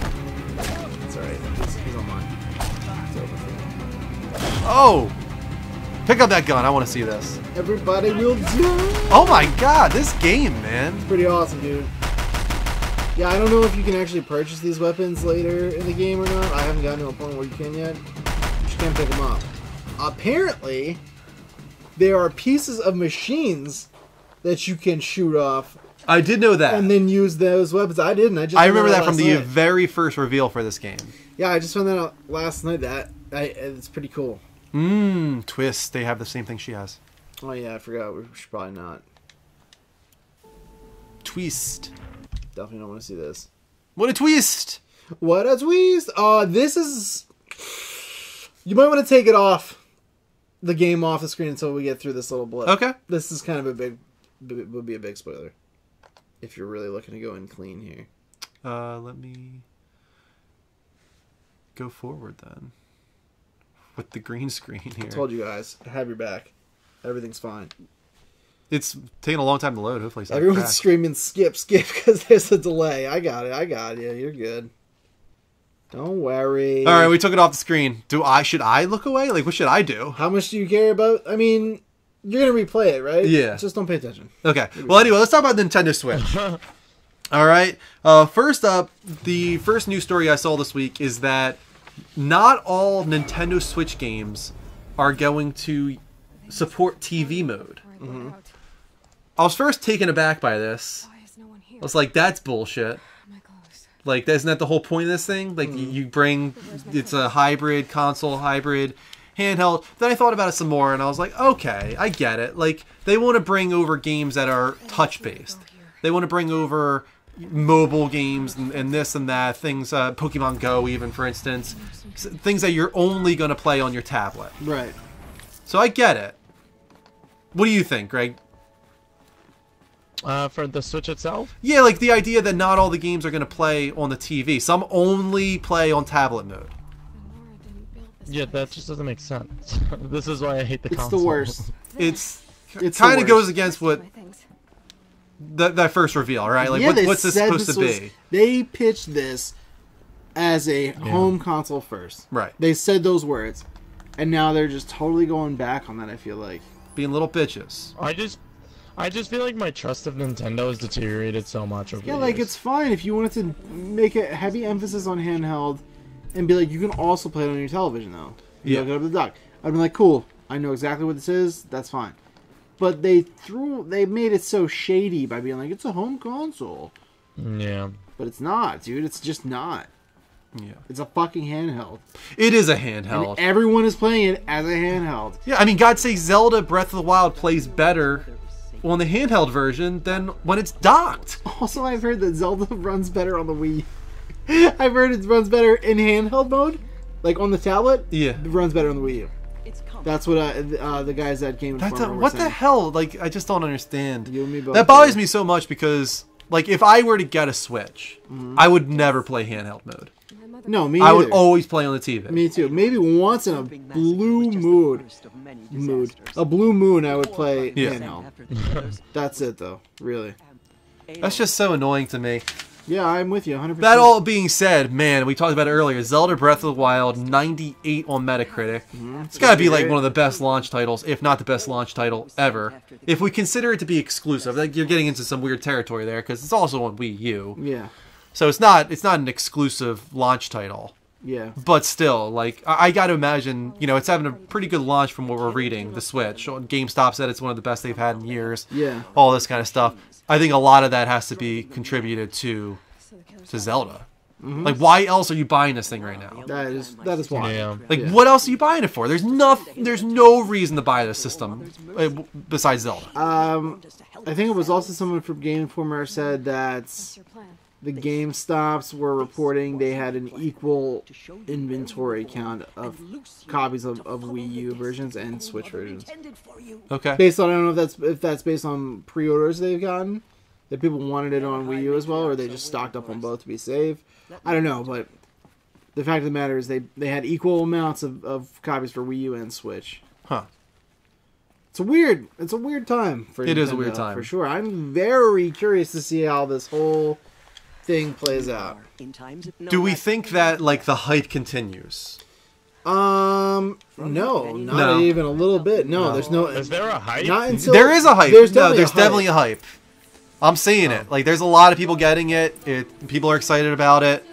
It's alright, he's on mine. It's over for me. Oh! Pick up that gun. I want to see this. Everybody will die! Oh my god, this game, man. Pretty awesome, dude. Yeah, I don't know if you can actually purchase these weapons later in the game or not. I haven't gotten to a point where you can yet. You just can't pick them up. Apparently, there are pieces of machines that you can shoot off I did know that. and then use those weapons. I didn't. I remember that from the last night. very first reveal for this game. Yeah, I just found that out last night. It's pretty cool. Twist. They have the same thing she has. Oh yeah, I forgot. We should probably not. Twist. Definitely don't want to see this. What a twist! What a twist! This is... You might want to take it off. The game off the screen until we get through this little blip. Okay. This is kind of would be a big spoiler. If you're really looking to go in clean here. Let me go forward then. With the green screen here. I told you guys, I have your back. Everything's fine. It's taking a long time to load. Hopefully it's not Everyone's cracked. screaming skip because there's a delay. I got it. Yeah, you're good. Don't worry. Alright, we took it off the screen. Should I look away? Like, what should I do? How much do you care about? I mean, you're going to replay it, right? Yeah. Just don't pay attention. Okay. Well, anyway, let's talk about Nintendo Switch. Alright. First up, the first news story I saw this week is that not all Nintendo Switch games are going to support TV mode. I was first taken aback by this. Why is no one here? I was like, that's bullshit. My clothes. Like, isn't that the whole point of this thing? Like, you bring, it's a hybrid console, hybrid handheld. Then I thought about it some more, and I was like, okay, I get it. Like, they want to bring over games that are touch-based. They want to bring over mobile games and this and that. Things, Pokemon Go even, for instance. Things that you're only going to play on your tablet. Right. So I get it. What do you think, Greg? For the Switch itself? Yeah, like the idea that not all the games are going to play on the TV. Some only play on tablet mode. Laura didn't build this Yeah, that place. just doesn't make sense. This is why I hate the It's console. the worst. It's It's kind the of goes worst. against what My things. that first reveal, right? Like, Yeah, they what's this said supposed this to was- be? They pitched this as a home console first. Right. They said those words. And now they're just totally going back on that, I feel like. Being little bitches. I just feel like my trust of Nintendo has deteriorated so much over Yeah, the like, years. it's fine if you wanted to make a heavy emphasis on handheld and be like, you can also play it on your television, though. You Yeah. hook it up to the dock. I'd be like, cool, I know exactly what this is, that's fine. But they made it so shady by being like, it's a home console. Yeah. But it's not, dude. It's just not. Yeah. It's a fucking handheld. It is a And handheld. everyone is playing it as a handheld. Yeah, I mean, God sake, Zelda Breath of the Wild plays better on the handheld version than when it's docked. Also, I've heard that Zelda runs better on the Wii. I've heard it runs better in handheld mode. Like on the tablet, Yeah. it runs better on the Wii U. It's coming. That's what the guys at Game That's Informer were what the saying. hell? Like, I just don't understand. You and me both. That bothers me so much because Like, if I were to get a Switch, I would never play handheld mode. No, me I either. would always play on the TV. Me too. Maybe once in a blue a blue moon, I would play Yeah. handheld. That's it, though. Really. That's just so annoying to me. Yeah, I'm with you 100%. That all being said, man, we talked about it earlier. Zelda Breath of the Wild, 98 on Metacritic. It's got to be like one of the best launch titles, if not the best launch title ever. If we consider it to be exclusive, like you're getting into some weird territory there because it's also on Wii U. Yeah. So it's not an exclusive launch title. Yeah. But still, like, I got to imagine, you know, it's having a pretty good launch from what we're reading, the Switch. GameStop said it's one of the best they've had in years. Yeah. All this kind of stuff. I think a lot of that has to be contributed to Zelda. Like, why else are you buying this thing right now? That is why. Yeah. Like, what else are you buying it for? There's no reason to buy this system besides Zelda. I think it was also someone from Game Informer said that the GameStops were reporting they had an equal inventory count of copies of Wii U versions and Switch versions. Okay. Based on, I don't know if that's based on pre-orders they've gotten, that people wanted it on Wii U as well, or they just stocked up on both to be safe. I don't know, but the fact of the matter is they had equal amounts of copies for Wii U and Switch. Huh. It's a weird time for It Nintendo, is a weird time. for sure. I'm very curious to see how this whole thing plays out. Do we think that, like, the hype continues? No, not even a little bit. No, there's no. Is there a hype? Not until There is a hype. There's Definitely a hype. I'm seeing it. Like, there's a lot of people getting it. People are excited about it.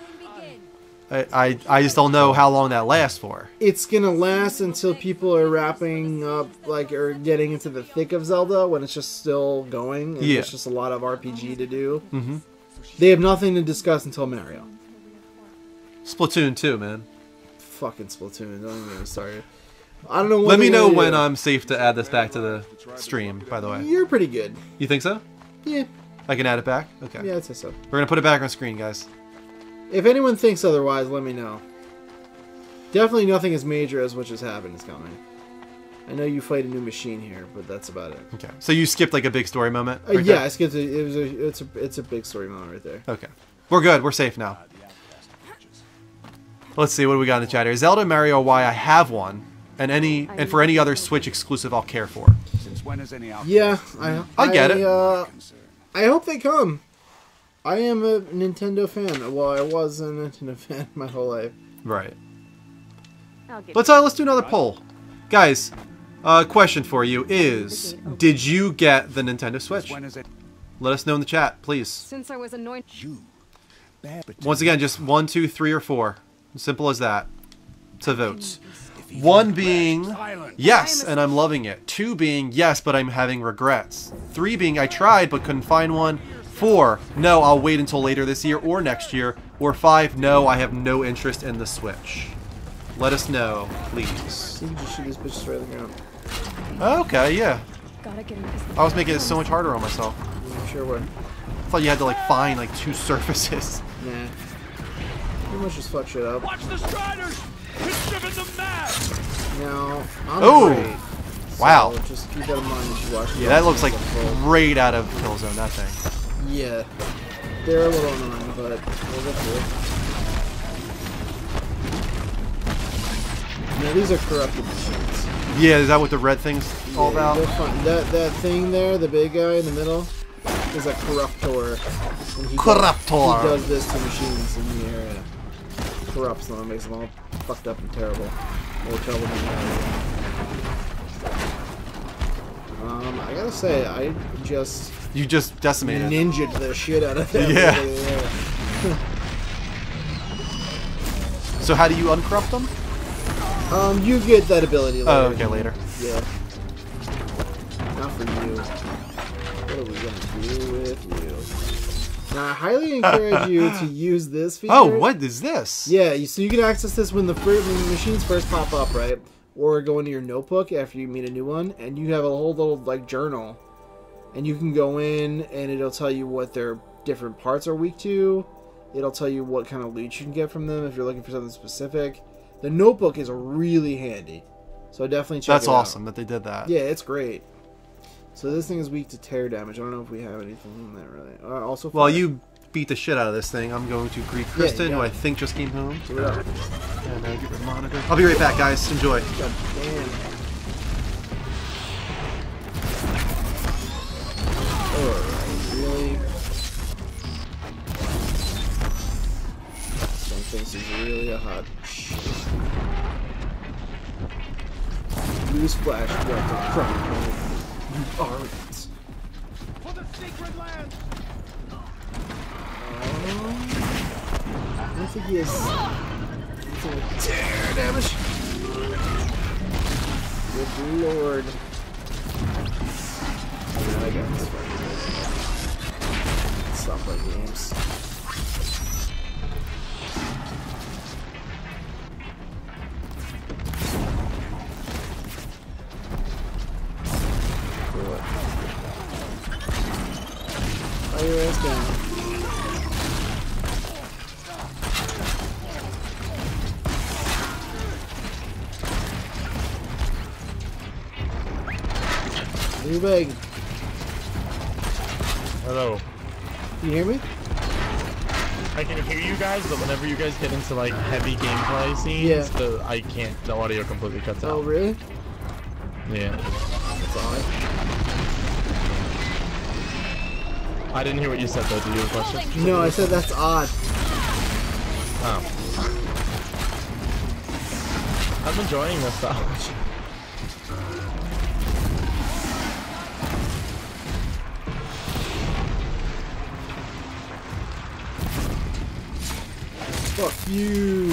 I just don't know how long that lasts for. It's gonna last until people are wrapping up, like, or getting into the thick of Zelda when it's just still going. And Yeah. It's just a lot of RPG to do. Mm-hmm. They have nothing to discuss until Mario. Splatoon 2, man. Fucking Splatoon. Don't even get me started. I don't know. Let me know when I'm safe to add this back to the stream, by the way. You're pretty good. You think so? Yeah. I can add it back? Okay. Yeah, I'd say so. We're going to put it back on screen, guys. If anyone thinks otherwise, let me know. Definitely nothing as major as what just happened is coming. I know you fight a new machine here, but that's about it. Okay. So you skipped, like, a big story moment? Yeah, there? I skipped it. It's a big story moment right there. Okay. We're good. We're safe now. Let's see. What do we got in the chat here? Zelda, Mario, Y, I have one. And for any other Switch exclusive I'll care for. Since when is any Yeah, I get it. I hope they come. I am a Nintendo fan. Well, I was a Nintendo fan my whole life. Right. I'll give Let's do another poll. Guys, question for you is, did you get the Nintendo Switch? When is it? Let us know in the chat, please. Since I was anointed. You. Bad Once again, just 1, 2, 3, or 4. Simple as that. To votes. 1 being yes, and I'm loving it. 2 being yes, but I'm having regrets. 3 being I tried but couldn't find one. 4, no, I'll wait until later this year or next year. Or 5, no, I have no interest in the Switch. Let us know, please. You can just shoot this bitch straight on the ground. Okay, yeah. Gotta get him. I was making it so much harder on myself. I'm sure what. I thought you had to, like, find, like, 2 surfaces. Nah. Pretty much just fuck shit up. Watch the Striders! It's driven them mad! Now, I'm Oh! great. Wow. So just keep that in mind as you watch. Yeah, that looks like right out of Killzone, that thing. Yeah. They're a little annoying, but we'll get through it. Now, these are corrupted machines. Yeah, is that what the red thing's all Yeah, about? they're fun. That thing there, the big guy in the middle, is a corruptor. And he Corruptor. He does this to machines in the area. Corrupts them and makes them all fucked up and terrible. Or terrible to I gotta say, I just You just decimated. ninja'd the shit out of them. Yeah. So how do you uncorrupt them? You get that ability later. Oh, okay, later. Yeah. Not for you. What are we gonna do with you? Now, I highly encourage you to use this feature. Oh, what is this? Yeah, so you can access this when the machines first pop up, right? Or go into your notebook after you meet a new one, and you have a whole little, like, journal. And you can go in, and it'll tell you what their different parts are weak to. It'll tell you what kind of loot you can get from them if you're looking for something specific. The notebook is really handy. So definitely check That's it out. awesome that they did that. Yeah, it's great. So this thing is weak to tear damage. I don't know if we have anything in there really. Also, While fire. you beat the shit out of this thing, I'm going to greet Kristen, who I think just came home. Do it up. And get rid of monitor. I'll be right back, guys. Enjoy. God damn. Alright, really? Some thinks he's really a hot shit. Newsflash, what the crime? You aren't. For the sacred land. I don't think he has tear damage. Good lord. Yeah, I got this one. Stop playing games. Lay your ass down. You're big. Hello. Can you hear me? I can hear you guys, but whenever you guys get into like heavy gameplay scenes, I can't. The audio completely cuts out. Oh, really? Yeah. That's odd. I didn't hear what you said though. Do you have a question? No, I said that's odd. Oh. I'm enjoying this though. Fuck you.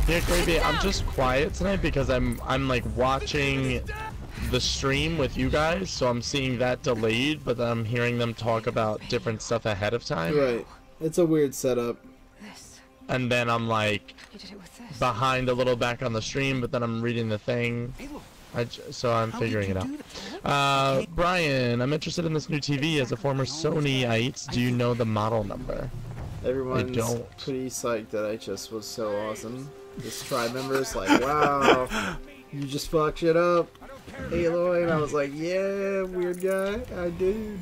Yeah, Gravy, I'm just quiet tonight because I'm like watching the stream with you guys, so I'm seeing that delayed, but then I'm hearing them talk about different stuff ahead of time. Right. It's a weird setup. This. And then I'm like You did it with this. behind a little back on the stream, but then I'm reading the thing. So I'm figuring it out. Brian, I'm interested in this new TV. As a former Sony-ite, do you know the model number? Everyone's don't. pretty psyched that HS was so awesome. This tribe member's like, wow, you just fuck shit up, Aloy. And I was like, yeah, weird guy, I did.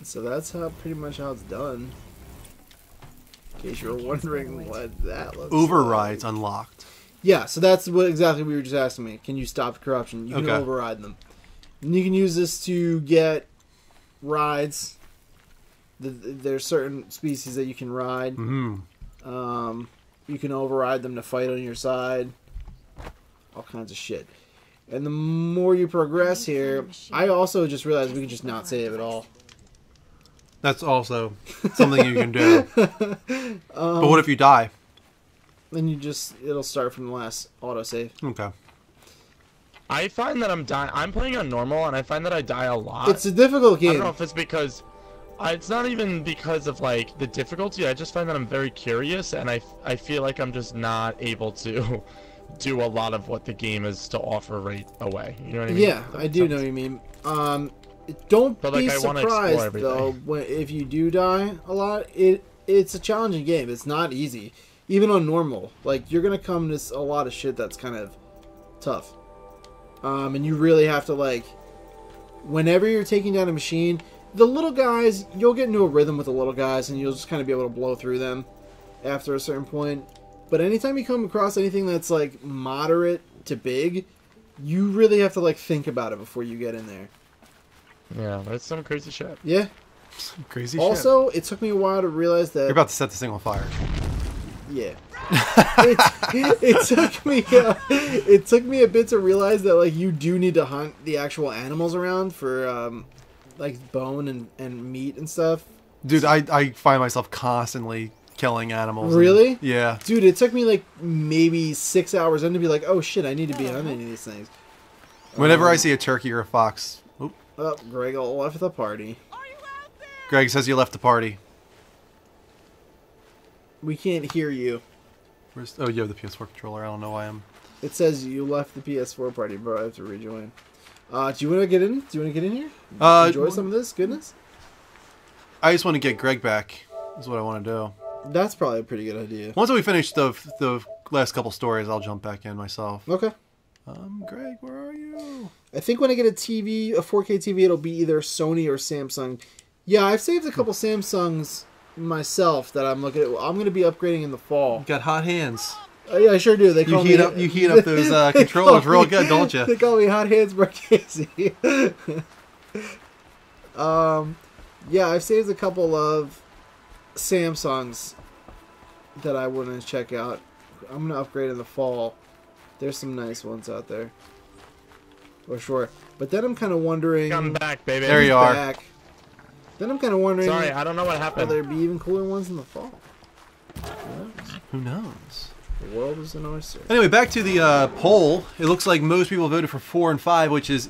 So that's how pretty much how it's done. In case you were wondering what that looks Overrides like. unlocked. Yeah, so that's what exactly we were just asking me. Can you stop corruption? You can Okay. override them. And you can use this to get rides. There's certain species that you can ride. Mm-hmm. You can override them to fight on your side. All kinds of shit. And the more you progress here, I also just realized we can just not save at all. That's also something you can do. But what if you die? Then it'll start from the last autosave. Okay. I find that I'm playing on normal, and I find that I die a lot. It's a difficult I game. don't know if it's because... it's not even because of, like, the difficulty. I just find that I'm very curious, and I feel like I'm just not able to do a lot of what the game is to offer right away. You know what I mean? Yeah, I do know what you mean. Don't But, be like, I wanna explore surprised, everything. though, if you do die a lot. It's a challenging game. It's not easy. Even on normal. Like, you're going to come to a lot of shit that's kind of tough. And you really have to, like... Whenever you're taking down a machine... The little guys, you'll get into a rhythm with the little guys, and you'll just kind of be able to blow through them after a certain point. But anytime you come across anything that's, like, moderate to big, you really have to, like, think about it before you get in there. Yeah, that's some crazy shit. Yeah. Crazy shit. Also, it took me a while to realize that... You're about to set this thing on fire. Yeah. It took me a bit to realize that, like, you do need to hunt the actual animals around for, like, bone and meat and stuff. Dude, I find myself constantly killing animals. Really? Yeah. Dude, it took me, like, maybe 6 hours in to be like, oh, shit, I need to be hunting these things. Whenever I see a turkey or a fox... Oop. Oh, Greg left the party. Greg says you left the party. We can't hear you. Oh, you have the PS4 controller. I don't know why I'm... It says you left the PS4 party, bro. I have to rejoin. Do you want to get in? Do you want to get in here? Enjoy some of this goodness? I just want to get Greg back. Is what I want to do. That's probably a pretty good idea. Once we finish the last couple stories, I'll jump back in myself. Okay. Greg, where are you? I think when I get a 4K TV, it'll be either Sony or Samsung. Yeah, I've saved a couple Samsungs myself that I'm looking at. I'm going to be upgrading in the fall. You got hot hands. Yeah, I sure do. They call You heat up those controllers real good, don't you? They call me Hot Hands Marchese. Yeah, I've saved a couple of Samsungs that I want to check out. I'm going to upgrade in the fall. There's some nice ones out there. For sure. But then I'm kind of wondering... Come back, baby. There you are. Back. Then I'm kind of wondering... Sorry, I don't know what Will happened. there be even cooler ones in the fall? Who knows? The world is an oyster. Anyway, back to the poll. It looks like most people voted for 4 and 5, which is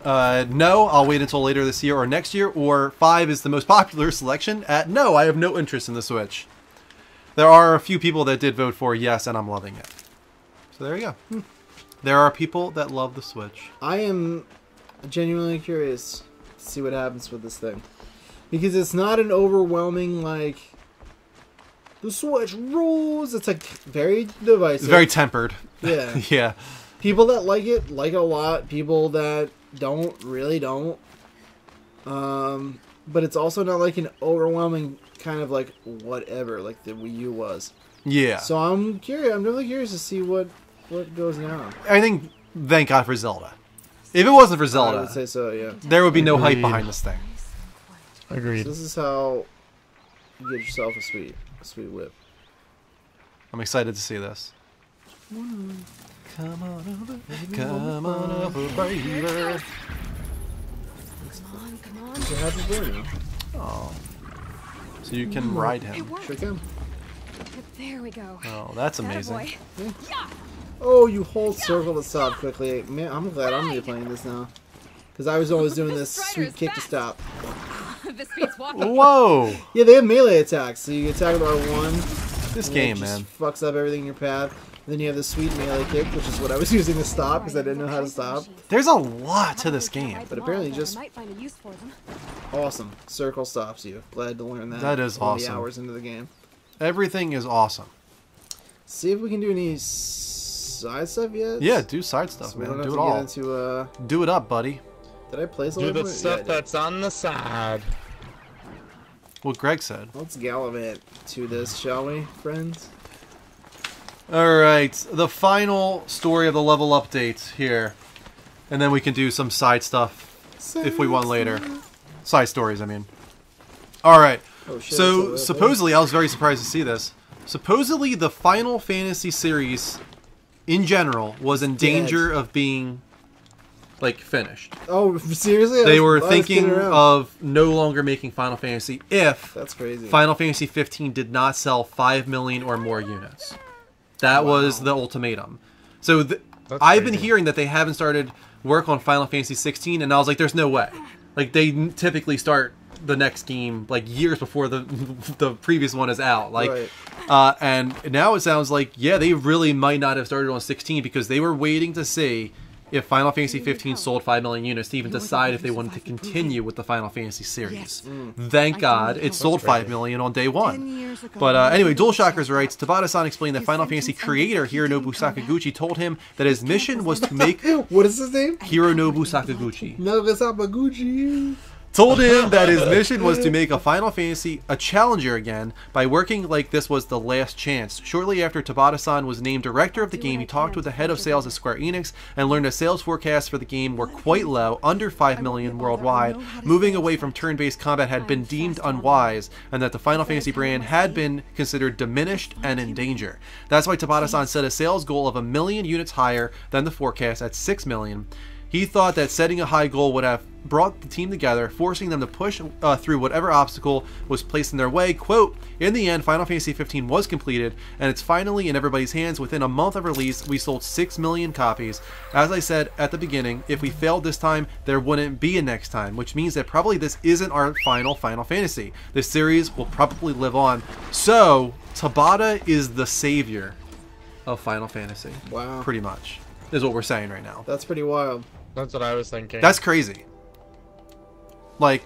no, I'll wait until later this year or next year, or 5 is the most popular selection at no, I have no interest in the Switch. There are a few people that did vote for yes, and I'm loving it. So there you go. There are people that love the Switch. I am genuinely curious to see what happens with this thing. Because it's not an overwhelming, like, the Switch rules. It's, like, very divisive. It's very tempered. Yeah. Yeah. People that like it a lot. People that don't, really don't. But it's also not, like, an overwhelming kind of, like, whatever, like the Wii U was. Yeah. So I'm curious. I'm really curious to see what goes down. I think, thank God for Zelda. If it wasn't for I Zelda, would say so, yeah. there would be no hype Agreed. behind this thing. Agreed. So this is how you get yourself a sweet whip. I'm excited to see this. Come on over, baby. Come on. So happy birthday. Oh. So you can ride him. Sure can. There we go. Oh, that's amazing. Attaboy. Oh, you hold circle to stop quickly. Man, I'm glad I'm replaying this now. Because I was always doing this sweet kick to stop. This beats walking. Whoa! Yeah, they have melee attacks. So you attack about one. This and game, it just man. fucks up everything in your path. Then you have the sweet melee kick, which is what I was using to stop because I didn't know how to stop. There's a lot to this game. But apparently just- I might find a use for them. Awesome. Circle stops you. Glad to learn that. That is 20 awesome. hours into the game. Everything is awesome. See if we can do any side stuff yet. Yeah, do side stuff, So we man. don't have Do it to all. get into, Do it up, buddy. did I place Do the Yeah, stuff I did. that's on the side. What Greg said. Let's gallivant to this, shall we, friends? Alright, the final story of the level update here. And then we can do some side stuff if we want later. Side stories, I mean. Alright, Oh, shit, so it's supposedly, I was very surprised to see this. Supposedly, the Final Fantasy series, in general, was in danger of being, like, finished. Oh, seriously? They were I was thinking kidding around. of no longer making Final Fantasy if That's crazy. Final Fantasy 15 did not sell 5 million or more units. That was the ultimatum. So I've been crazy. hearing that they haven't started work on Final Fantasy 16, and I was like, there's no way. Like, they typically start the next game like years before the previous one is out. Like, Right. and now it sounds like, yeah, they really might not have started on 16 because they were waiting to see if Final Fantasy 15 sold 5 million units to even decide if they wanted to continue with the Final Fantasy series. Thank God it sold 5 million on day one. But anyway, DualShockers writes, Tabata-san explained that Final Fantasy creator Hironobu Sakaguchi told him that his mission was to make What is his name? Hironobu Sakaguchi. Nagasamaguchi. Told him that his mission was to make a Final Fantasy a challenger again by working like this was the last chance. Shortly after Tabata-san was named director of the game, he talked with the head of sales at Square Enix and learned that sales forecasts for the game were quite low, under 5 million worldwide. Moving away from turn-based combat had been deemed unwise, and that the Final Fantasy brand had been considered diminished and in danger. That's why Tabata-san set a sales goal of 1 million units higher than the forecast at 6 million. He thought that setting a high goal would have brought the team together, forcing them to push through whatever obstacle was placed in their way. Quote, in the end, Final Fantasy 15 was completed, and it's finally in everybody's hands. Within a month of release, we sold 6 million copies. As I said at the beginning, if we failed this time, there wouldn't be a next time, which means that probably this isn't our final Final Fantasy. This series will probably live on. So, Tabata is the savior of Final Fantasy. Wow. Pretty much, is what we're saying right now. That's pretty wild. That's what I was thinking. That's crazy. Like,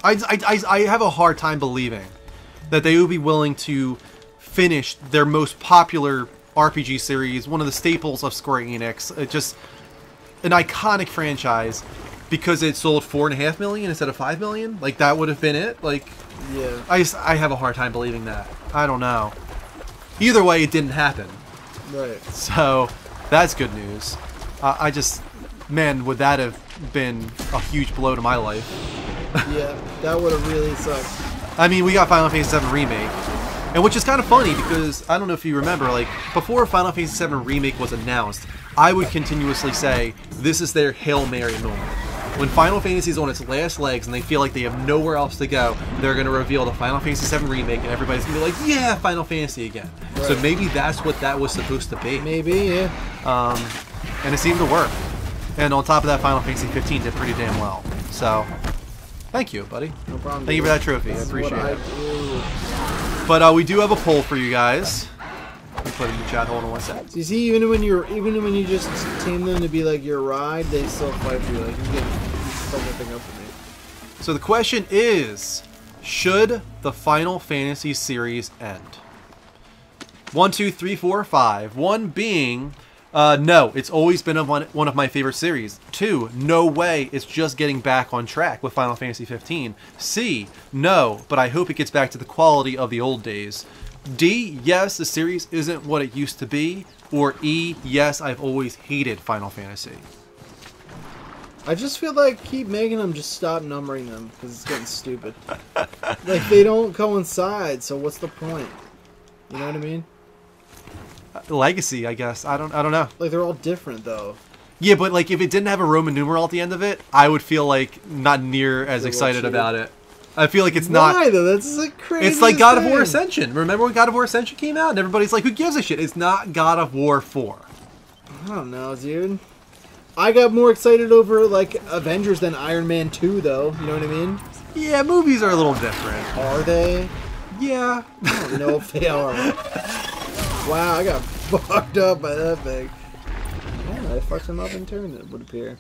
I have a hard time believing that they would be willing to finished their most popular RPG series, one of the staples of Square Enix. It just an iconic franchise because it sold 4.5 million instead of 5 million. Like that would have been it. Like, Yeah. I have a hard time believing that. I don't know. Either way, it didn't happen. Right. So that's good news. I just, man, would that have been a huge blow to my life? Yeah, that would have really sucked. I mean, we got Final Fantasy VII Remake, and which is kind of funny because I don't know if you remember, like before Final Fantasy VII Remake was announced, I would continuously say this is their Hail Mary moment. When Final Fantasy is on its last legs and they feel like they have nowhere else to go, they're going to reveal the Final Fantasy VII Remake, and everybody's going to be like, "Yeah, Final Fantasy again." Right. So maybe that's what that was supposed to be. Maybe, yeah. And it seemed to work. And on top of that, Final Fantasy 15 did pretty damn well. So, thank you, buddy. No problem. Thank you for that trophy. I appreciate it. Do. But we do have a poll for you guys. Let me put it in the chat. Hold on one sec. So you see, even when you just team them to be like your ride, they still fight for you. Like you get everything up with me. So the question is, should the Final Fantasy series end? 1, 2, 3, 4, 5. 1 being, no, it's always been one of my favorite series. 2, no way, it's just getting back on track with Final Fantasy 15. C, no, but I hope it gets back to the quality of the old days. D, yes, the series isn't what it used to be. Or E, yes, I've always hated Final Fantasy. I just feel like keep making them, just stop numbering them because it's getting stupid. Like they don't coincide, so what's the point? You know what I mean? Legacy, I guess. I don't know. Like they're all different though. Yeah, but like if it didn't have a Roman numeral at the end of it, I would feel like not near as They're excited cheated. about it. I feel like it's Why not. though? That's like crazy. It's like God of War Ascension. Remember when God of War Ascension came out and everybody's like, "Who gives a shit?" It's not God of War 4. I don't know, dude. I got more excited over like Avengers than Iron Man 2 though. You know what I mean? Yeah, movies are a little different. Are they? Yeah. I don't know if they are. Wow, I got fucked up by that thing. Yeah, I fucked him up in turn, it would appear.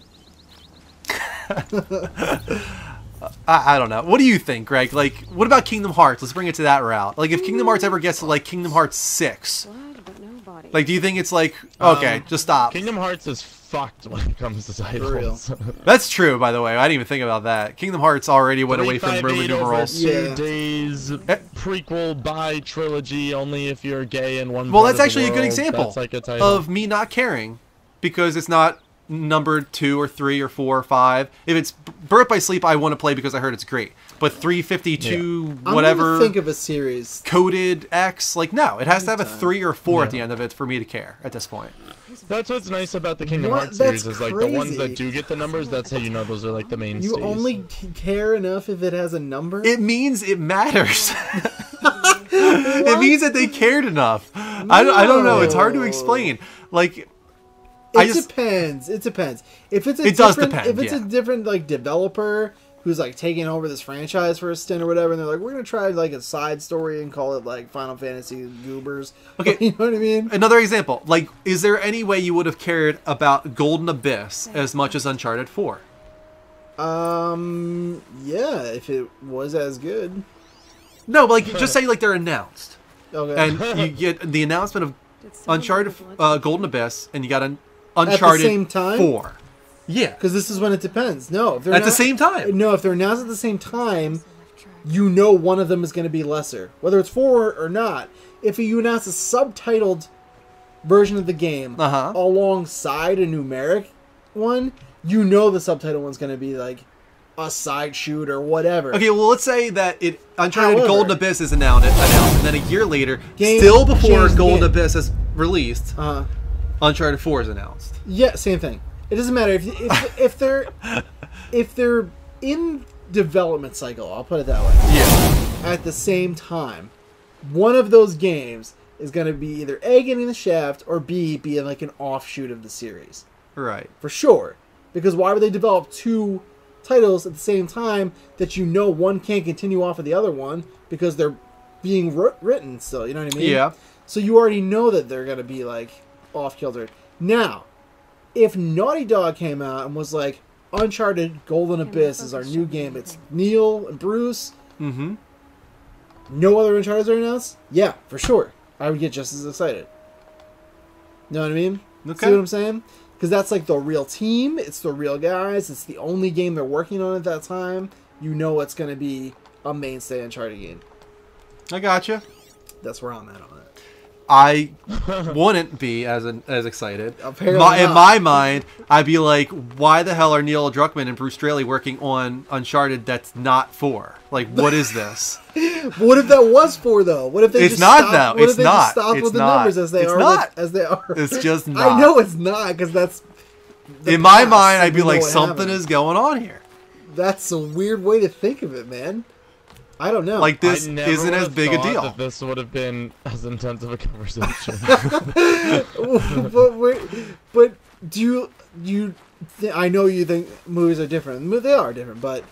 I don't know. What do you think, Greg? Like, what about Kingdom Hearts? Let's bring it to that route. Like, if Kingdom Hearts ever gets to like Kingdom Hearts 6, Blood, but nobody. like, do you think it's like, okay, just stop? Kingdom Hearts is fucked when it comes to titles. That's true, by the way. I didn't even think about that. Kingdom Hearts already went away from Roman 358 over numerals. 2 Yeah. days, prequel by trilogy, only if you're gay in one Well, part that's of the actually a good world. example That's like a title. of me not caring because it's not numbered 2 or 3 or 4 or 5. If it's Birth by Sleep, I want to play because I heard it's great. But 352, I'm whatever, gonna think of a series. coded X, like, no, it has to have a Anytime. 3 or 4 at the end of it for me to care at this point. That's what's nice about the Kingdom What? Hearts series That's is like the ones crazy. that do get the numbers. That's how you know those are like the mainstays. You only care enough if it has a number? It means it matters. It means that they cared enough. I don't know. It's hard to explain. Like, It depends. It depends. If it's a It does different, depend, if it's yeah. a different like developer who's like taking over this franchise for a stint or whatever, and they're like, we're gonna try like a side story and call it like Final Fantasy Goobers. Okay. You know what I mean? Another example. Like, is there any way you would have cared about Golden Abyss as much as Uncharted 4? Yeah, if it was as good. No, but like, just say like they're announced. Okay. And you get the announcement of Did someone Uncharted, get the blood? Golden Abyss, and you got an Uncharted same time? 4. Yeah. Because this is when it depends. No, if they're At the not- same time. No, if they're announced at the same time, you know one of them is going to be lesser, whether it's 4 or not. If you announce a subtitled version of the game alongside a numeric one, you know the subtitle one's going to be like a side shoot or whatever. Okay, well, let's say that Uncharted However- Golden Abyss is announced, and then a year later, Game still before changed Golden game. Abyss is released, Uh, Uncharted 4 is announced. yeah, same thing. It doesn't matter if they're in development cycle. I'll put it that way. Yeah. At the same time, one of those games is going to be either A, getting the shaft, or B, being like an offshoot of the series. Right. For sure. Because why would they develop two titles at the same time that you know one can't continue off of the other one because they're being written still, you know what I mean? Yeah. So you already know that they're going to be like off kilter. Now, if Naughty Dog came out and was like, Uncharted Golden Abyss is our new game, it's Neil and Bruce, Mm-hmm. no other Uncharted are announced? Yeah, for sure. I would get just as excited. Know what I mean? Okay. See what I'm saying? Because that's like the real team. It's the real guys. It's the only game they're working on at that time. You know it's going to be a mainstay Uncharted game. I gotcha. That's where I'm at on it. I wouldn't be as excited. Apparently In not. my mind, I'd be like, why the hell are Neil Druckmann and Bruce Straley working on Uncharted that's not 4? Like, what is this? What if that was 4 though? What if they It's just not, stopped, though. What It's if they not. just stopped It's with the not. numbers as they It's are? not. As they are. It's just not. I know it's not because that's. In my past, mind, I'd and be we know like, what something happened. is going on here. That's a weird way to think of it, man. I don't know. Like, this I never isn't as would've big a thought deal. That this would have been as intense of a conversation. but do you I know you think movies are different. They are different, but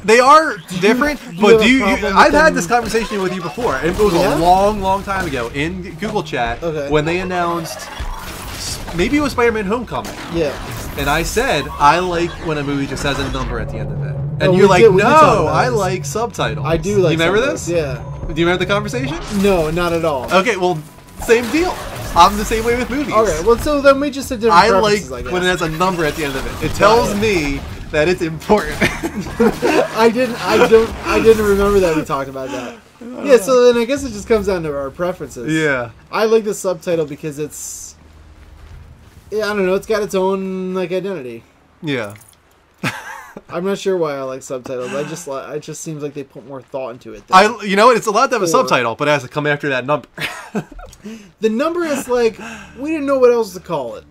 They are different, you but have a problem with I've had them- this conversation with you before, and it was Yeah? a long, long time ago in Google Chat Okay. when they announced, maybe it was Spider-Man Homecoming, yeah. and I said, I like when a movie just has a number at the end of it. And Oh, you're we like, did- we did talk no, about I this. like subtitles. I do like You remember subtitles, this? Yeah. Do you remember the conversation? No, not at all. Okay, well, same deal. I'm the same way with movies. Okay, well, so then we just have different I like preferences, I guess. when it has a number at the end of it. It tells me that it's important. I didn't remember that we talked about that. Yeah, so then I guess it just comes down to our preferences. Yeah. I like the subtitle because it's, yeah, I don't know, it's got its own like identity. Yeah. I'm not sure why I like subtitles. It just seems like they put more thought into it. than- You know what? It's allowed to have a 4. subtitle, but it has to come after that number. The number is like, we didn't know what else to call it.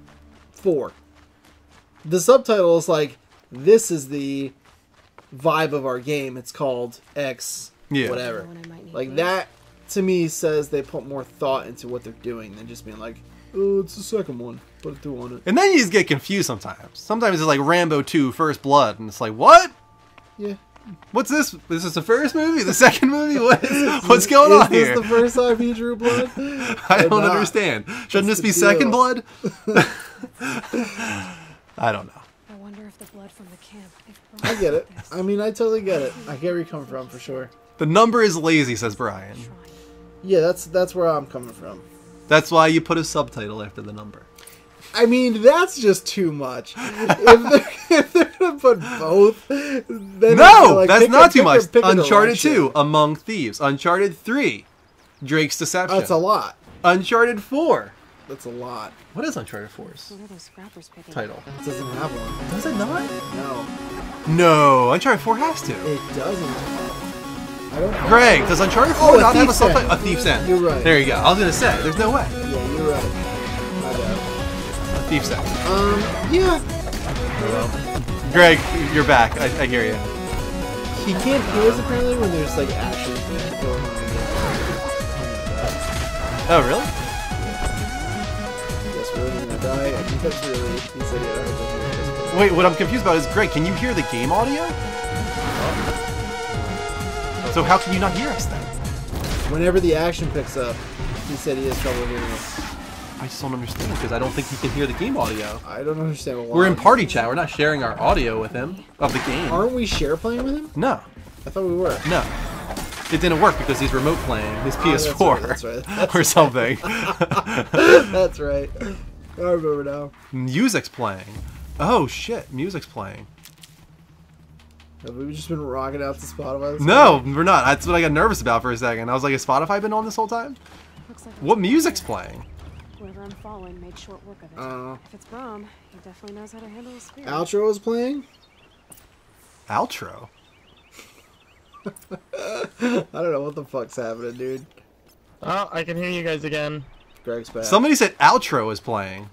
4. The subtitle is like, this is the vibe of our game. It's called X, Yeah. whatever. When I might need Like these. that, to me, says they put more thought into what they're doing than just being like, oh, it's the second one. Put a 2 on it. And then you just get confused sometimes. Sometimes it's like Rambo 2, First Blood, and it's like, what? Yeah. What's this? Is this the first movie? The second movie? What's going on Is here? this the first time he drew blood? I Or don't not? understand. Shouldn't What's this be the Second deal? Blood? I don't know. I wonder if the blood from the camp. I get it. I mean, I totally get it. I get where you're coming from, for sure. The number is lazy, says Brian. Yeah, that's where I'm coming from. That's why you put a subtitle after the number. I mean, that's just too much. If they're gonna put both, then No, like, that's pick not a- too pick a- much. pick a Uncharted direction. 2, Among Thieves. Uncharted 3, Drake's Deception. That's a lot. Uncharted 4. That's a lot. What is Uncharted 4's What are those scrappers picking? title? It doesn't have one. Does it not? No, No, Uncharted 4 has to. it doesn't. I don't. Greg, does Uncharted 4 Oh, a not have a Thief's subtitle? End. A Thief's End. You're right. There you go. I was going to say, there's no way. Yeah, you're right. My bad. A Thief's End. Yeah. Greg, you're back. I hear you. He can't hear us apparently when there's like action going on. Oh, really? Yes, we're gonna die. I think that's really. He said he had a hard time hearing us. Wait, what I'm confused about is, Greg, can you hear the game audio? So how can you not hear us then? Whenever the action picks up, he said he has trouble hearing us. I just don't understand because I don't think he can hear the game audio. I don't understand why. We're in party chat. We're not sharing our audio with him of the game. Aren't we share playing with him? No, I thought we were. no. It didn't work because he's remote playing his Oh, PS4 that's right, that's or something. That's right. I remember now. Music's playing. Oh shit, music's playing. Have we just been rocking out to Spotify? This No, we're not. That's what I got nervous about for a second. I was like, has Spotify been on this whole time? Looks like What music's playing? whoever I'm following made short work of it. If it's Brom, he definitely knows how to handle his spirit. Outro is playing? Outro? I don't know what the fuck's happening, dude. Oh, I can hear you guys again. Greg's back. Somebody said outro is playing.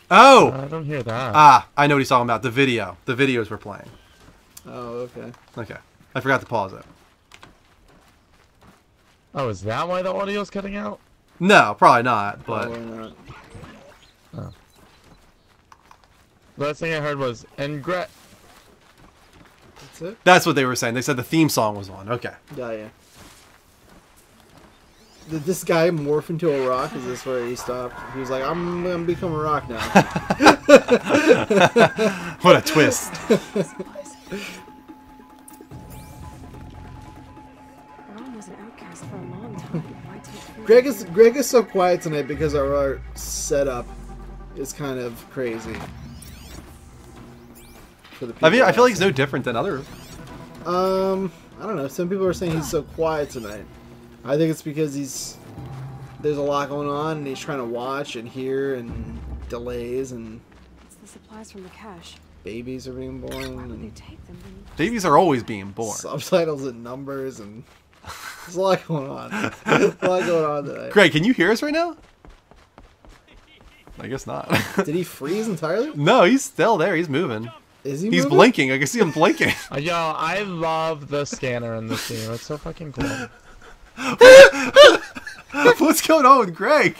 Oh! I don't hear that. Ah, I know what he's talking about. The video. The videos were playing. Oh, okay. Okay. I forgot to pause it. Oh, is that why the audio's cutting out? No, probably not, but... Probably not. The last thing I heard was, and Gret. That's it? That's what they were saying. They said the theme song was on. Okay. Yeah. Did this guy morph into a rock? Is this where he stopped? He was like, I'm gonna become a rock now. What a twist. Brom was an outcast for a long time. Why take food Greg is so quiet tonight because our setup is kind of crazy. For the I mean, I feel like it's no different than other. I don't know. Some people are saying he's so quiet tonight. I think it's because there's a lot going on and he's trying to watch and hear and delays and It's the supplies from the cache. babies are being born Why would they and take them? Babies are always being born. subtitles and numbers and there's a lot going on. There's a lot going on tonight. Greg, can you hear us right now? I guess not. Did he freeze entirely? No, he's still there. He's moving. Is he? He's moving? blinking. I can see him blinking. Yo, I love the scanner in this game. It's so fucking cool. What's going on with Greg?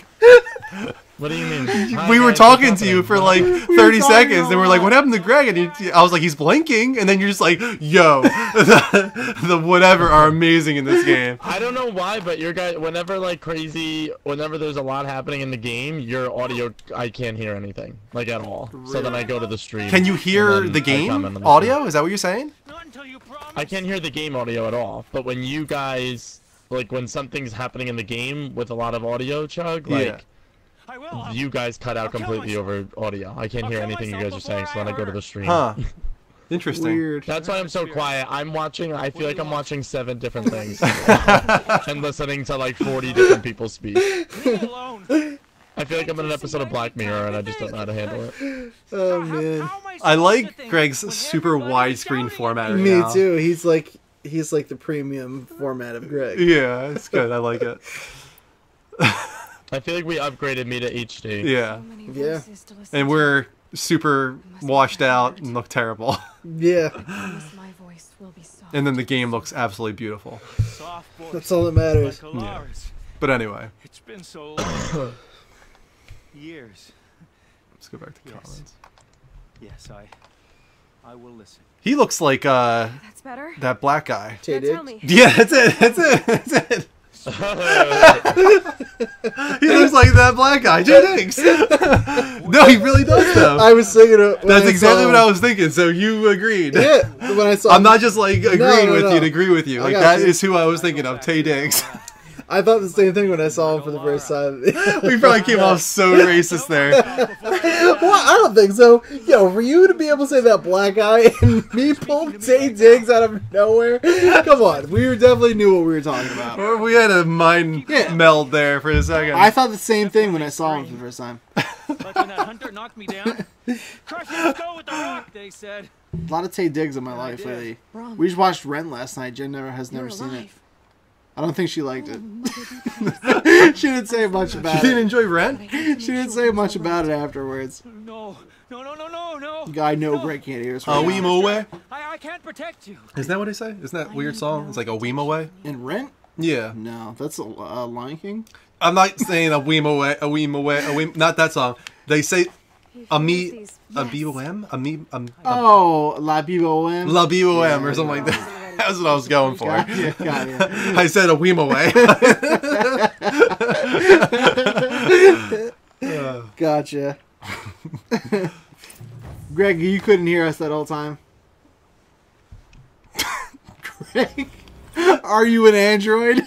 What do you mean? We were What's talking to you happening? for like 30 talking seconds, a and we're like, lot. "What happened to Greg?" And I was like, "He's blinking," and then you're just like, "Yo, the whatever are amazing in this game." I don't know why, but your guy, whenever there's a lot happening in the game, your audio, I can't hear anything, like at all. So then I go to the stream. Can you hear and then the I comment game on the audio? stream. Is that what you're saying? I can't hear the game audio at all, but when you guys, like when something's happening in the game with a lot of audio chug, like Yeah. you guys cut out completely over audio. I can't hear anything you guys are saying, so then I go to the stream. Huh. Interesting. Weird. That's why I'm so quiet. I feel like I'm watching 7 different things and listening to like 40 different people speak. I feel like I'm in an episode of Black Mirror and I just don't know how to handle it. Oh man. I like Greg's super widescreen format right Me now. too. He's like the premium format of Greg. Yeah, it's good. I like it. I feel like we upgraded me to HD. Yeah. Yeah. And we're super washed out and look terrible. Yeah. My voice will be soft. And then the game looks absolutely beautiful. That's all that matters. Yeah. But anyway, It's been so long. Years. let's go back to comments. Yes, I will listen. He looks like That's better. that black guy. Tay Now tell Diggs? me. Yeah, that's it. That's it. That's it. He looks like that black guy, Jay Diggs. No, he really does though. I was thinking of, when That's I exactly saw what I was thinking. So you agreed. Yeah, when I saw I'm not just like agreeing no, with no. you to agree with you. I Like got that you. is who I was thinking of, Tay Diggs. I thought the same thing when I saw him for the first time. We probably came off so racist there. Well, I don't think so. Yo, for you to be able to say that black guy and me pull Tay Diggs out of nowhere, come on. We definitely knew what we were talking about. We had a mind meld there for a second. I thought the same thing when I saw him for the first time. Like when that hunter knocked me down. Crush it, go with the rock, they said. A lot of Tay Diggs in my life lately. Brom, We just watched Rent last night. Jen has you're never seen it. alive. I don't think she liked it. She didn't say much You about didn't it. enjoy Rent? She didn't say much about it afterwards. No. I know Greg can't hear us A right now. Weem away? I can't protect you. Isn't that what they say? Isn't that a weird song? It's like a Weem away? In Rent? Yeah. No, that's a Lion King. I'm not saying a Weem away, a Weem away, a Weem. Not that song. They say a me, a B-O-M? A me, Oh, La B-O-M. La B-O-M or Yeah, something like that. That's what I was going for. Got you. I said a Weem away. Gotcha. Greg, you couldn't hear us that whole time. Greg, are you an android?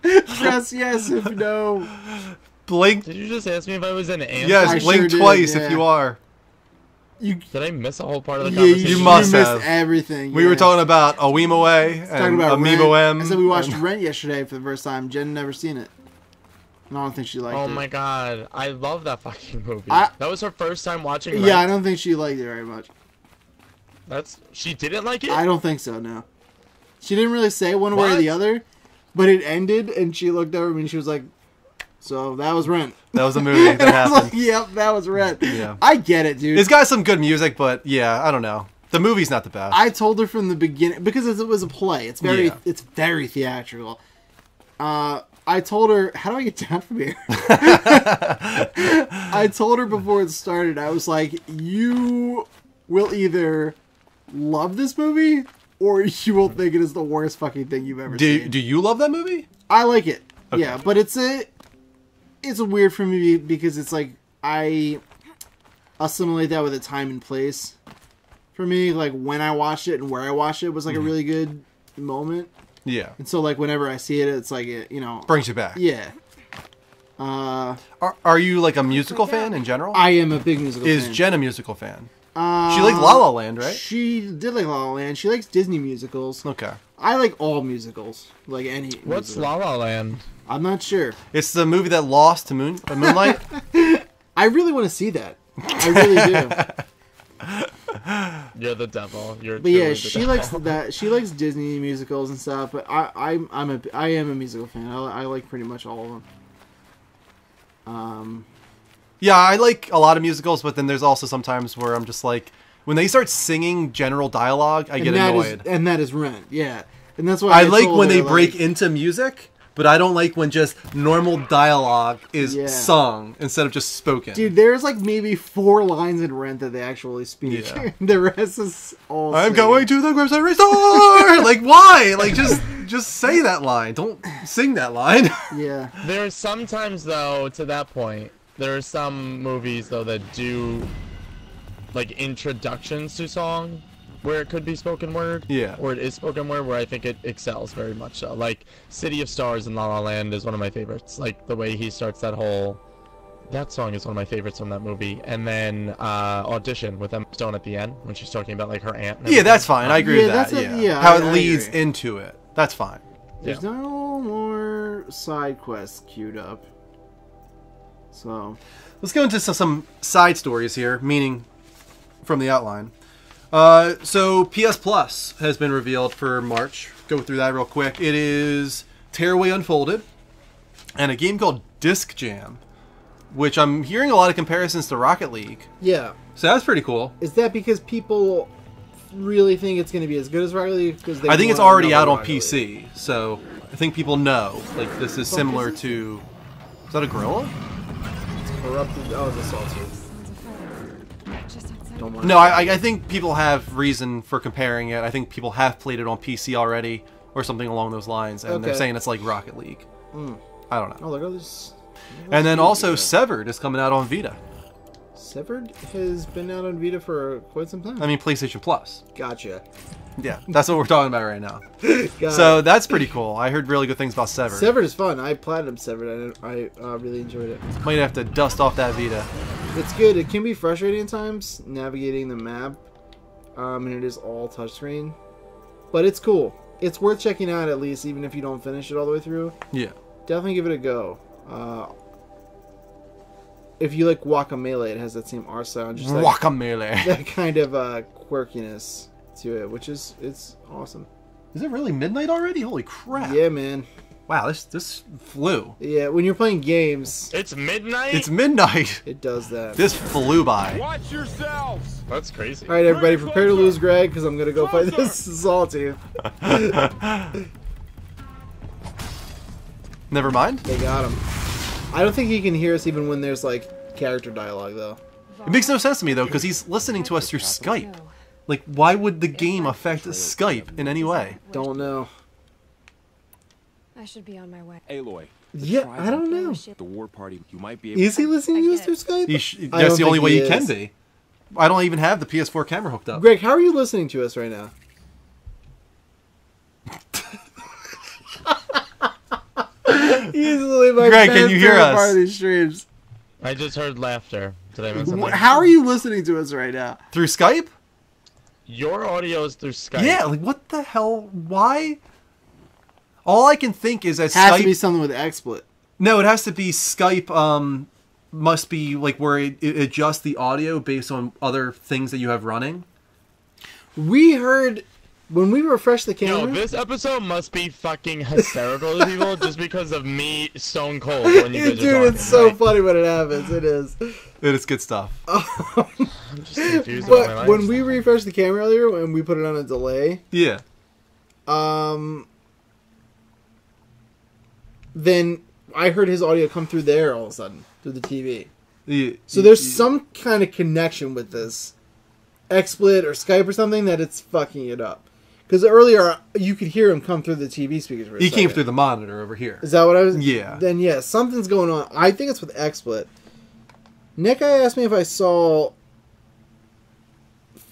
Press yes if no. Blink. Did you just ask me if I was an ant? Yes, I blink sure did, twice yeah. if you are. You, Did I miss a whole part of the yeah, conversation? You must missed have. everything. We were yeah. talking about a Weem away Talking and about Amiibo Rent. M. I said we watched and- Rent yesterday for the first time. Jen never seen it. And I don't think she liked it. Oh my god, I love that fucking movie. I- That was her first time watching. Yeah, I Rent. don't think she liked it very much. She didn't like it. I don't think so, no. She didn't really say one way or the What? other, but it ended, and she looked over at me and she was like, so that was Rent. That was a movie that And I was like, happened. yep, that was Rent. Yeah. I get it, dude. It's got some good music, but yeah, I don't know. The movie's not the best. I told her from the beginning, because it was a play. It's very, Yeah. it's very theatrical. I told her, how do I get down from here? I told her before it started, I was like, you will either love this movie, or you will think it is the worst fucking thing you've ever seen. Do you love that movie? I like it. Okay. Yeah, but it's weird for me because it's like I assimilate that with a time and place. For me, like when I watched it and where I watched it was like a really good moment. Yeah. And so like whenever I see it, it's like you know, Brings you back. yeah. Are you like a musical fan in general? I am a big musical fan. Is Jen a musical fan? She liked La La Land, right? She did like La La Land. She likes Disney musicals. Okay. I like all musicals, like any. What's musical. La La Land? I'm not sure. It's the movie that lost to Moonlight. I really want to see that. I really do. You're the devil. You're. But yeah, truly the she devil. likes that. She likes Disney musicals and stuff. But I am a musical fan. I like pretty much all of them. Yeah, I like a lot of musicals, but then there's also sometimes where I'm just like, when they start singing general dialogue, I get annoyed. And that is Rent. Yeah, and that's why I like when they her, break like, into music, but I don't like when just normal dialogue is Yeah. sung instead of just spoken. Dude, there's like maybe 4 lines in Rent that they actually speak. Yeah. The rest is all. I'm singing. going to the grocery store. Like, why? Like, just say that line. Don't sing that line. Yeah. There are sometimes, though, to that point, there are some movies, though, that do, like, introductions to song where it could be spoken word. Yeah. Or it is spoken word, where I think it excels very much so. Like, City of Stars in La La Land is one of my favorites. Like, the way he starts that whole... That song is one of my favorites from that movie. And then, Audition with Emma Stone at the end, when she's talking about, like, her aunt. And Yeah, that's fine. I agree Yeah, with that. that's Yeah. a- How I it leads agree. into it. That's fine. There's no more side quests queued up. So. Let's go into some side stories here, meaning from the outline. So PS Plus has been revealed for March. Go through that real quick. It is Tearaway Unfolded and a game called Disc Jam, which I'm hearing a lot of comparisons to Rocket League. Yeah. So that's pretty cool. Is that because people really think it's going to be as good as Rocket League? Because I think it's already out on PC, so I think people know. Like, this is similar to... Is that a gorilla? Corrupted. Oh, it's a sawtooth. Don't mind. No, I think people have reason for comparing it. I think people have played it on PC already, or something along those lines, and they're Okay. saying it's like Rocket League. I don't know. Oh, look at this. And then also Severed is coming out on Vita. Severed has been out on Vita for quite some time. I mean, PlayStation Plus. Gotcha. Yeah, that's what we're talking about right now. Got So it. that's pretty cool. I heard really good things about Severed. Severed is fun. I platinum Severed. I really enjoyed it. Might have to dust off that Vita. It's good. It can be frustrating at times navigating the map, and it is all touchscreen, but it's cool. It's worth checking out at least, even if you don't finish it all the way through. Yeah. Definitely give it a go. If you like Guacamelee, it has that same art style, and just Guacamelee. that kind of quirkiness to it, which is it's awesome. Is it really midnight already? Holy crap. Yeah, man. Wow, this flew. Yeah, when you're playing games, It's midnight? It's midnight. it does that. This flew by. Watch yourselves! That's crazy. All right, everybody, prepare to lose Greg because I'm gonna go fight this sawtooth. Never mind. They got him. I don't think he can hear us even when there's like character dialogue though. It makes no sense to me though, because he's listening to us through Skype. Like, why would the game affect Skype in any way? Don't know. I should be on my way. Aloy, Yeah, I don't know. the war party, you might be able Is he listening to us through Skype? I That's don't the only think way he he can is. be. I don't even have the PS4 camera hooked up. Greg, how are you listening to us right now? Easily my Greg, can you hear favorite us? part of these streams. I just heard laughter. Did I miss something? How are you listening to us right now? Through Skype? Your audio is through Skype. Yeah, like what the hell? Why? All I can think is that Has Skype... to be something with XSplit. No, it has to be Skype, must be like where it adjusts the audio based on other things that you have running. We heard when we refreshed the camera. No, this episode must be fucking hysterical to people just because of me stone cold when you guys are Dude, talking. it's so right? funny when it happens. It is. It is good stuff. I'm just confused about my But life. when we refreshed the camera earlier and we put it on a delay, Yeah. then I heard his audio come through there all of a sudden through the TV. Yeah. So there's some kind of connection with this XSplit or Skype or something that it's fucking it up. Because earlier you could hear him come through the TV speakers. For a He came second. through the monitor over here. Is that what I was? Yeah. Then yeah, something's going on. I think it's with XSplit. Nick, I asked me if I saw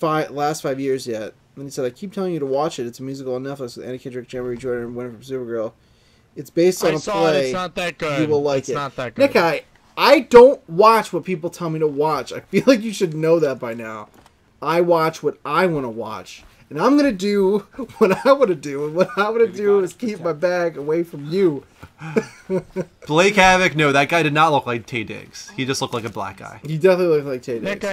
last 5 years yet, And he said, I keep telling you to watch it. It's a musical on Netflix with Anna Kendrick, Jeremy Jordan, and winner from Supergirl. It's based on a play. It's not that good. You will like it. It's not that good. Nick, I don't watch what people tell me to watch. I feel like you should know that by now. I watch what I want to watch. And I'm going to do what I want to do. And what I want to do is keep my bag away from you. Blake Havoc, no, that guy did not look like Taye Diggs. He just looked like a black guy. He definitely looked like Taye Diggs.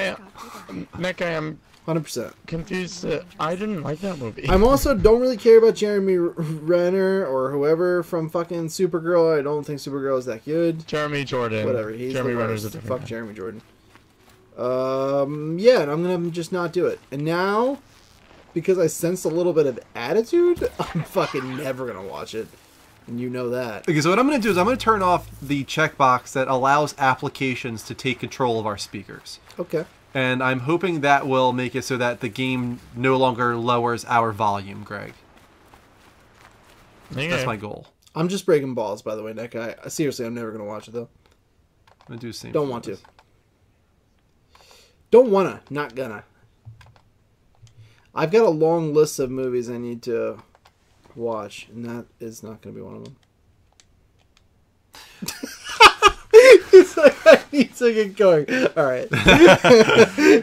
Nick, I am 100% confused. I didn't like that movie. I'm also don't really care about Jeremy Renner or whoever from fucking Supergirl. I don't think Supergirl is that good. Jeremy Jordan. Whatever. He's Jeremy the Renner's worst. a different Fuck guy. Jeremy Jordan. Yeah, and I'm gonna just not do it. And now, because I sensed a little bit of attitude, I'm fucking never gonna watch it. And you know that. Okay, so what I'm going to do is I'm going to turn off the checkbox that allows applications to take control of our speakers. Okay. And I'm hoping that will make it so that the game no longer lowers our volume, Greg. Okay. That's my goal. I'm just breaking balls, by the way, Nick. Seriously, I'm never gonna watch it though. I'm going to do the same. Don't want to. Don't wanna. Not gonna. I've got a long list of movies I need to watch, and that is not going to be one of them. He's like, I need to get going. All right.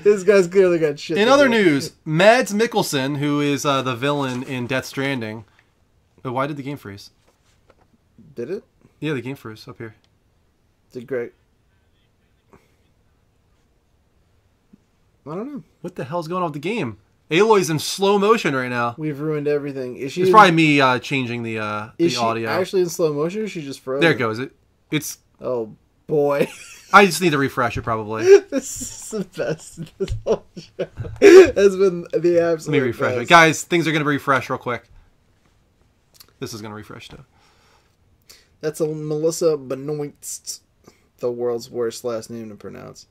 This guy's clearly got shit. In other news, Mads Mikkelsen, who is the villain in Death Stranding. Oh, why did the game freeze? Did it? Yeah, the game froze up here. Did Greg? I don't know. What the hell's going on with the game? Aloy's in slow motion right now. We've ruined everything. Is she? It's probably me changing the audio. Actually in slow motion? Or she just froze. There it goes. It's. Oh boy. I just need to refresh it probably. This is the best. This whole show has been the absolute. Let me refresh best. it, guys. Things are gonna refresh real quick. This is gonna refresh too. That's a Melissa Benoist, the world's worst last name to pronounce.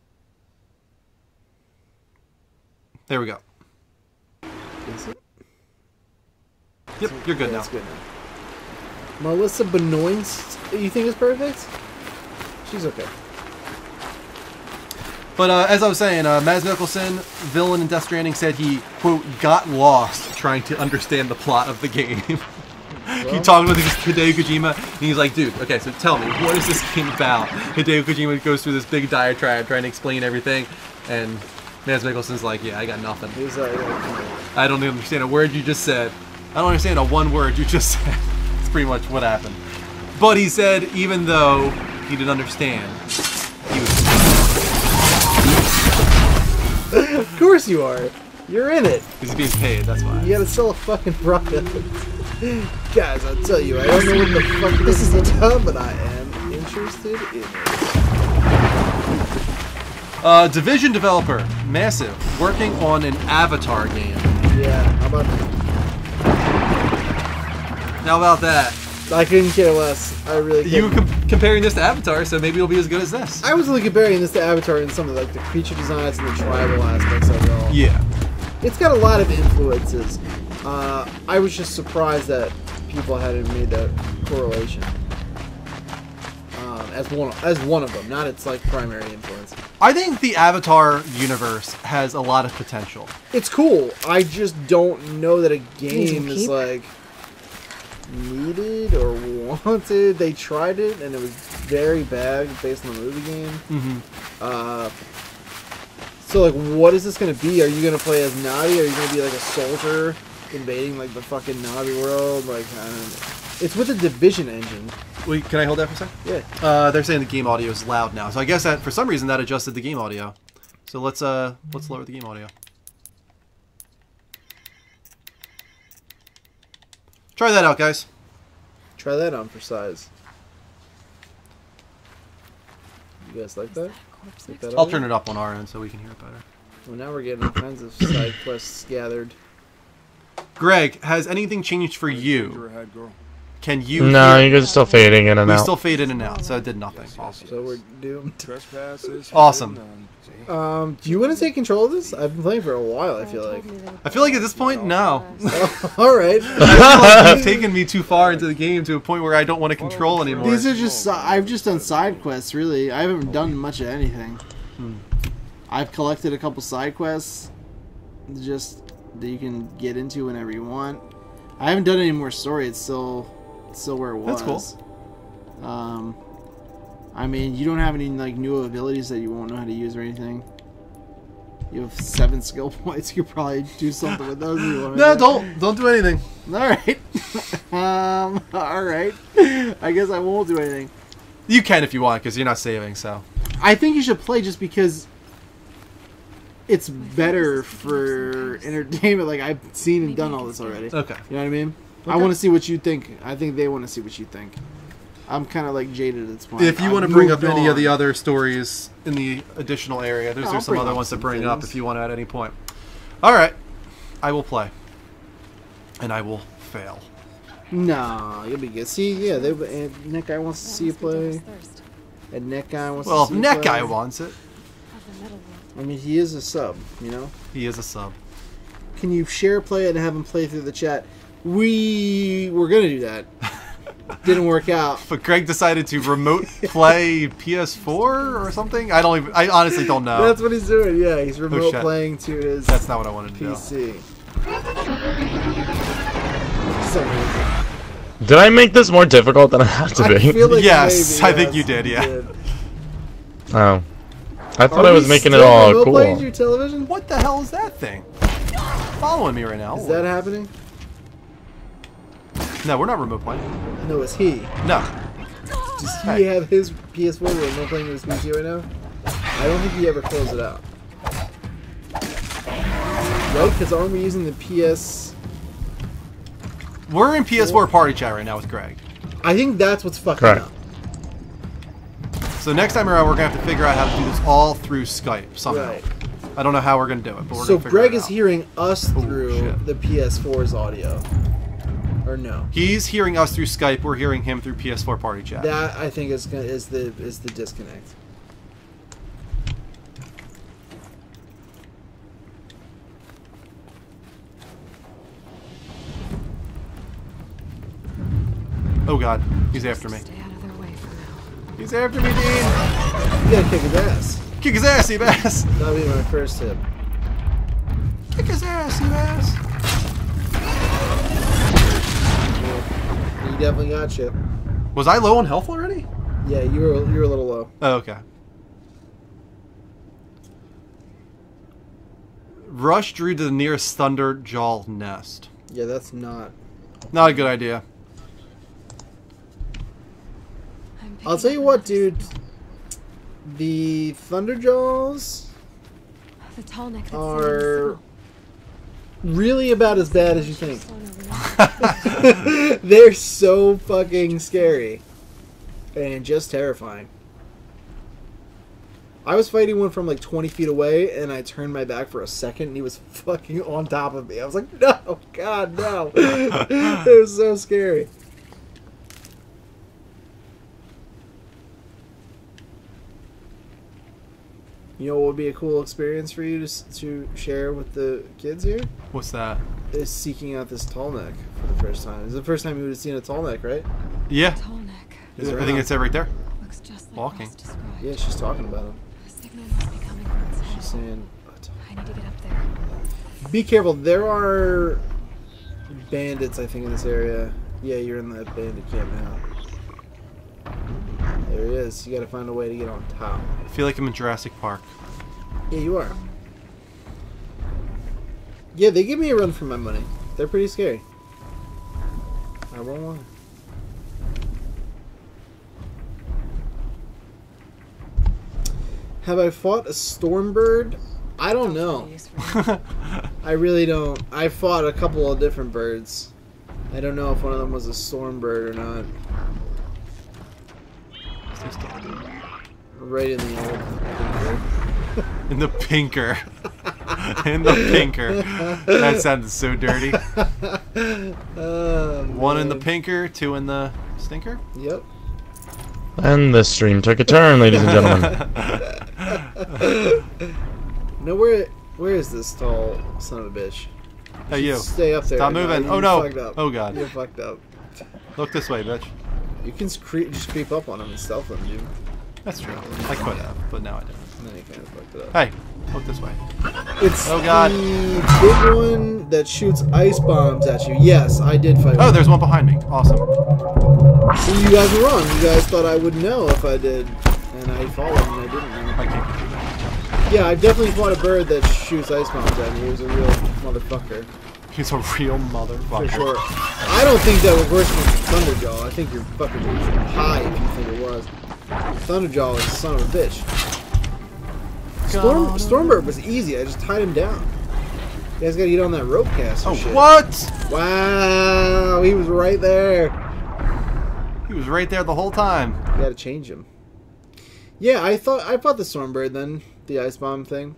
There we go. Is it? Yep, you're good now. That's good now. Melissa Benoist, you think is perfect? She's okay. But as I was saying, Mads Mikkelsen, villain in Death Stranding, said he, quote, got lost trying to understand the plot of the game. He talked with Hideo Kojima, and he's like, dude, okay, so tell me, what is this game about? Hideo Kojima goes through this big diatribe trying to explain everything, and Mads Mikkelsen's like, yeah, I got nothing. He's like, I don't understand a word you just said. I don't understand a one word you just said. That's pretty much what happened. But he said, even though he didn't understand, he was... of course you are. You're in it. He's being paid, that's why. You gotta sell a fucking product. Guys, I'll tell you, I don't know what the fuck this is about, but I am interested in it. Division developer, massive, working on an Avatar game. Yeah, how about How about that? I couldn't care less. I really couldn't. You comparing this to Avatar, so maybe it'll be as good as this. I was only comparing this to Avatar in some of like the creature designs and the tribal aspects of it all. Yeah. It's got a lot of influences. I was just surprised that people hadn't made that correlation as one of them, not its like primary influence. I think the Avatar universe has a lot of potential. It's cool. I just don't know that a game is like needed or wanted. They tried it and it was very bad based on the movie game. Mm-hmm. So like, what is this gonna be? Are you gonna play as Navi? Are you gonna be like a soldier invading like the fucking Navi world? Like, I don't know. It's with the Division engine. Wait, can I hold that for a second? Yeah. They're saying the game audio is loud now, so I guess that for some reason that adjusted the game audio. So let's lower the game audio. Try that out, guys. Try that on for size. You guys like that? Like that I'll audio? turn it up on our end so we can hear it better. Well, now we're getting all kinds of side quests gathered. Greg, has anything changed for you? Can you? No, hear? you guys still fading in and We out. still fade in and out, so it did nothing. Awesome. So we're doomed. Awesome. Do you want to take control of this? I've been playing for a while, I feel like. I feel like at this point, no. Alright. I feel like you've taken me too far into the game to a point where I don't want to control anymore. These are just, I've just done side quests, really. I haven't done much of anything. I've collected a couple side quests. Just that you can get into whenever you want. I haven't done any more story. It's still where it was. That's cool. I mean, you don't have any like new abilities that you won't know how to use or anything. You have 7 skill points. You could probably do something with those. If you want. No, don't do anything. All right. All right. I guess I won't do anything. You can if you want, because you're not saving. So I think you should play just because it's better for entertainment. Like, I've seen and done all this already. Okay. You know what I mean? Okay. I want to see what you think. I think they want to see what you think. I'm kind of like jaded at this point. If you want to bring up any of the other stories in the additional area, there's some other ones to bring up if you want to at any point. All right, I will play, and I will fail. No, you'll be good. See, yeah, Neck Guy wants to see you play. And Neck Guy wants to see you play. Well, if Neck Guy wants it. I mean, he is a sub, you know? He is a sub. Can you share play it and have him play through the chat? We were going to do that. Didn't work out. But Greg decided to remote play PS4 or something? I honestly don't know. That's what he's doing, yeah. He's remote playing to his That's not what I wanted to PC. Did I make this more difficult than I have to be? I feel like yes, maybe, I think you did, yeah. Did. Oh. I thought I was making it all cool. Playing your television? What the hell is that thing? Following me right now. Is that happening? No, we're not remote playing. No, it's he. No. Does he have his PS4 remote playing his PC right now? I don't think he ever closed it out. Right? Because aren't we using the PS... We're in PS4 party chat right now with Greg. I think that's what's fucking up. So next time around, we're going to have to figure out how to do this all through Skype somehow. Right. I don't know how we're going to do it, but we're so going to figure Greg it out. is hearing us through the PS4's audio. Or no? He's hearing us through Skype. We're hearing him through PS4 party chat. That, I think, is the disconnect. Oh god, he's after me. Stay out of their way for now. He's after me, Dean! You gotta kick his ass. Kick his ass, you ass! That'll be my first tip. Kick his ass, you ass! He definitely got you. Was I low on health already? Yeah, you were a little low. Oh, okay. Rush Drew to the nearest Thunderjaw nest. Yeah, that's not a good idea. I'll tell you what, dude. The Thunderjaws are really about as bad as you think. They're so fucking scary and just terrifying. I was fighting one from like 20 feet away, and I turned my back for a second, and he was fucking on top of me. I was like, no, God, no. It was so scary. You know what would be a cool experience for you to share with the kids here? What's that? Is seeking out this tall neck for the first time. It's the first time you would have seen a tall neck, right? Yeah. Tall neck. I think it's right there. Looks just like Walking. Ross described. Yeah, she's talking about him. The signal must be coming from inside. She's saying, I need to get up there. be careful. There are bandits, I think, in this area. Yeah, you're in that bandit camp now. There he is. You gotta find a way to get on top. I feel like I'm in Jurassic Park. Yeah, you are. Yeah, they give me a run for my money. They're pretty scary. I won't lie. Have I fought a stormbird? I don't know. I really don't. I fought a couple of different birds. I don't know if one of them was a stormbird or not. Right in the old In the pinker. In the pinker. That sounded so dirty. One in the pinker, 2 in the stinker? Yep. And the stream took a turn, ladies and gentlemen. No, where is this tall son of a bitch? Hey, you. Stay up there. Stop moving. You Oh, no. fucked up. Oh, God. You're fucked up. Look this way, bitch. You can just creep up on him and stealth him, dude. That's true. I could have, but now I don't. And then you kind of fucked it up. Hey, look this way. It's oh, God. the big one that shoots ice bombs at you. Yes, I did fight. Oh, there's one behind me. Awesome. See, you guys were wrong. You guys thought I would know if I did, and I followed and I didn't know. I can't do that. Yeah, I definitely fought a bird that shoots ice bombs at me. He was a real motherfucker. He's a real motherfucker. For sure. I don't think that was worse than Thunderjaw. I think you're fucking high if you think it was. Thunderjaw is a son of a bitch. Stormbird was easy. I just tied him down. You guys gotta get on that rope cast or shit. What? Wow, he was right there. He was right there the whole time. You gotta change him. Yeah, I fought the Stormbird then, the ice bomb thing.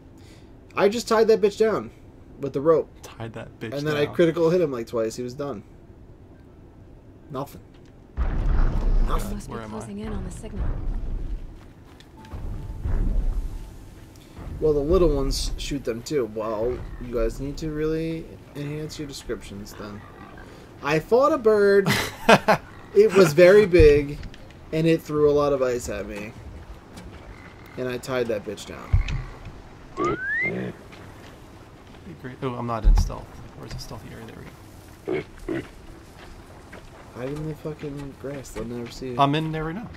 I just tied that bitch down with the rope. Tied that bitch down. And then I critical hit him like twice. He was done. Nothing. Nothing. Must be Where am I? closing in on the signal. Well, the little ones shoot them too. Well, you guys need to really enhance your descriptions then. I fought a bird. It was very big, and it threw a lot of ice at me. And I tied that bitch down. Oh, I'm not in stealth. Where's the stealthy area? There we go. Hide in the fucking grass. They'll never see you. I'm in there right now.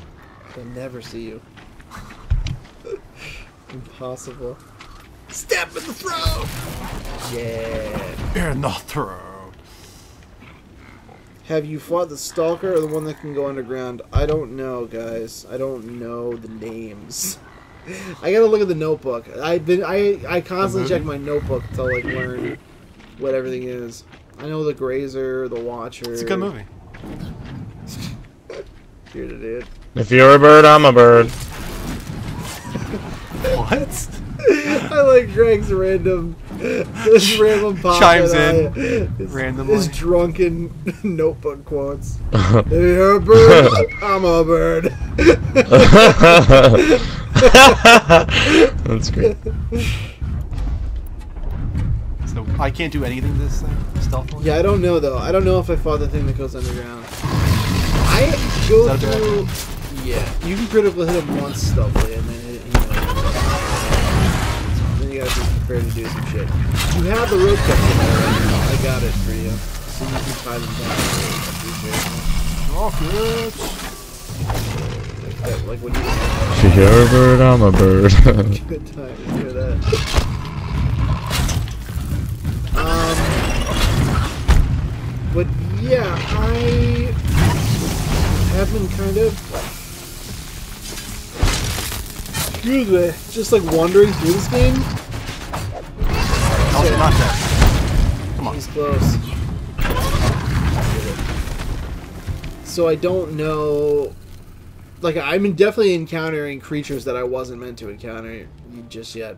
They'll never see you. Impossible. Step in the throat! Yeah. In the throat. Have you fought the Stalker or the one that can go underground? I don't know, guys. I don't know the names. I gotta look at the notebook. I constantly check my notebook to like learn what everything is. I know the Grazer, the Watcher. It's a good movie. You're the dude. If you're a bird, I'm a bird. What? I like Greg's random pop chimes in randomly. His drunken notebook quotes. If you're a bird, I'm a bird. That's great. So I can't do anything to this thing stealthily? Yeah, I don't know though. I don't know if I fought the thing that goes underground. I go through. Yeah, you can critical hit him once stealthily, and then then you gotta be prepared to do some shit. You have the rope cut already. I got it for you, so you can tie them down. Rockets! Like when you. If you're a bird, I'm a bird. Good time to hear that. But yeah, I have been kind of, excuse me, just like wandering through this game. Also not dead. Come on. He's close. So I don't know. Like, I'm definitely encountering creatures that I wasn't meant to encounter just yet.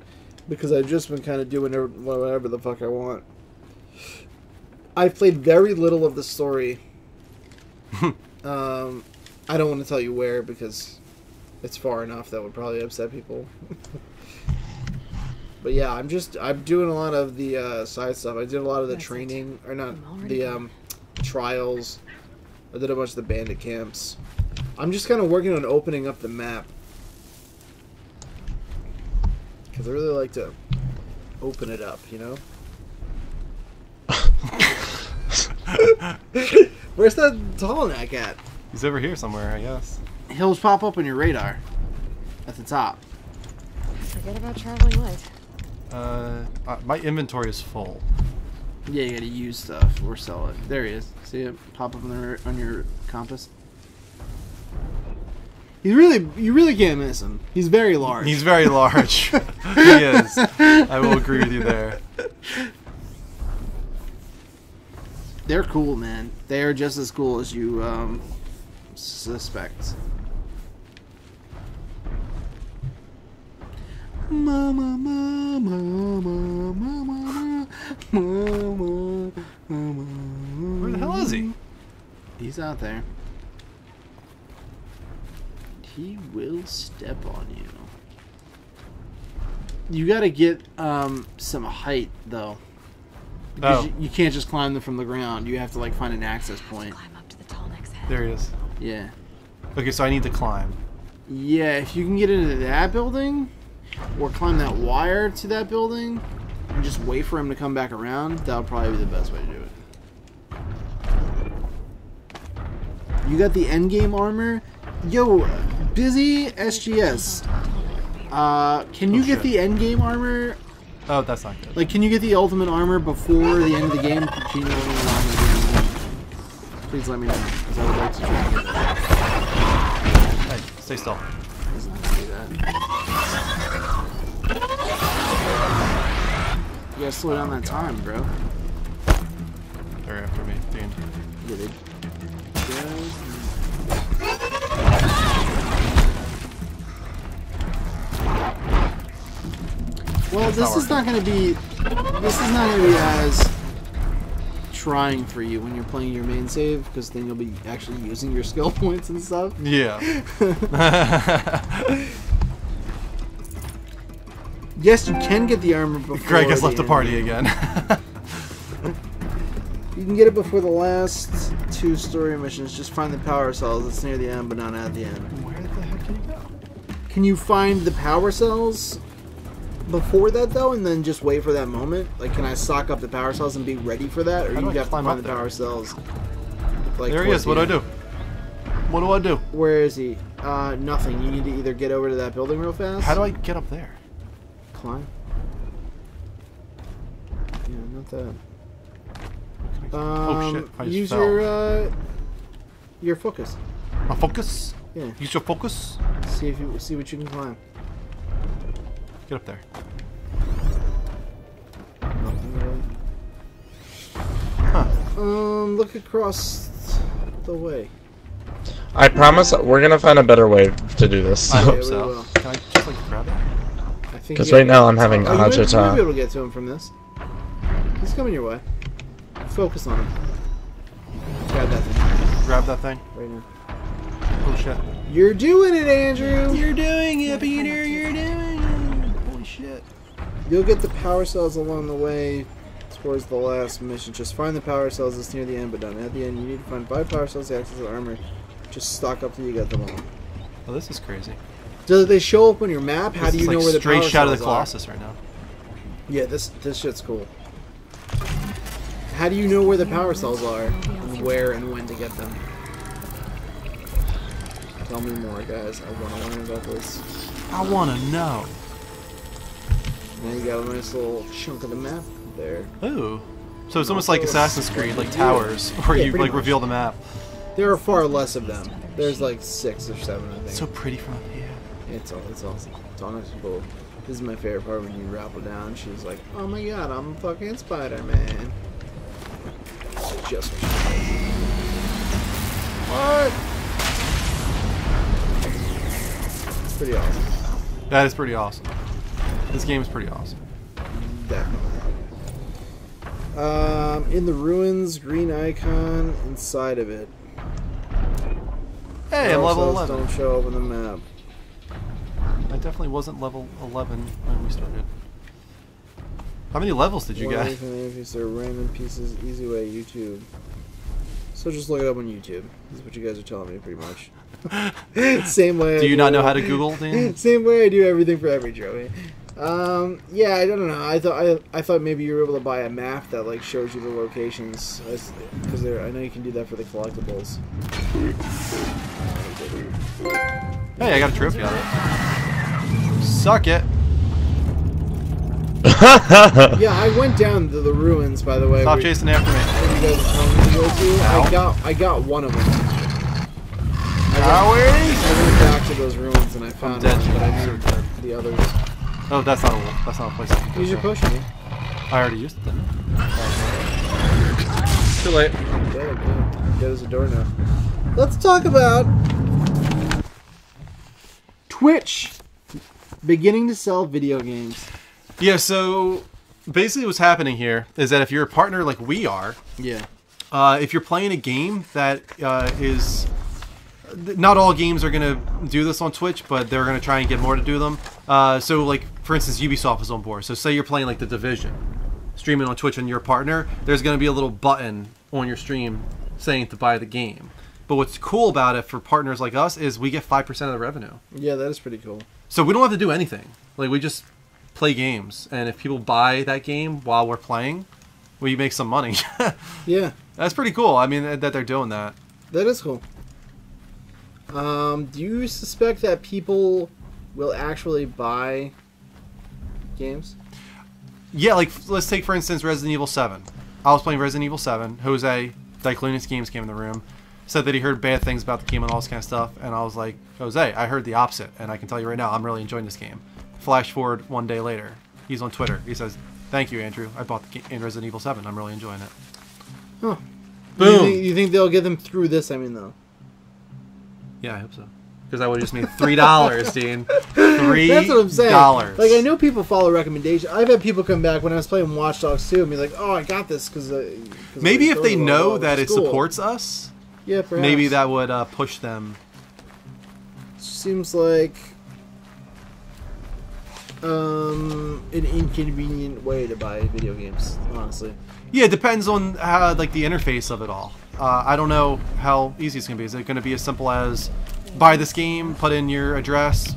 Because I've just been kind of doing whatever the fuck I want. I've played very little of the story. I don't want to tell you where because it's far enough that would probably upset people. But yeah, I'm doing a lot of the side stuff. I did a lot of the training, or not, the trials. I did a bunch of the bandit camps. I'm just kind of working on opening up the map. Because I really like to open it up, you know? Where's that tall neck at? He's over here somewhere, I guess. Hills pop up on your radar. At the top. Forget about traveling light. My inventory is full. Yeah, you gotta use stuff or sell it. There he is. See it pop up on your compass? You really can't miss him. He's very large. He's very large. He is. I will agree with you there. They're cool, man. They are just as cool as you suspect. Mama, mama, mama, mama, mama, mama. Where the hell is he? He's out there. He will step on you. You gotta get some height though. Because you can't just climb them from the ground. You have to like find an access point. Climb up to the tall neck's head. There he is. Yeah. Okay, so I need to climb. Yeah, if you can get into that building, or climb that wire to that building, and just wait for him to come back around, that would probably be the best way to do it. You got the endgame armor? Yo, busy SGS. Can you get the endgame armor? Oh, that's not good. Like, can you get the ultimate armor before the end of the game? Please let me know, because I would like to try and get that. Hey, stay still. He's not gonna do that. You gotta slow down that time, bro. They're after me, dude. Yeah, they... Well, this is not going to be as trying for you when you're playing your main save, because then you'll be actually using your skill points and stuff. Yeah. Yes, you can get the armor before. Greg has left the party again. You can get it before the last 2 story missions. Just find the power cells. It's near the end, but not at the end. Where the heck can you go? Can you find the power cells before that, though, and then just wait for that moment? Like, can I stock up the power cells and be ready for that? Or How do you I have to climb find up the there? power cells? Like, There he is. What do I do? What do I do? Where is he? Nothing. You need to either get over to that building real fast. How do I get up there? Climb. Yeah, not that. Oh shit! I just Use fell. your focus. My focus. Yeah. Use your focus. See what you can climb. Get up there. Nothing really. Huh. Look across the way. I promise we're gonna find a better way to do this. I Yeah, hope we so. will. Can I just like grab it? I think. Because right now I'm having you might be agita. able to get to him from this. He's coming your way. Focus on him. Grab that thing Grab that thing. right now. Oh shit! You're doing it, Andrew. You're doing it, Peter. You're doing it. Holy shit! You'll get the power cells along the way towards the last mission. Just find the power cells. It's near the end, but not at the end. You need to find 5 power cells to access the armor. Just stock up till you get them all. Oh, this is crazy. Do they show up on your map? How do you know where the power straight shot of the cells are? Colossus right now? Yeah, this shit's cool. How do you know where the power cells are? And where and when to get them? Tell me more, guys. I want to learn about this. I want to know. Now you got a nice little chunk of the map there. Ooh. So it's almost like Assassin's Creed, like towers, where Yeah, you pretty like much. reveal the map. There are far less of them. There's like 6 or 7, I think. It's so pretty from up here. It's awesome. It's honestly cool. This is my favorite part when you rappel down. She's like, "Oh my god, I'm fucking Spider-Man." Just what she does. What? It's pretty awesome. That is pretty awesome. This game is pretty awesome. Definitely. In the ruins, green icon inside of it. Hey, I'm level Cells 11. Don't show up on the map. I definitely wasn't level 11 when we started. How many levels did you One get? way from the NPCs are random pieces, easy way, YouTube. So just look it up on YouTube. This is what you guys are telling me, pretty much. Same way. Do you not know how to Google, Dan? Same way I do everything for every trophy. Yeah, I don't know. I thought maybe you were able to buy a map that like shows you the locations, because I know you can do that for the collectibles. Hey, I got a trophy out of it. Suck it. Yeah, I went down to the ruins, by the way. Stop chasing after me. Where you guys are telling me to go to. I got one of them. I went back to those ruins and I found dead. one, but I need the others. Oh, that's not a place. I can Use your push me. I already used it, didn't I? Too late. Dead as a doorknob. Let's talk about Twitch beginning to sell video games. Yeah, so basically what's happening here is that if you're a partner like we are, Yeah. if you're playing a game that is... Not all games are going to do this on Twitch, but they're going to try and get more to do them. So, like, for instance, Ubisoft is on board. So say you're playing, like, The Division, streaming on Twitch and you're a partner, there's going to be a little button on your stream saying to buy the game. But what's cool about it for partners like us is we get 5% of the revenue. Yeah, that is pretty cool. So we don't have to do anything. Like, we just play games, and if people buy that game while we're playing, we make some money. Yeah. That's pretty cool. I mean, that they're doing that. That is cool. Do you suspect that people will actually buy games? Yeah, like, let's take, for instance, Resident Evil 7. I was playing Resident Evil 7. Jose, Diclunius Games, came in the room, said that he heard bad things about the game and all this kind of stuff, and I was like, Jose, I heard the opposite, and I can tell you right now, I'm really enjoying this game. Flash forward one day later, he's on Twitter. He says, "Thank you, Andrew. I bought the game in Resident Evil 7. I'm really enjoying it." Huh. Boom. You think they'll get them through this? I mean, though. Yeah, I hope so. Because I would have just made $3, Dean. $3. That's what I'm saying. Like, I know people follow recommendations. I've had people come back when I was playing Watch Dogs 2 and be like, "Oh, I got this because." Maybe if they know that it supports us, yeah, perhaps. maybe that would push them. Seems like an inconvenient way to buy video games, honestly. Yeah, it depends on how, like, the interface of it all. I don't know how easy it's going to be. Is it going to be as simple as buy this game, put in your address,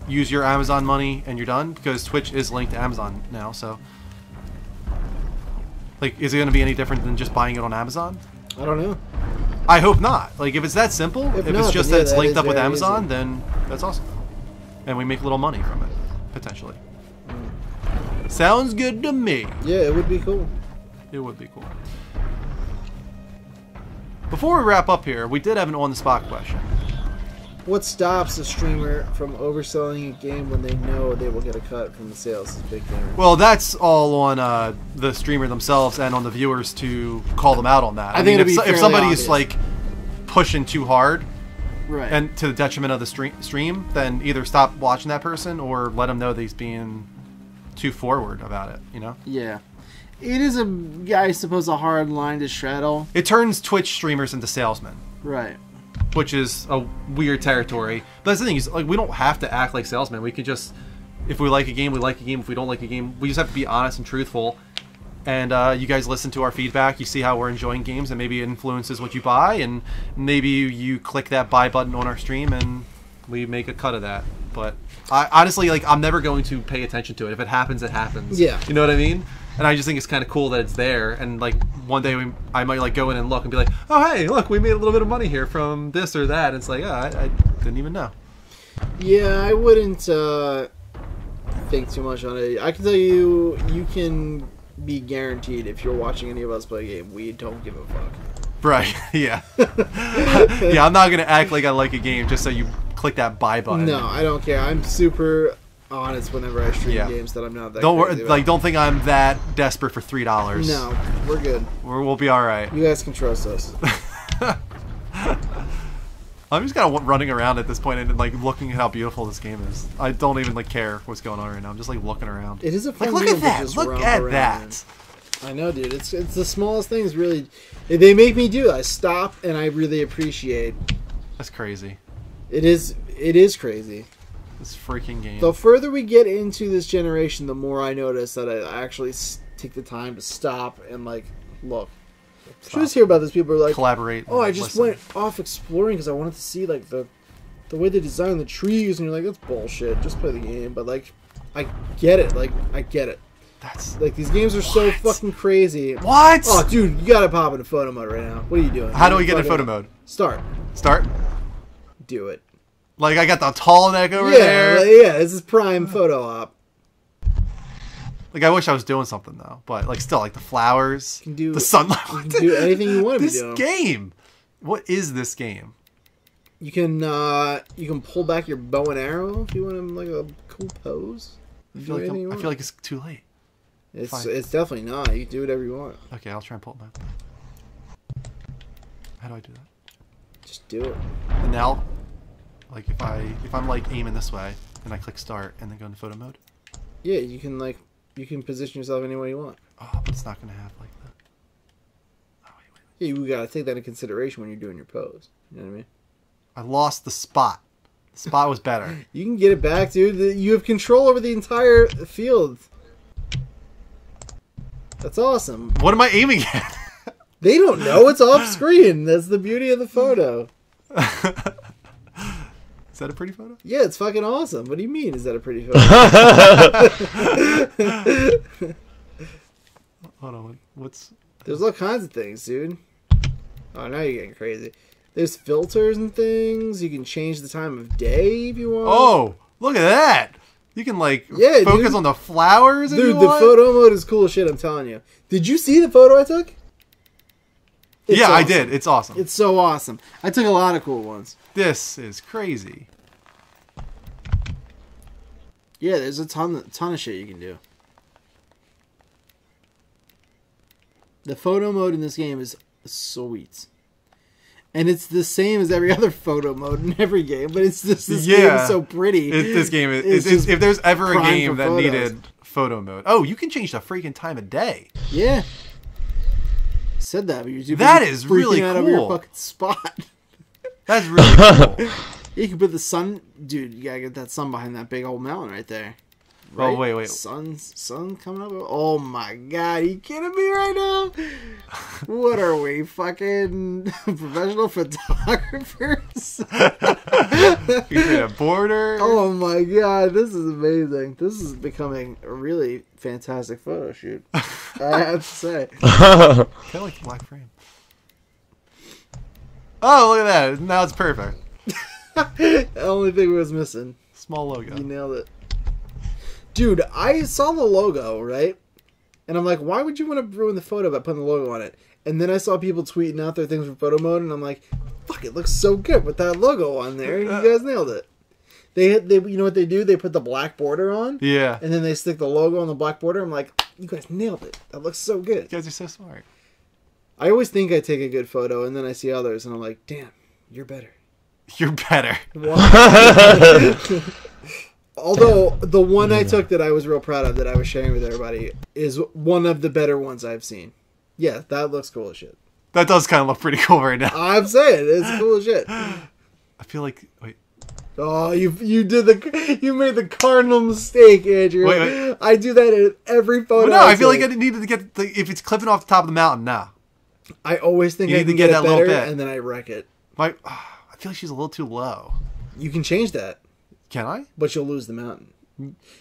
use your Amazon money, and you're done? Because Twitch is linked to Amazon now, so... Like, is it going to be any different than just buying it on Amazon? I don't know. I hope not. Like, if it's that simple, if not, it's just then that it's that linked is up with very Amazon, easy. then that's awesome. And we make a little money from it, potentially. Sounds good to me. Yeah, it would be cool. It would be cool. Before we wrap up here, we did have an on-the-spot question. What stops a streamer from overselling a game when they know they will get a cut from the sales? Is big gamer. Well, that's all on the streamer themselves and on the viewers to call them out on that. I think mean, it'd be if somebody fairly is like pushing too hard, right, and to the detriment of the stream, then either stop watching that person or let them know that he's being too forward about it. You know? Yeah. It is I suppose, a hard line to straddle. It turns Twitch streamers into salesmen. Right. Which is a weird territory. But that's the thing, is like, we don't have to act like salesmen. We can just, if we like a game, we like a game. If we don't like a game, we just have to be honest and truthful. And you guys listen to our feedback. You see how we're enjoying games, and maybe it influences what you buy. And maybe you click that buy button on our stream, and we make a cut of that. But I honestly, like, I'm never going to pay attention to it. If it happens, it happens. Yeah. You know what I mean? And I just think it's kind of cool that it's there. And like one day I might like go in and look and be like, "Oh, hey, look, we made a little bit of money here from this or that." And it's like, oh, I didn't even know. Yeah, I wouldn't think too much on it. I can tell you, you can be guaranteed if you're watching any of us play a game, we don't give a fuck. Right? Yeah. Yeah, I'm not gonna act like I like a game just so you click that buy button. No, I don't care. I'm super honest whenever I stream games that I'm not that. Don't worry, crazy about. like, don't think I'm that desperate for $3. No, we're good. We'll be all right. You guys can trust us. I'm just kind of running around at this point and like looking at how beautiful this game is. I don't even like care what's going on right now. I'm just like looking around. It is a fun like, look game at that! to just Look romp at around that! in. I know, dude. It's the smallest things, really. They make me do. I stop and I really appreciate. That's crazy. It is crazy. This freaking game. The further we get into this generation, the more I notice that I actually take the time to stop and like look. I just hear about this. People are like, collaborate. "Oh, I just went off exploring because I wanted to see like the way they design the trees," and you're like, "That's bullshit. Just play the game." But like, I get it. Like, I get it. That's like, these games are so fucking crazy. What? Oh, dude, you gotta pop into photo mode right now. What are you doing? How do we get in photo mode? Start. Start. Do it. Like, I got the tall neck over there. Yeah, this is prime photo op. Like, I wish I was doing something though, but like, still, like the flowers, the sunlight. You can do anything you want to be doing. This game. What is this game? You can pull back your bow and arrow if you want like a cool pose. I feel like it's too late. It's definitely not. You can do whatever you want. Okay, I'll try and pull it back. How do I do that? Just do it. And now, like if I'm like aiming this way, and I click start, and then go into photo mode. Yeah, you can position yourself any way you want. Oh, but it's not gonna have like that. Oh, wait. Yeah, you gotta take that into consideration when you're doing your pose. You know what I mean? I lost the spot. The spot was better. You can get it back, dude. You have control over the entire field. That's awesome. What am I aiming at? They don't know. It's off screen. That's the beauty of the photo. Is that a pretty photo? Yeah, it's fucking awesome. What do you mean? Is that a pretty photo? Hold on. What's... There's all kinds of things, dude. Oh, now you're getting crazy. There's filters and things. You can change the time of day if you want. Oh, look at that. You can, like, yeah, focus dude. on the flowers if Dude, you the want. photo mode is cool as shit, I'm telling you. Did you see the photo I took? It's yeah, awesome. I did. It's awesome. It's so awesome. I took a lot of cool ones. This is crazy. Yeah, there's a ton of shit you can do. The photo mode in this game is sweet. And it's the same as every other photo mode in every game, but it's just this game is so pretty. This game is if there's ever a game that needed photo mode. Oh, you can change the freaking time of day. Yeah. Said that, but you're that is really out cool. Of your fucking spot. That's really cool. You can put the sun, dude. You gotta get that sun behind that big old mountain right there. Right? Oh wait. Sun coming up. Oh my god, are you kidding me right now? What are we, fucking professional photographers? You create a border. Oh my god, this is amazing. This is becoming a really fantastic photo shoot. I have to say. Kind of like the black frame. Oh, look at that! Now it's perfect. The only thing was missing. Small logo. You nailed it. Dude, I saw the logo, right? And I'm like, why would you want to ruin the photo by putting the logo on it? And then I saw people tweeting out their things for photo mode, and I'm like, fuck, it looks so good with that logo on there. You guys nailed it. They you know what they do? They put the black border on. Yeah. And then they stick the logo on the black border. I'm like, you guys nailed it. That looks so good. You guys are so smart. I always think I take a good photo, and then I see others, and I'm like, damn, you're better. You're better. Although, the one I took that I was real proud of, that I was sharing with everybody, is one of the better ones I've seen. Yeah, that looks cool as shit. That does kind of look pretty cool right now. I'm saying, it's cool as shit. I feel like... Wait. Oh, you made the cardinal mistake, Andrew. Wait. I do that in every photo. Well, no, I feel like I needed to get... if it's clipping off the top of the mountain now. I always think I can get it better, and then I wreck it. I feel like she's a little too low. You can change that. Can I? But you'll lose the mountain.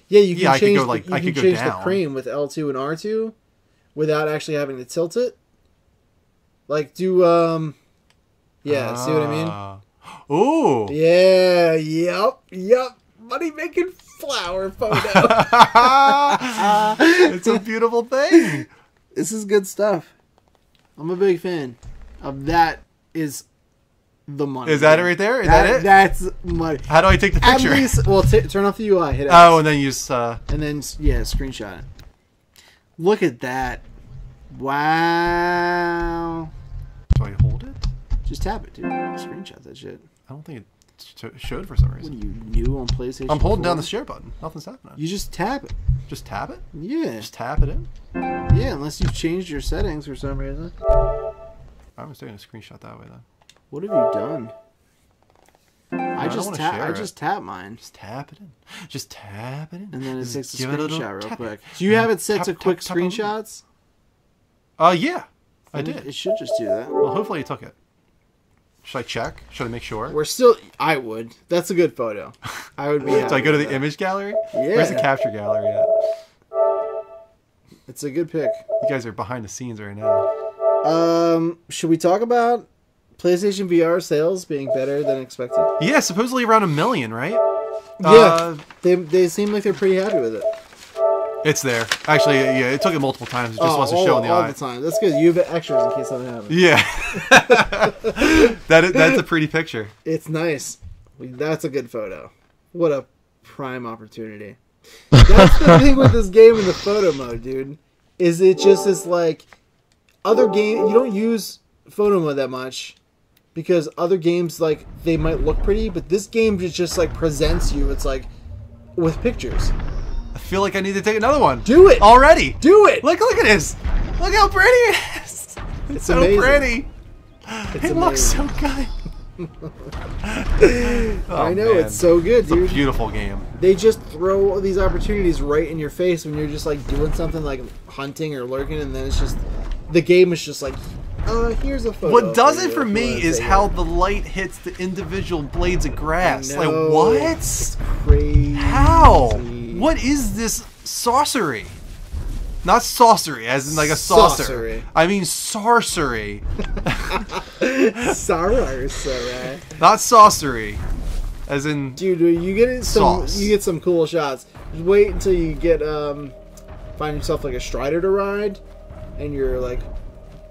Yeah, you can change. I could go change down. the cream with L2 and R2 without actually having to tilt it. Like do yeah, see what I mean? Ooh. Yeah, yep. Money making flower photo. It's a beautiful thing. This is good stuff. I'm a big fan of that. Is the money. Is that it right there? Is that it? That's money. How do I take the picture? At least, well, turn off the UI. Hit X. Oh, and then use... and then, yeah, screenshot it. Look at that. Wow. Do I hold it? Just tap it, dude. Screenshot that shit. I don't think it showed for some reason. What are you, new on PlayStation I'm holding 4? down the share button. Nothing's happening. You just tap it. Just tap it? Yeah. Just tap it in? Yeah, unless you've changed your settings for some reason. I was taking a screenshot that way, then. What have you done? I just tap mine. Just tap it in. Just tap it in. And then it takes a give it screenshot real tap quick. it. Do you have it set Tap, to tap, quick tap, screenshots? Yeah. I did. It should just do that. Well, hopefully you took it. Should I check? Should I make sure? We're still... I would. That's a good photo. I would be happy Do I go to with the that. image gallery? Yeah. Where's the capture gallery at? It's a good pick. You guys are behind the scenes right now. Should we talk about PlayStation VR sales being better than expected? Yeah, supposedly around 1 million, right? Yeah. They seem like they're pretty happy with it. It's there. Actually, yeah, it took it multiple times. It just wasn't showing the all eye. the time. That's good. You have extras in case something happens. Yeah. That's a pretty picture. It's nice. That's a good photo. What a prime opportunity. That's the thing with this game in the photo mode, dude. Is it just is like other game? You don't use photo mode that much because other games like they might look pretty, but this game just like presents you. It's like with pictures. I feel like I need to take another one. Do it already. Do it. Look at this. Look how pretty it is. It's so amazing. pretty. It looks so good. I know, it's so good, dude. It's a beautiful game. They just throw these opportunities right in your face when you're just like doing something like hunting or lurking, and then it's just the game is just like Here's a photo. What does it you for if you me wanna is take how it. the light hits the individual blades of grass. I know, Like, what? It's crazy. How? What is this sorcery? Not sorcery, as in like a saucer. Sorcery. I mean sorcery. Sorcery. Not sorcery. As in... Dude, you get Sauce. some cool shots. Just wait until you get find yourself like a Strider to ride, and you're like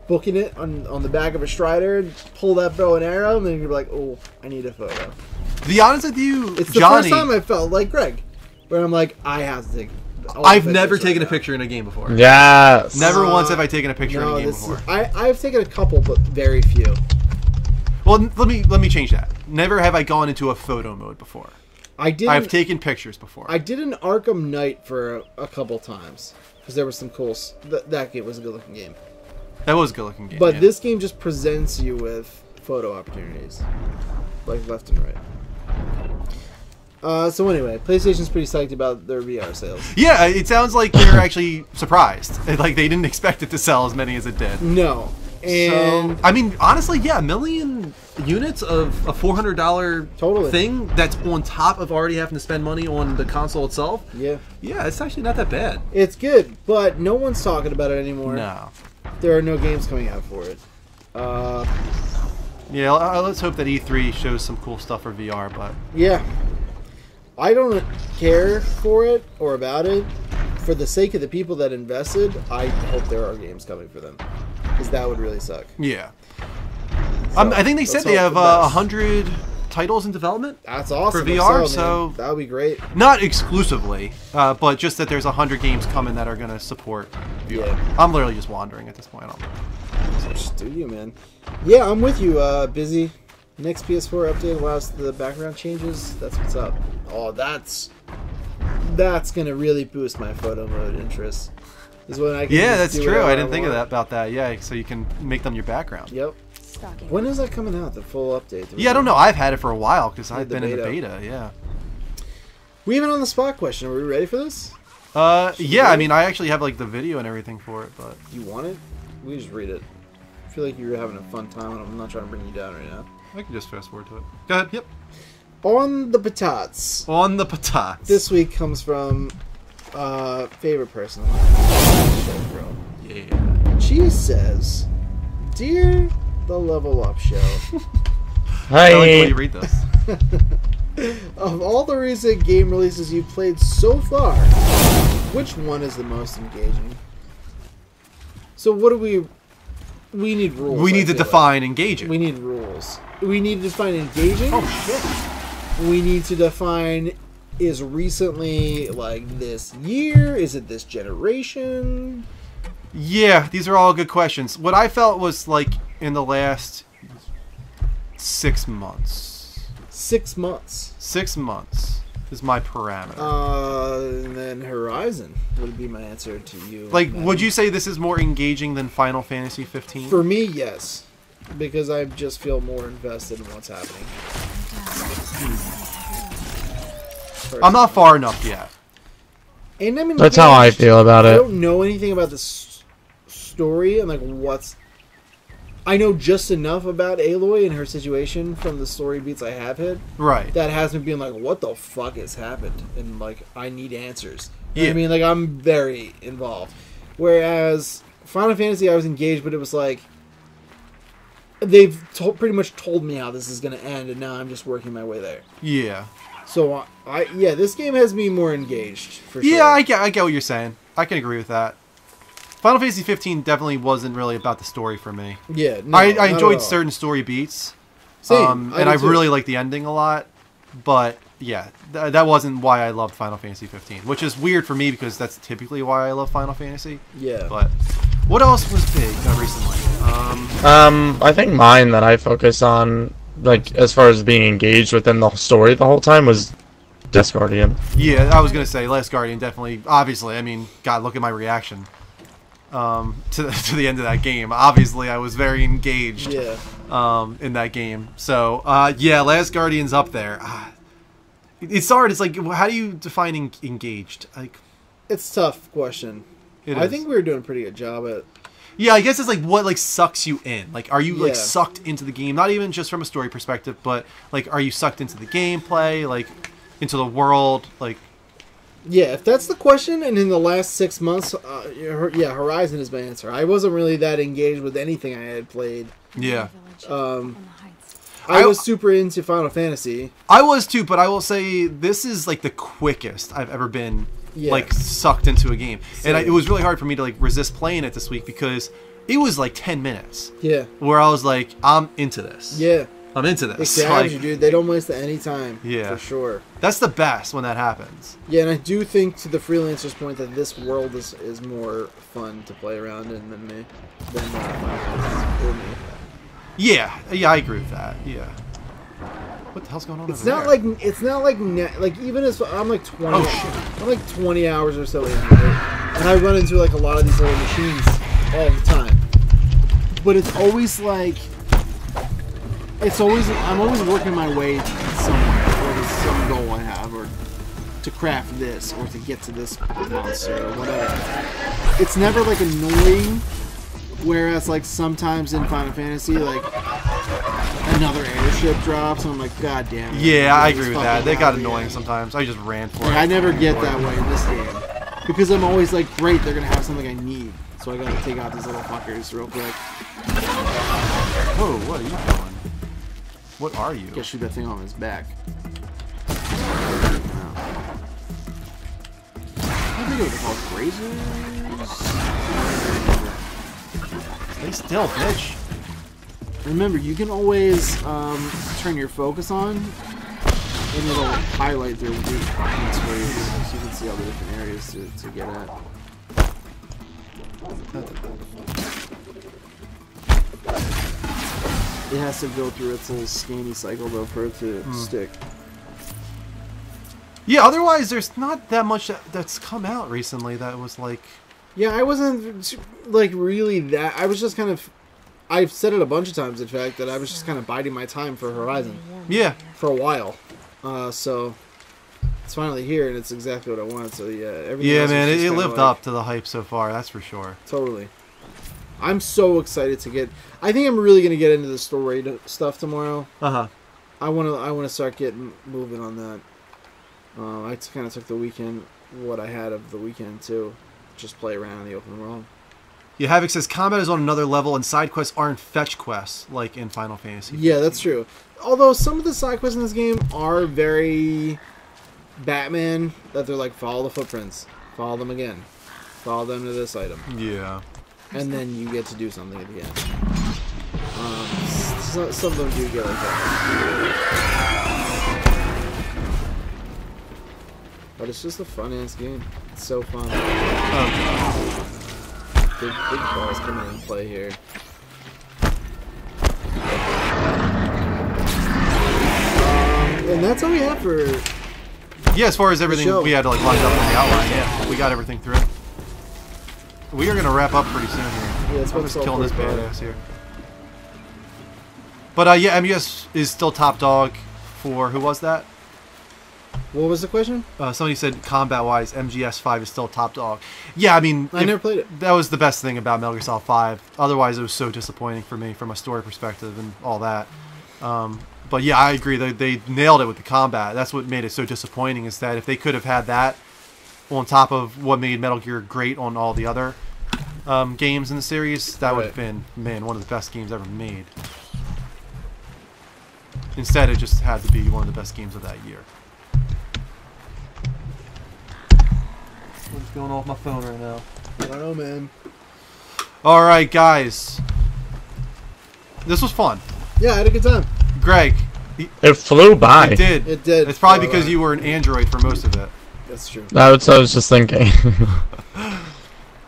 booking it on the back of a Strider. Pull that bow and arrow, and then you're like, oh, I need a photo. To be honest with you, It's the Johnny, first time I felt like Greg, where I'm like, I have to take. all the I've pictures never right taken a now. picture in a game before. Yes. Never once have I taken a picture in a game this- before. I've taken a couple, but very few. Well, let me change that. Never have I gone into a photo mode before. I've taken pictures before. I did an Arkham Knight for a couple times because there was some cool. That game was a good looking game. That was a good looking game. But yeah. this game just presents you with photo opportunities, like left and right. So anyway, PlayStation's pretty psyched about their VR sales. Yeah, it sounds like they're actually surprised. Like they didn't expect it to sell as many as it did. No, and So, I mean, honestly, yeah, 1 million units of a $400 Totally. thing that's on top of already having to spend money on the console itself. yeah, Yeah, it's actually not that bad. it's good, but no one's talking about it anymore. No. There are no games coming out for it. Yeah, let's hope that E3 shows some cool stuff for VR, but Yeah. I don't care for it or about it. For the sake of the people that invested, I hope there are games coming for them. Because that would really suck. yeah. So, I think they said let's they hope have the best. 100 titles in development. That's awesome. for If VR, man, so- that would be great. Not exclusively, but just that there's 100 games coming that are going to support VR. Yeah. I'm literally just wandering at this point. Studio, man. Yeah, I'm with you. Busy. Next PS4 update allows the background changes. That's what's up. Oh, that's gonna really boost my photo mode interest. Is when I can Yeah, just that's do true. whatever I didn't think of want. that about that. Yeah, so you can make them your background. Yep. Stalking. When is that coming out? The full update? Yeah, I don't know. I've had it for a while because Yeah, I've the been in the beta. beta. Yeah. We have an on the spot question. Are we ready for this? Yeah. I mean, I actually have like the video and everything for it, but You want it? We just read it. I feel like you're having a fun time, and I'm not trying to bring you down right now. I can just fast forward to it. Go ahead. Yep. On the patats. On the patats. This week comes from favorite person. Yeah. She says, "Dear the Level Up Show, I like the way Hey. you read this. of all the recent game releases you've played so far, which one is the most engaging?" So what do we need rules. We I need to feel like. define engaging. We need rules. We need to define engaging. Oh shit. We need to define is recently like this year? Is it this generation? Yeah, these are all good questions. What I felt was like in the last 6 months. 6 months. 6 months is my parameter. And then Horizon would be my answer to you. Like, Matt. would you say this is more engaging than Final Fantasy 15? For me, yes. Because I just feel more invested in what's happening. I'm not far enough yet. And I'm That's how I engaged. feel about I it. don't know anything about the story and like what's. I know just enough about Aloy and her situation from the story beats I have hit Right. that has me being like, what the fuck has happened? And like, I need answers. You know what Yeah. I mean, like, I'm very involved. Whereas Final Fantasy, I was engaged, but it was like they've pretty much told me how this is going to end, and now I'm just working my way there. Yeah. So yeah, this game has me more engaged for sure. Yeah, I get what you're saying. I can agree with that. Final Fantasy 15 definitely wasn't really about the story for me. Yeah, no, I not enjoyed at all. certain story beats. Same, And did I too. really liked the ending a lot. But yeah, that wasn't why I loved Final Fantasy 15, which is weird for me because that's typically why I love Final Fantasy. Yeah. But what else was big recently? I think mine that I focus on, like, as far as being engaged within the story the whole time was Death Guardian. Yeah, I was gonna say Last Guardian definitely. Obviously, I mean, God, look at my reaction to the end of that game. Obviously, I was very engaged. Yeah. In that game. So yeah, Last Guardian's up there. It's hard. It's like, how do you define engaged? Like, It's a tough question. it I is. think we were doing a pretty good job at Yeah, I guess it's like what like sucks you in. Like, are you like Yeah. sucked into the game? Not even just from a story perspective, but like, are you sucked into the gameplay, like into the world? Like, Yeah, if that's the question, and in the last 6 months, yeah, Horizon is my answer. I wasn't really that engaged with anything I had played. yeah, I was super into Final Fantasy. I was too. But I will say this is like the quickest I've ever been Yeah. like sucked into a game, and Same. it was really hard for me to like resist playing it this week because it was like 10 minutes Yeah. where I was like, I'm into this. Yeah. I'm into It this. grabs Like, you, dude. They don't waste any time. Yeah. For sure. that's the best when that happens. Yeah, and I do think, to the freelancer's point, that this world is more fun to play around in than me. Than Final Fantasy or me. Yeah, I agree with that. Yeah. What the hell's going on It's over not there? like even as I'm like 20. Oh, shit. I'm like 20 hours or so in, right? And I run into like a lot of these little machines all the time. But it's always like I'm always working my way somewhere, or there's some goal I have, or to craft this, or to get to this monster, or whatever. It's never like annoying. Whereas like sometimes in Final Fantasy, like another airship drops, and I'm like, God damn it. Yeah, I Get agree this with that. fucking They out got of here. annoying sometimes. I just ran for Like, it. I never get that way in this game. Because I'm always like, great, they're gonna have something I need. So I gotta take out these little fuckers real quick. Whoa, what are you doing? What are you? Gotta shoot that thing on his back. I think it was called grazers. Stay still, bitch. Remember, you can always turn your focus on, and it'll highlight their weak points for you, so you can see all the different areas to get at. It has to go through its little scanny cycle though for it to stick. Yeah, otherwise there's not that much that's come out recently that was like... Yeah, I wasn't like really that. I was just kind of. I've said it a bunch of times, in fact, that I was just kind of biding my time for Horizon Yeah. for a while. So it's finally here, and it's exactly what I wanted. So yeah, everything. Yeah, else was man, just it kinda lived like- up to the hype so far, that's for sure. Totally. I'm so excited to get. I think I'm really gonna get into the story stuff tomorrow. Uh-huh. I wanna start getting moving on that. I kind of took the weekend, what I had of the weekend too, just play around in the open world. Yeah, Havoc says combat is on another level and side quests aren't fetch quests like in Final Fantasy. Yeah, that's true. Although some of the side quests in this game are very Batman, that they're like, follow the footprints, follow them again, follow them to this item, Yeah. and then you get to do something at the end. Some of them do get like that. But it's just a fun-ass game. It's so fun. Big balls come in and play here. And that's all we have for... Yeah, as far as everything show. we had to like lined up on the outline, yeah, we got everything through. We are gonna wrap up pretty soon here. Yeah, it's I'm just about killing this 45. badass here. But yeah, MUS is still top dog for who was that? What was the question? Somebody said combat-wise, MGS5 is still top dog. Yeah, I mean, I never played it. That was the best thing about Metal Gear Solid 5. Otherwise, it was so disappointing for me from a story perspective and all that. But yeah, I agree. They nailed it with the combat. That's what made it so disappointing, is that if they could have had that on top of what made Metal Gear great on all the other games in the series, that would have been, man, one of the best games ever made. Instead, it just had to be one of the best games of that year. What's going on with my phone right now? I don't know, man. Alright, guys. This was fun. Yeah, I had a good time. Greg. It flew by. It did. It did. It's probably because you were an Android for most of it. That's true. That's what I was just thinking.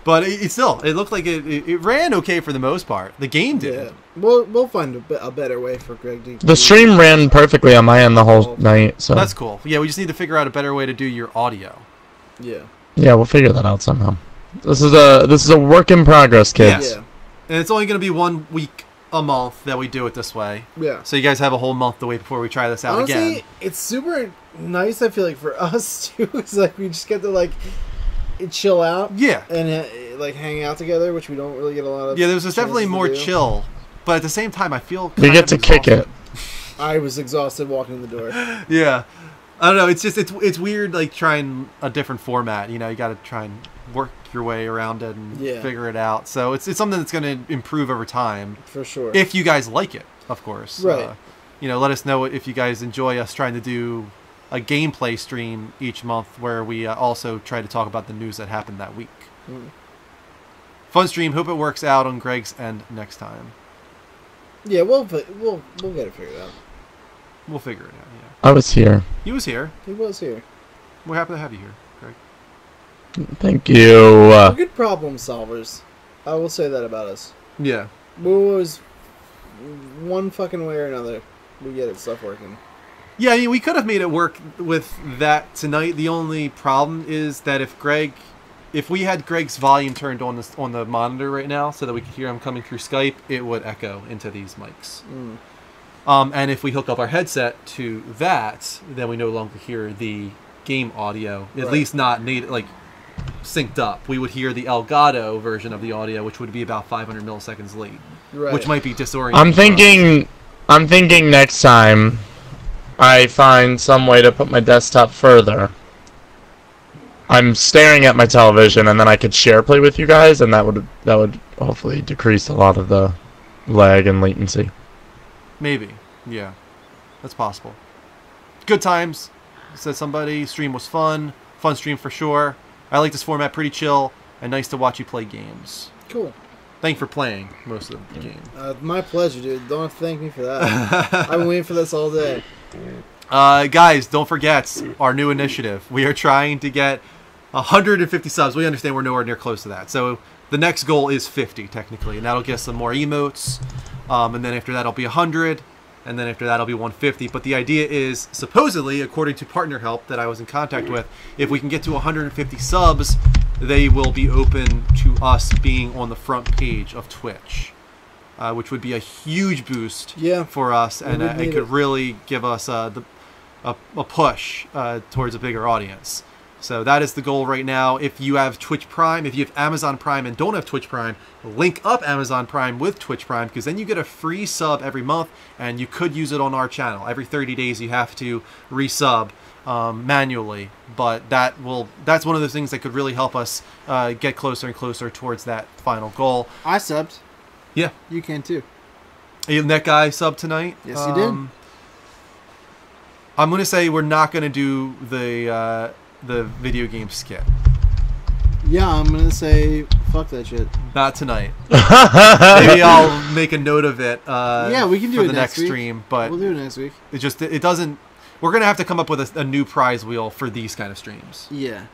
But it still, it looked like it ran okay for the most part. The game did. Yeah. We'll find a better way for Greg to... The stream ran perfectly on my end the whole night, so... That's cool. Yeah, we just need to figure out a better way to do your audio. Yeah. Yeah, we'll figure that out somehow. This is a work in progress, kids. Yes. Yeah. And it's only going to be 1 week a month that we do it this way. Yeah. So you guys have a whole month to wait before we try this out Honestly, again. it's super nice, I feel like, for us, too. It's like we just get to, like, chill out. Yeah. And, like hang out together, which we don't really get a lot of. Yeah, there's definitely chances to more do. chill, but at the same time, I feel We kind get of to kick it. exhausted. I was exhausted walking in the door. Yeah, I don't know. It's just it's weird like trying a different format. You know, you got to try and work your way around it and figure it out. So it's something that's going to improve over time For sure. if you guys like it, of course. Right. You know, let us know if you guys enjoy us trying to do a gameplay stream each month where we also try to talk about the news that happened that week. Fun stream. Hope it works out on Greg's end next time. Yeah, we'll get it figured out. We'll figure it out. Yeah. I was here. He was here. He was here. We're happy to have you here, Greg. Thank you. We're good problem solvers. I will say that about us. Yeah. We always, one fucking way or another, we get it stuff working. Yeah, I mean, we could have made it work with that tonight. The only problem is that if we had Greg's volume turned on the monitor right now, so that we could hear him coming through Skype, it would echo into these mics. And if we hook up our headset to that, then we no longer hear the game audio, at least not synced up. We would hear the Elgato version of the audio, which would be about 500 milliseconds late, which might be disorienting. I'm thinking next time I find some way to put my desktop further. I'm staring at my television, and then I could share play with you guys, and that would hopefully decrease a lot of the lag and latency. Maybe, yeah, that's possible. Good times, said somebody. Stream was fun stream for sure. I like this format, pretty chill, and nice to watch you play games. Cool. Thank you for playing most of the game. My pleasure, dude. Don't have to thank me for that. I've been waiting for this all day. Guys, don't forget our new initiative. We are trying to get 150 subs. We understand we're nowhere near close to that. So the next goal is 50, technically, and that'll get some more emotes. And then after that, it'll be 100. And then after that, it'll be 150. But the idea is, supposedly, according to Partner Help that I was in contact with, if we can get to 150 subs, they will be open to us being on the front page of Twitch, which would be a huge boost for us, and it could really give us a push towards a bigger audience. So that is the goal right now. If you have Twitch Prime, if you have Amazon Prime and don't have Twitch Prime, link up Amazon Prime with Twitch Prime, because then you get a free sub every month, and you could use it on our channel. Every 30 days you have to resub manually, but that's one of those things that could really help us get closer and closer towards that final goal. I subbed. Yeah. You can too. That guy subbed tonight? Yes, he did. I'm going to say we're not going to do the video game skit. Yeah, I'm going to say fuck that shit. Not tonight. Maybe I'll make a note of it yeah, we can do for it the next week. stream. But we'll do it next week. It doesn't... We're going to have to come up with a new prize wheel for these kind of streams. Yeah.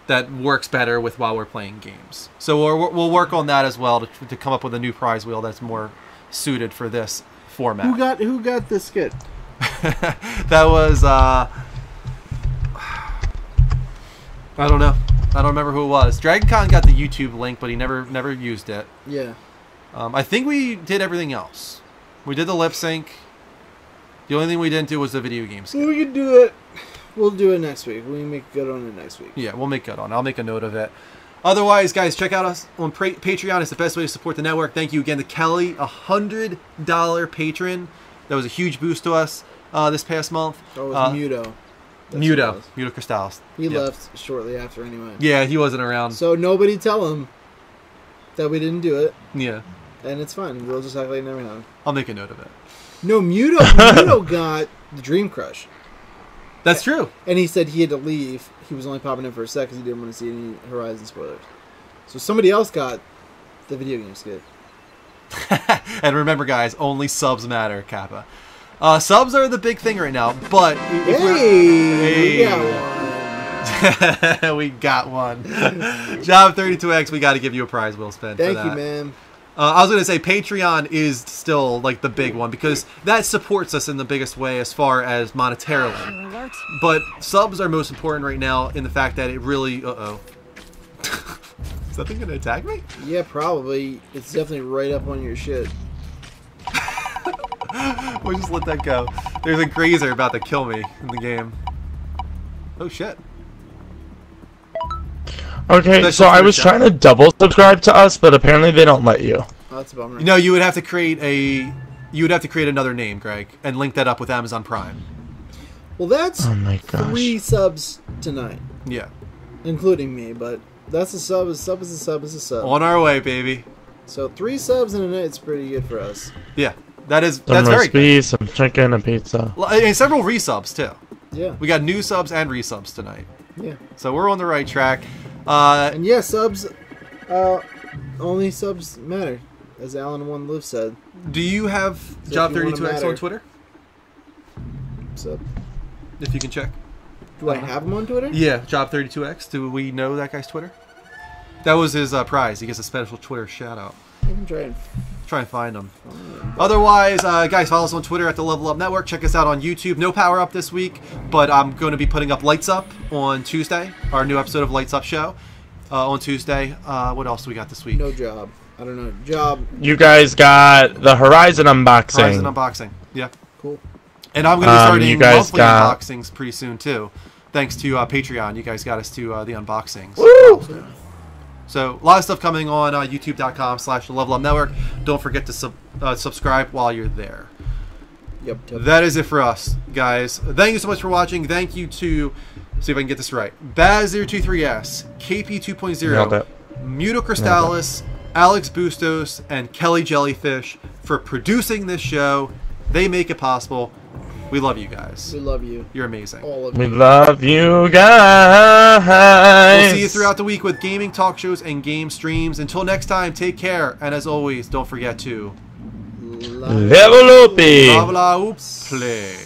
That works better with while we're playing games. So we'll work on that as well to come up with a new prize wheel that's more suited for this format. Who got this skit? That was I don't know. I don't remember who it was. DragonCon got the YouTube link, but he never used it. Yeah. I think we did everything else. We did the lip sync. The only thing we didn't do was the video games. Well, we can do it. We'll do it next week. We make good on it next week. Yeah, we'll make good on it. I'll make a note of it. Otherwise, guys, check out us on Patreon. It's the best way to support the network. Thank you again to Kelly, $100 patron. That was a huge boost to us this past month. Oh, it was Muto. Muto Cristales. He left shortly after anyway. Yeah, he wasn't around. So nobody tell him that we didn't do it. Yeah. And it's fine. We'll just act like it never happened. I'll make a note of it. No, Muto got the Dream Crush. That's true. And he said he had to leave. He was only popping in for a sec because he didn't want to see any Horizon spoilers. So somebody else got the video game skit. And remember, guys, only subs matter, Kappa. Subs are the big thing right now, but... We got one. We got one. Job 32X, we got to give you a prize, Will Spend. Thank you, man. I was going to say Patreon is still like the big one because that supports us in the biggest way as far as monetarily. But subs are most important right now in the fact that it really... Uh-oh. Is that thing going to attack me? Yeah, probably. It's definitely right up on your shit. We'll just let that go. There's a grazer about to kill me in the game. Oh, shit. Okay, Special so I for was shout. trying to double subscribe to us, but apparently they don't let you. Oh, that's a bummer. No, you would have to create another name, Greg, and link that up with Amazon Prime. Well, that's Oh my gosh. 3 subs tonight, Yeah. including me. But that's a sub. A sub is a sub is a sub. On our way, baby. So 3 subs in a night is pretty good for us. Yeah. That's Some very roast good. beef, some chicken, and pizza. And several resubs too. Yeah. We got new subs and resubs tonight. Yeah. So we're on the right track. And yeah, subs. Only subs matter, as Alan One Live said. Do you have So if you wanna Job32X matter- on Twitter? So, If you can check. do I have him on Twitter? Yeah, Job32X. Do we know that guy's Twitter? That was his prize. He gets a special Twitter shout out. I can try and. Try and find him. Otherwise, guys, follow us on Twitter at the Level Up Network. Check us out on YouTube. No Power Up this week, but I'm going to be putting up Lights Up on Tuesday. Our new episode of Lights Up show on Tuesday. What else do we got this week? No job. I don't know. Job. You guys got the Horizon unboxing. Horizon unboxing. Yeah. Cool. And I'm going to be starting you guys monthly got- unboxings pretty soon too. Thanks to Patreon, you guys got us to the unboxings. Woo! So a lot of stuff coming on YouTube.com/The Level Up Network. Don't forget to subscribe while you're there. Yep. That is it for us, guys. Thank you so much for watching. Thank you to, see if I can get this right, Baz023S, Nailed KP2.0, it. Mutocrystalis, Alex Bustos, and Kelly Jellyfish for producing this show. They make it possible. We love you guys. We love you. You're amazing. All of We you. love you guys. We'll see you throughout the week with gaming talk shows and game streams. Until next time, take care. And as always, don't forget to Level up. blah blah oops play.